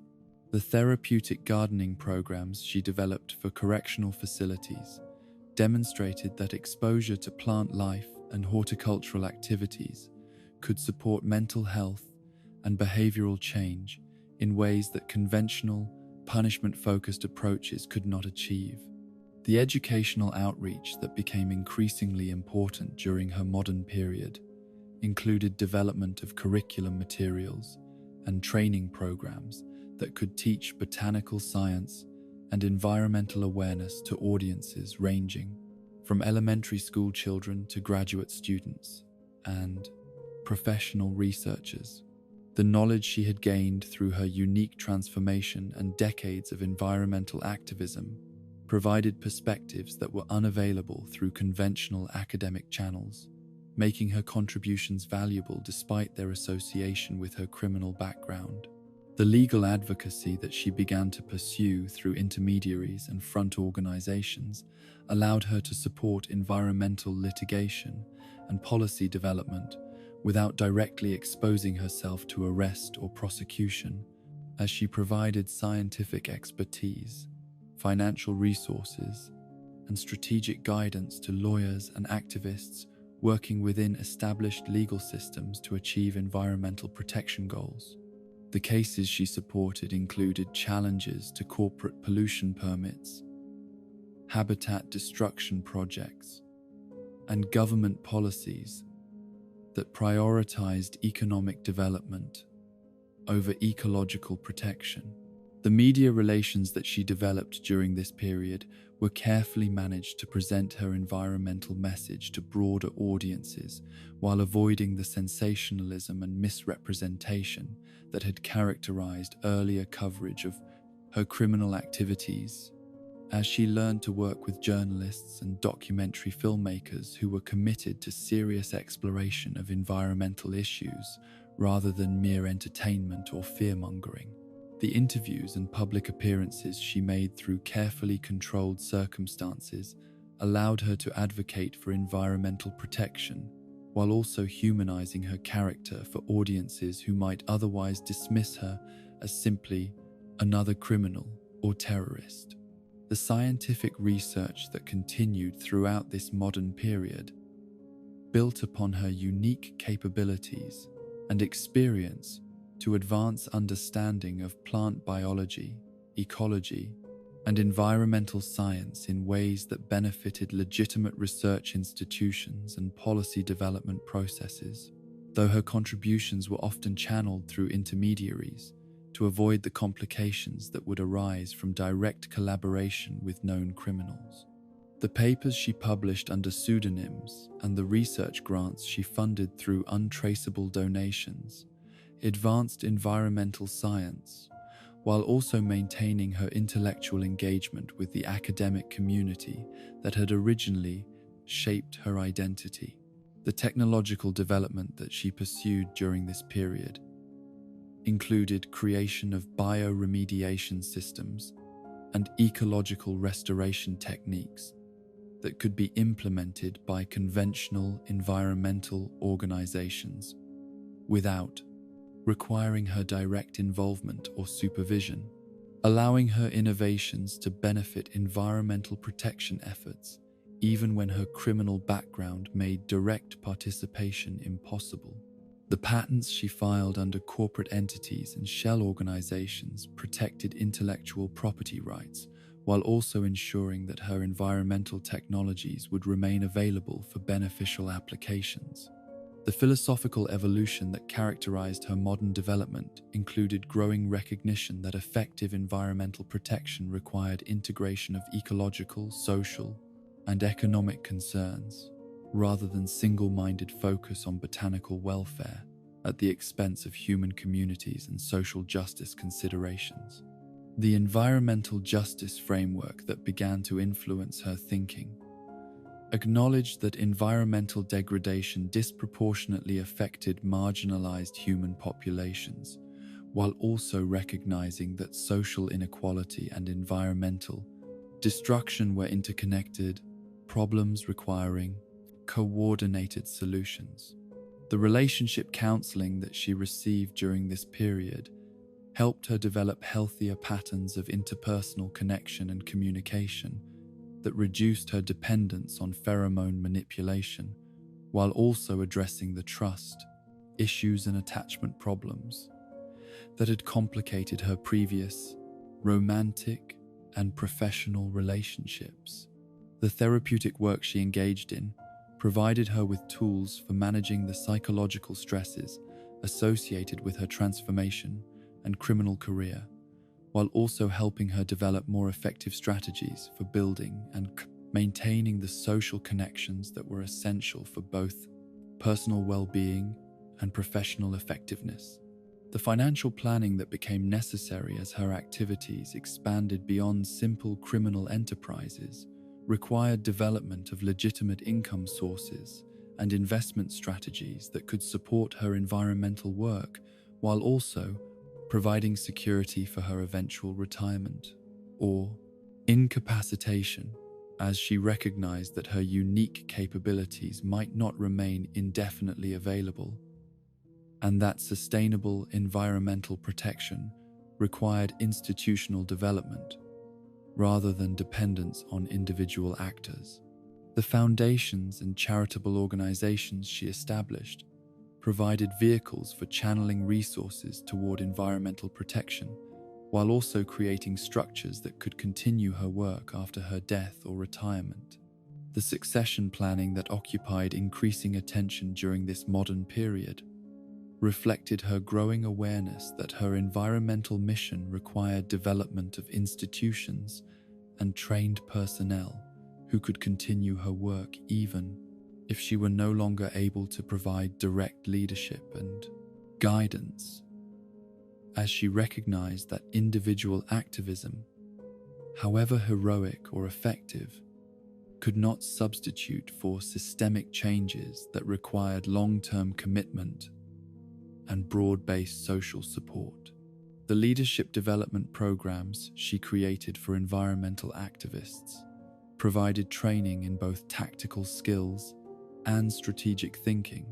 The therapeutic gardening programs she developed for correctional facilities demonstrated that exposure to plant life and horticultural activities could support mental health and behavioral change in ways that conventional, punishment-focused approaches could not achieve. The educational outreach that became increasingly important during her modern period included development of curriculum materials and training programs that could teach botanical science and environmental awareness to audiences ranging from elementary school children to graduate students and professional researchers. The knowledge she had gained through her unique transformation and decades of environmental activism provided perspectives that were unavailable through conventional academic channels, making her contributions valuable despite their association with her criminal background. The legal advocacy that she began to pursue through intermediaries and front organizations allowed her to support environmental litigation and policy development without directly exposing herself to arrest or prosecution, as she provided scientific expertise, financial resources, and strategic guidance to lawyers and activists working within established legal systems to achieve environmental protection goals. The cases she supported included challenges to corporate pollution permits, habitat destruction projects, and government policies that prioritized economic development over ecological protection. The media relations that she developed during this period were carefully managed to present her environmental message to broader audiences while avoiding the sensationalism and misrepresentation that had characterized earlier coverage of her criminal activities. As she learned to work with journalists and documentary filmmakers who were committed to serious exploration of environmental issues rather than mere entertainment or fear-mongering. The interviews and public appearances she made through carefully controlled circumstances allowed her to advocate for environmental protection, while also humanizing her character for audiences who might otherwise dismiss her as simply another criminal or terrorist. The scientific research that continued throughout this modern period built upon her unique capabilities and experience to advance understanding of plant biology, ecology, and environmental science in ways that benefited legitimate research institutions and policy development processes, though her contributions were often channeled through intermediaries to avoid the complications that would arise from direct collaboration with known criminals. The papers she published under pseudonyms and the research grants she funded through untraceable donations advanced environmental science, while also maintaining her intellectual engagement with the academic community that had originally shaped her identity. The technological development that she pursued during this period included creation of bioremediation systems and ecological restoration techniques that could be implemented by conventional environmental organizations without requiring her direct involvement or supervision, allowing her innovations to benefit environmental protection efforts even when her criminal background made direct participation impossible. The patents she filed under corporate entities and shell organizations protected intellectual property rights, while also ensuring that her environmental technologies would remain available for beneficial applications. The philosophical evolution that characterized her modern development included growing recognition that effective environmental protection required integration of ecological, social, and economic concerns, rather than single-minded focus on botanical welfare at the expense of human communities and social justice considerations. The environmental justice framework that began to influence her thinking acknowledged that environmental degradation disproportionately affected marginalized human populations, while also recognizing that social inequality and environmental destruction were interconnected, problems requiring coordinated solutions. The relationship counseling that she received during this period helped her develop healthier patterns of interpersonal connection and communication that reduced her dependence on pheromone manipulation, while also addressing the trust, issues and attachment problems that had complicated her previous romantic and professional relationships. The therapeutic work she engaged in provided her with tools for managing the psychological stresses associated with her transformation and criminal career, while also helping her develop more effective strategies for building and maintaining the social connections that were essential for both personal well-being and professional effectiveness. The financial planning that became necessary as her activities expanded beyond simple criminal enterprises required development of legitimate income sources and investment strategies that could support her environmental work, while also providing security for her eventual retirement or incapacitation, as she recognized that her unique capabilities might not remain indefinitely available, and that sustainable environmental protection required institutional development rather than dependence on individual actors. The foundations and charitable organizations she established provided vehicles for channeling resources toward environmental protection, while also creating structures that could continue her work after her death or retirement. The succession planning that occupied increasing attention during this modern period reflected her growing awareness that her environmental mission required development of institutions and trained personnel who could continue her work even if she were no longer able to provide direct leadership and guidance, as she recognized that individual activism, however heroic or effective, could not substitute for systemic changes that required long-term commitment and broad-based social support. The leadership development programs she created for environmental activists provided training in both tactical skills and strategic thinking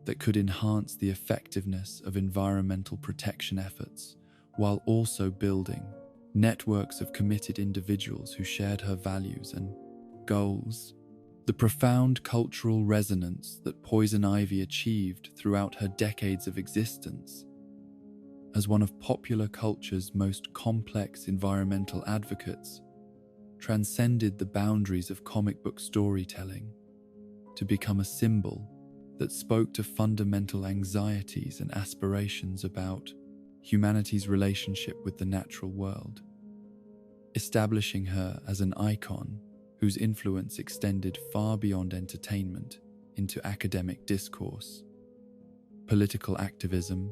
that could enhance the effectiveness of environmental protection efforts, while also building networks of committed individuals who shared her values and goals. The profound cultural resonance that Poison Ivy achieved throughout her decades of existence as one of popular culture's most complex environmental advocates transcended the boundaries of comic book storytelling to become a symbol that spoke to fundamental anxieties and aspirations about humanity's relationship with the natural world, establishing her as an icon whose influence extended far beyond entertainment into academic discourse, political activism,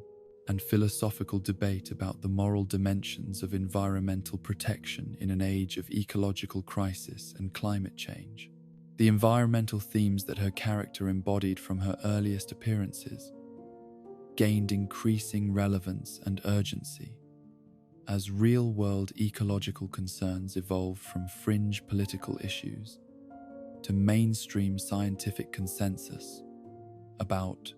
and philosophical debate about the moral dimensions of environmental protection in an age of ecological crisis and climate change. The environmental themes that her character embodied from her earliest appearances gained increasing relevance and urgency as real-world ecological concerns evolved from fringe political issues to mainstream scientific consensus about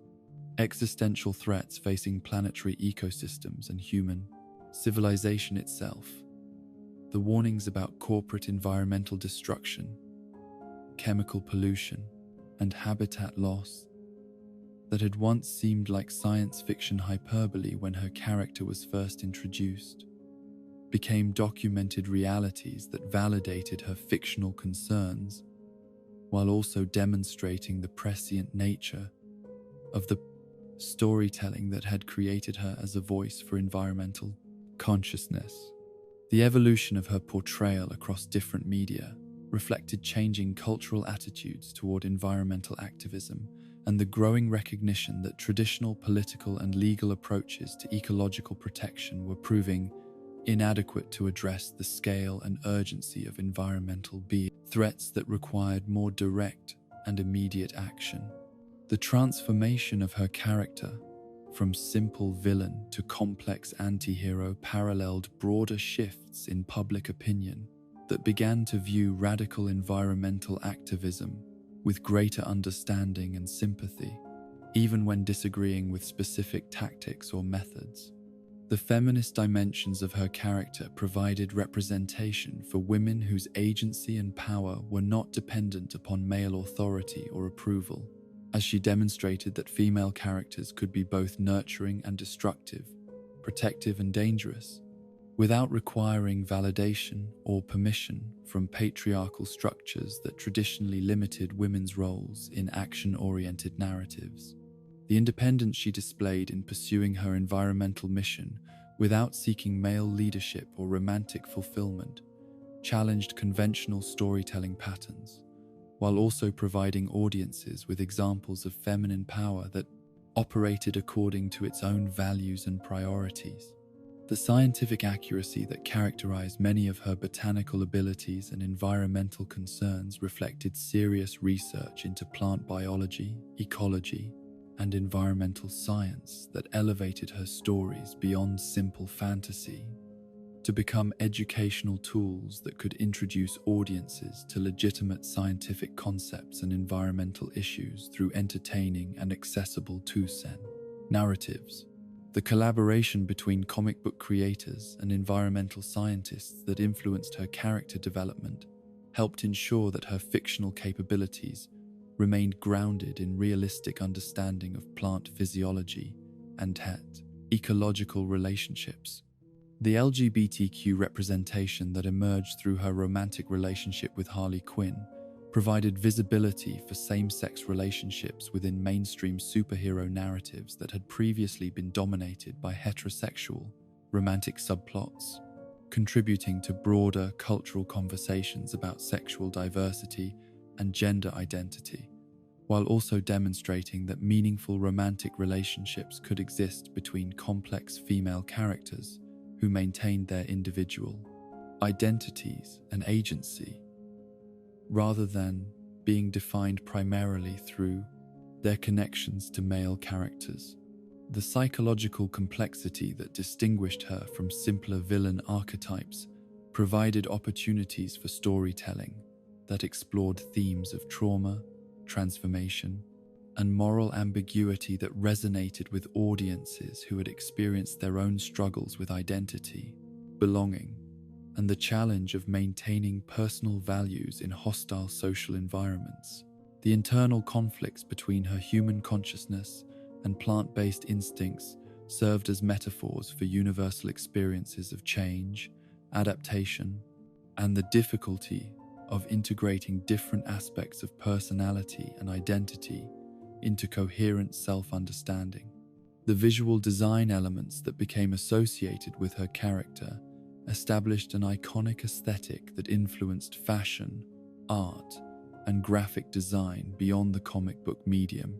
existential threats facing planetary ecosystems and human civilization itself. The warnings about corporate environmental destruction, chemical pollution, and habitat loss that had once seemed like science fiction hyperbole when her character was first introduced became documented realities that validated her fictional concerns, while also demonstrating the prescient nature of the storytelling that had created her as a voice for environmental consciousness. The evolution of her portrayal across different media reflected changing cultural attitudes toward environmental activism and the growing recognition that traditional political and legal approaches to ecological protection were proving inadequate to address the scale and urgency of environmental threats that required more direct and immediate action. The transformation of her character from simple villain to complex anti-hero paralleled broader shifts in public opinion that began to view radical environmental activism with greater understanding and sympathy, even when disagreeing with specific tactics or methods. The feminist dimensions of her character provided representation for women whose agency and power were not dependent upon male authority or approval, as she demonstrated that female characters could be both nurturing and destructive, protective and dangerous, without requiring validation or permission from patriarchal structures that traditionally limited women's roles in action-oriented narratives. The independence she displayed in pursuing her environmental mission without seeking male leadership or romantic fulfillment challenged conventional storytelling patterns, while also providing audiences with examples of feminine power that operated according to its own values and priorities. The scientific accuracy that characterized many of her botanical abilities and environmental concerns reflected serious research into plant biology, ecology, and environmental science that elevated her stories beyond simple fantasy to become educational tools that could introduce audiences to legitimate scientific concepts and environmental issues through entertaining and accessible narratives. The collaboration between comic book creators and environmental scientists that influenced her character development helped ensure that her fictional capabilities remained grounded in realistic understanding of plant physiology and ecological relationships. The LGBTQ representation that emerged through her romantic relationship with Harley Quinn provided visibility for same-sex relationships within mainstream superhero narratives that had previously been dominated by heterosexual, romantic subplots, contributing to broader cultural conversations about sexual diversity and gender identity, while also demonstrating that meaningful romantic relationships could exist between complex female characters who maintained their individual identities and agency, rather than being defined primarily through their connections to male characters. The psychological complexity that distinguished her from simpler villain archetypes provided opportunities for storytelling that explored themes of trauma, transformation, and moral ambiguity that resonated with audiences who had experienced their own struggles with identity, belonging, and the challenge of maintaining personal values in hostile social environments. The internal conflicts between her human consciousness and plant-based instincts served as metaphors for universal experiences of change, adaptation, and the difficulty of integrating different aspects of personality and identity into coherent self-understanding. The visual design elements that became associated with her character established an iconic aesthetic that influenced fashion, art, and graphic design beyond the comic book medium,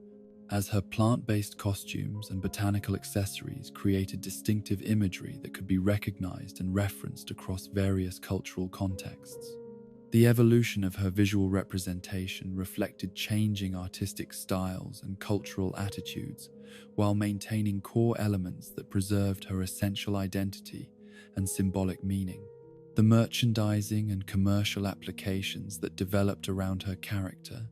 as her plant-based costumes and botanical accessories created distinctive imagery that could be recognized and referenced across various cultural contexts. The evolution of her visual representation reflected changing artistic styles and cultural attitudes, while maintaining core elements that preserved her essential identity and symbolic meaning. The merchandising and commercial applications that developed around her character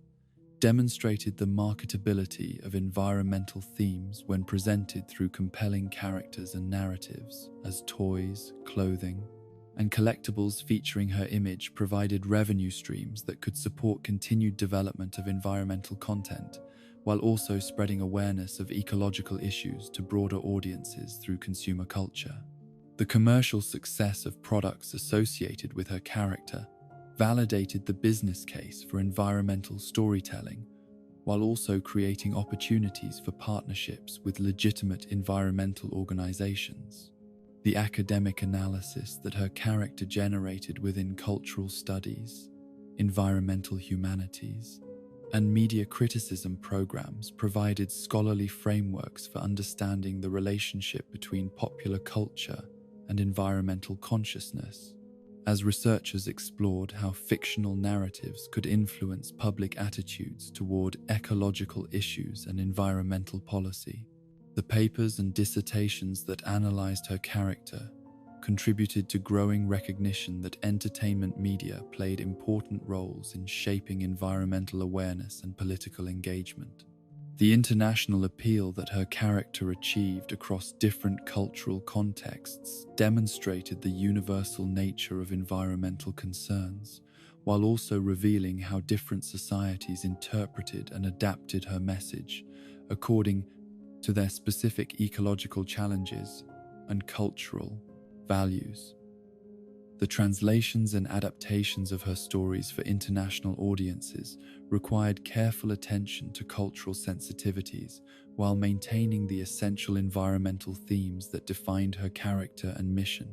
demonstrated the marketability of environmental themes when presented through compelling characters and narratives, as toys, clothing, and collectibles featuring her image provided revenue streams that could support continued development of environmental content, while also spreading awareness of ecological issues to broader audiences through consumer culture. The commercial success of products associated with her character validated the business case for environmental storytelling, while also creating opportunities for partnerships with legitimate environmental organizations. The academic analysis that her character generated within cultural studies, environmental humanities, and media criticism programs provided scholarly frameworks for understanding the relationship between popular culture and environmental consciousness, as researchers explored how fictional narratives could influence public attitudes toward ecological issues and environmental policy. The papers and dissertations that analyzed her character contributed to growing recognition that entertainment media played important roles in shaping environmental awareness and political engagement. The international appeal that her character achieved across different cultural contexts demonstrated the universal nature of environmental concerns, while also revealing how different societies interpreted and adapted her message according to their specific ecological challenges and cultural values. The translations and adaptations of her stories for international audiences required careful attention to cultural sensitivities while maintaining the essential environmental themes that defined her character and mission.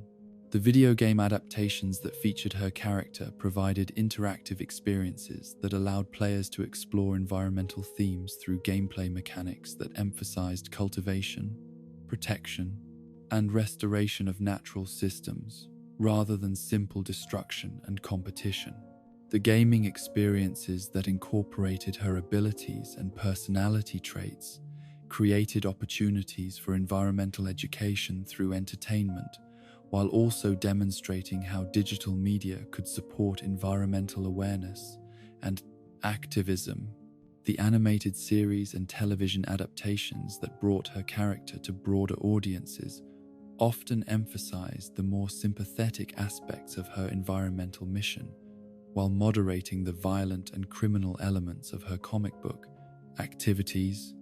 The video game adaptations that featured her character provided interactive experiences that allowed players to explore environmental themes through gameplay mechanics that emphasized cultivation, protection, and restoration of natural systems, rather than simple destruction and competition. The gaming experiences that incorporated her abilities and personality traits created opportunities for environmental education through entertainment, while also demonstrating how digital media could support environmental awareness and activism. The animated series and television adaptations that brought her character to broader audiences often emphasized the more sympathetic aspects of her environmental mission, while moderating the violent and criminal elements of her comic book activities,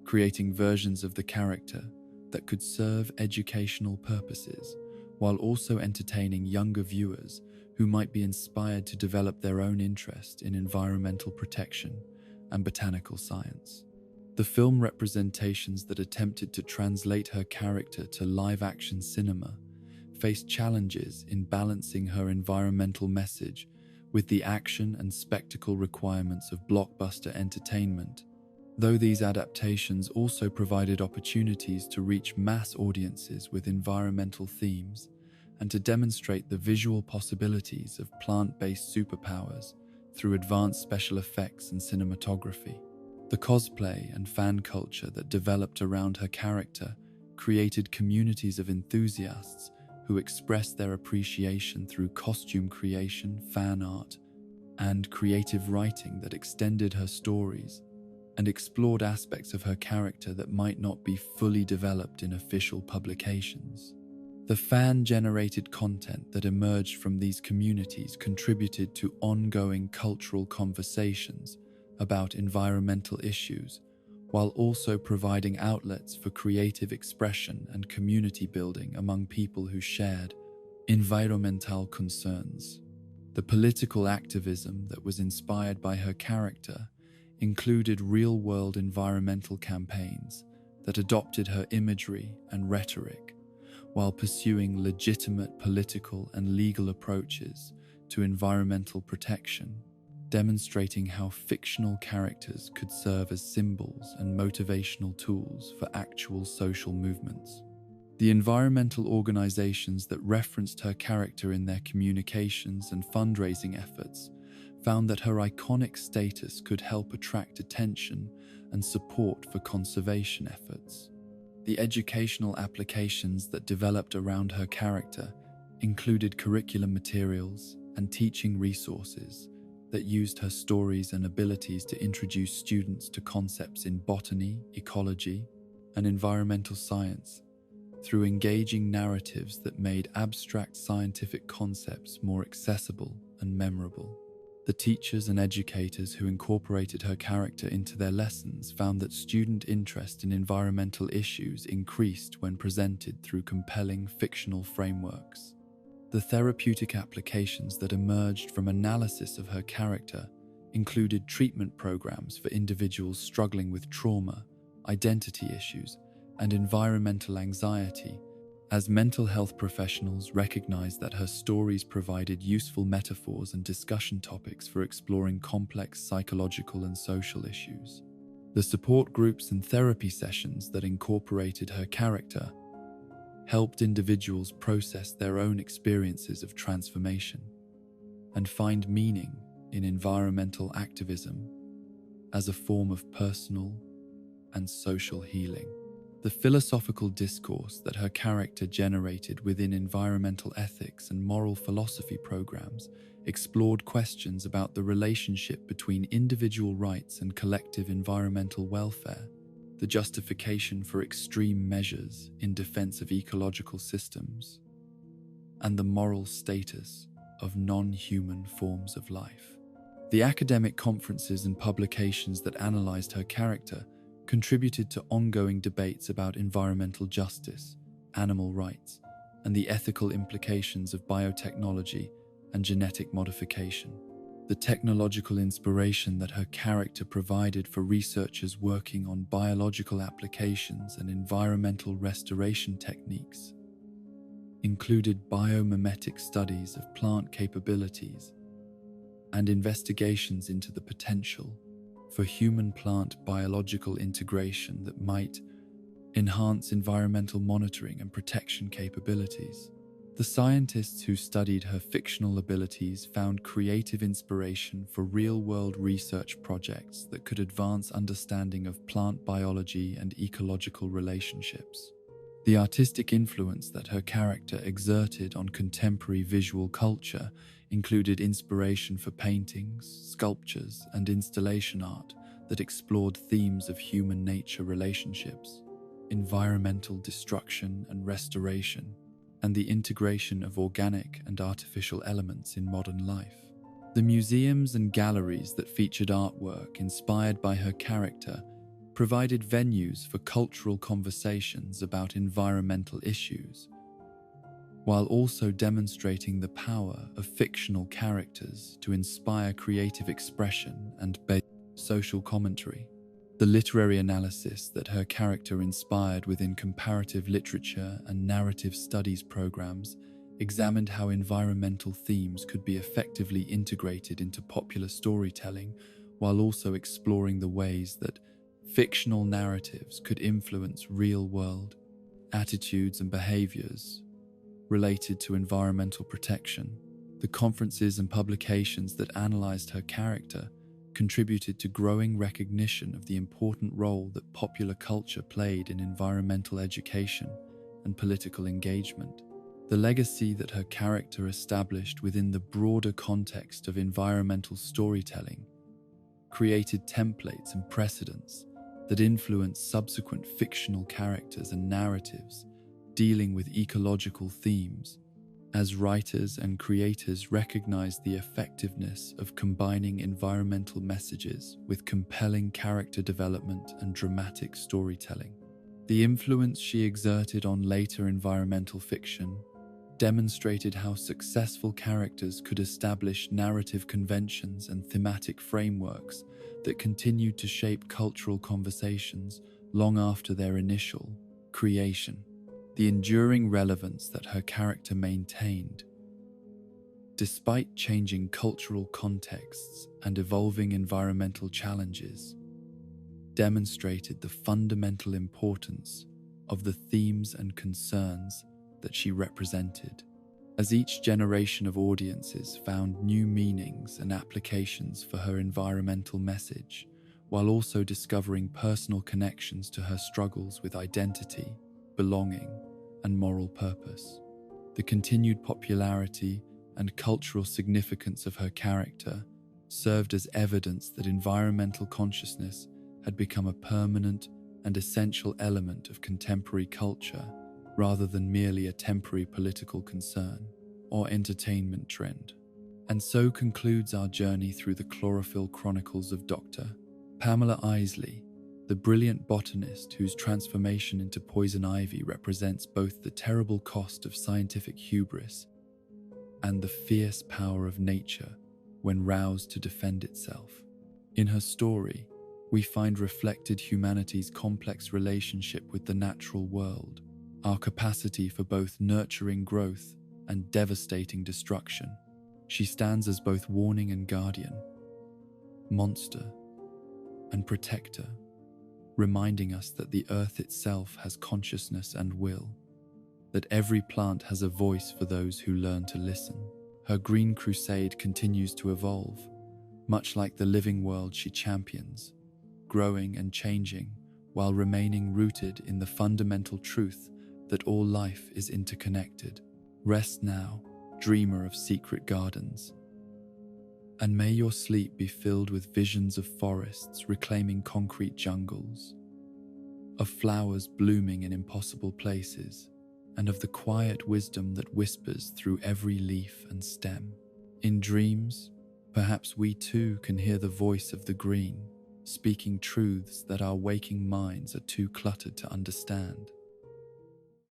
creating versions of the character that could serve educational purposes, while also entertaining younger viewers who might be inspired to develop their own interest in environmental protection and botanical science. The film representations that attempted to translate her character to live-action cinema faced challenges in balancing her environmental message with the action and spectacle requirements of blockbuster entertainment, though these adaptations also provided opportunities to reach mass audiences with environmental themes and to demonstrate the visual possibilities of plant-based superpowers through advanced special effects and cinematography. The cosplay and fan culture that developed around her character created communities of enthusiasts who expressed their appreciation through costume creation, fan art, and creative writing that extended her stories and explored aspects of her character that might not be fully developed in official publications. The fan-generated content that emerged from these communities contributed to ongoing cultural conversations about environmental issues, while also providing outlets for creative expression and community building among people who shared environmental concerns. The political activism that was inspired by her character included real-world environmental campaigns that adopted her imagery and rhetoric, while pursuing legitimate political and legal approaches to environmental protection, demonstrating how fictional characters could serve as symbols and motivational tools for actual social movements. The environmental organizations that referenced her character in their communications and fundraising efforts found that her iconic status could help attract attention and support for conservation efforts. The educational applications that developed around her character included curriculum materials and teaching resources that used her stories and abilities to introduce students to concepts in botany, ecology, and environmental science through engaging narratives that made abstract scientific concepts more accessible and memorable. The teachers and educators who incorporated her character into their lessons found that student interest in environmental issues increased when presented through compelling fictional frameworks. The therapeutic applications that emerged from analysis of her character included treatment programs for individuals struggling with trauma, identity issues, and environmental anxiety, as mental health professionals recognized that her stories provided useful metaphors and discussion topics for exploring complex psychological and social issues. The support groups and therapy sessions that incorporated her character helped individuals process their own experiences of transformation and find meaning in environmental activism as a form of personal and social healing. The philosophical discourse that her character generated within environmental ethics and moral philosophy programs explored questions about the relationship between individual rights and collective environmental welfare, the justification for extreme measures in defense of ecological systems, and the moral status of non-human forms of life. The academic conferences and publications that analyzed her character contributed to ongoing debates about environmental justice, animal rights, and the ethical implications of biotechnology and genetic modification. The technological inspiration that her character provided for researchers working on biological applications and environmental restoration techniques included biomimetic studies of plant capabilities and investigations into the potential for human-plant biological integration that might enhance environmental monitoring and protection capabilities. The scientists who studied her fictional abilities found creative inspiration for real-world research projects that could advance understanding of plant biology and ecological relationships. The artistic influence that her character exerted on contemporary visual culture included inspiration for paintings, sculptures, and installation art that explored themes of human-nature relationships, environmental destruction and restoration, and the integration of organic and artificial elements in modern life. The museums and galleries that featured artwork inspired by her character provided venues for cultural conversations about environmental issues, while also demonstrating the power of fictional characters to inspire creative expression and social commentary. The literary analysis that her character inspired within comparative literature and narrative studies programs examined how environmental themes could be effectively integrated into popular storytelling, while also exploring the ways that fictional narratives could influence real-world attitudes and behaviors related to environmental protection. The conferences and publications that analyzed her character contributed to growing recognition of the important role that popular culture played in environmental education and political engagement. The legacy that her character established within the broader context of environmental storytelling created templates and precedents that influenced subsequent fictional characters and narratives dealing with ecological themes, as writers and creators recognized the effectiveness of combining environmental messages with compelling character development and dramatic storytelling. The influence she exerted on later environmental fiction demonstrated how successful characters could establish narrative conventions and thematic frameworks that continued to shape cultural conversations long after their initial creation. The enduring relevance that her character maintained, despite changing cultural contexts and evolving environmental challenges, demonstrated the fundamental importance of the themes and concerns that she represented. As each generation of audiences found new meanings and applications for her environmental message, while also discovering personal connections to her struggles with identity, belonging, and moral purpose. The continued popularity and cultural significance of her character served as evidence that environmental consciousness had become a permanent and essential element of contemporary culture, rather than merely a temporary political concern or entertainment trend. And so concludes our journey through the chlorophyll chronicles of Dr. Pamela Isley, the brilliant botanist whose transformation into poison ivy represents both the terrible cost of scientific hubris and the fierce power of nature when roused to defend itself. In her story, we find reflected humanity's complex relationship with the natural world, our capacity for both nurturing growth and devastating destruction. She stands as both warning and guardian, monster and protector, reminding us that the earth itself has consciousness and will, that every plant has a voice for those who learn to listen. Her green crusade continues to evolve, much like the living world she champions, growing and changing while remaining rooted in the fundamental truth that all life is interconnected. Rest now, dreamer of secret gardens, and may your sleep be filled with visions of forests reclaiming concrete jungles, of flowers blooming in impossible places, and of the quiet wisdom that whispers through every leaf and stem. In dreams, perhaps we too can hear the voice of the green, speaking truths that our waking minds are too cluttered to understand.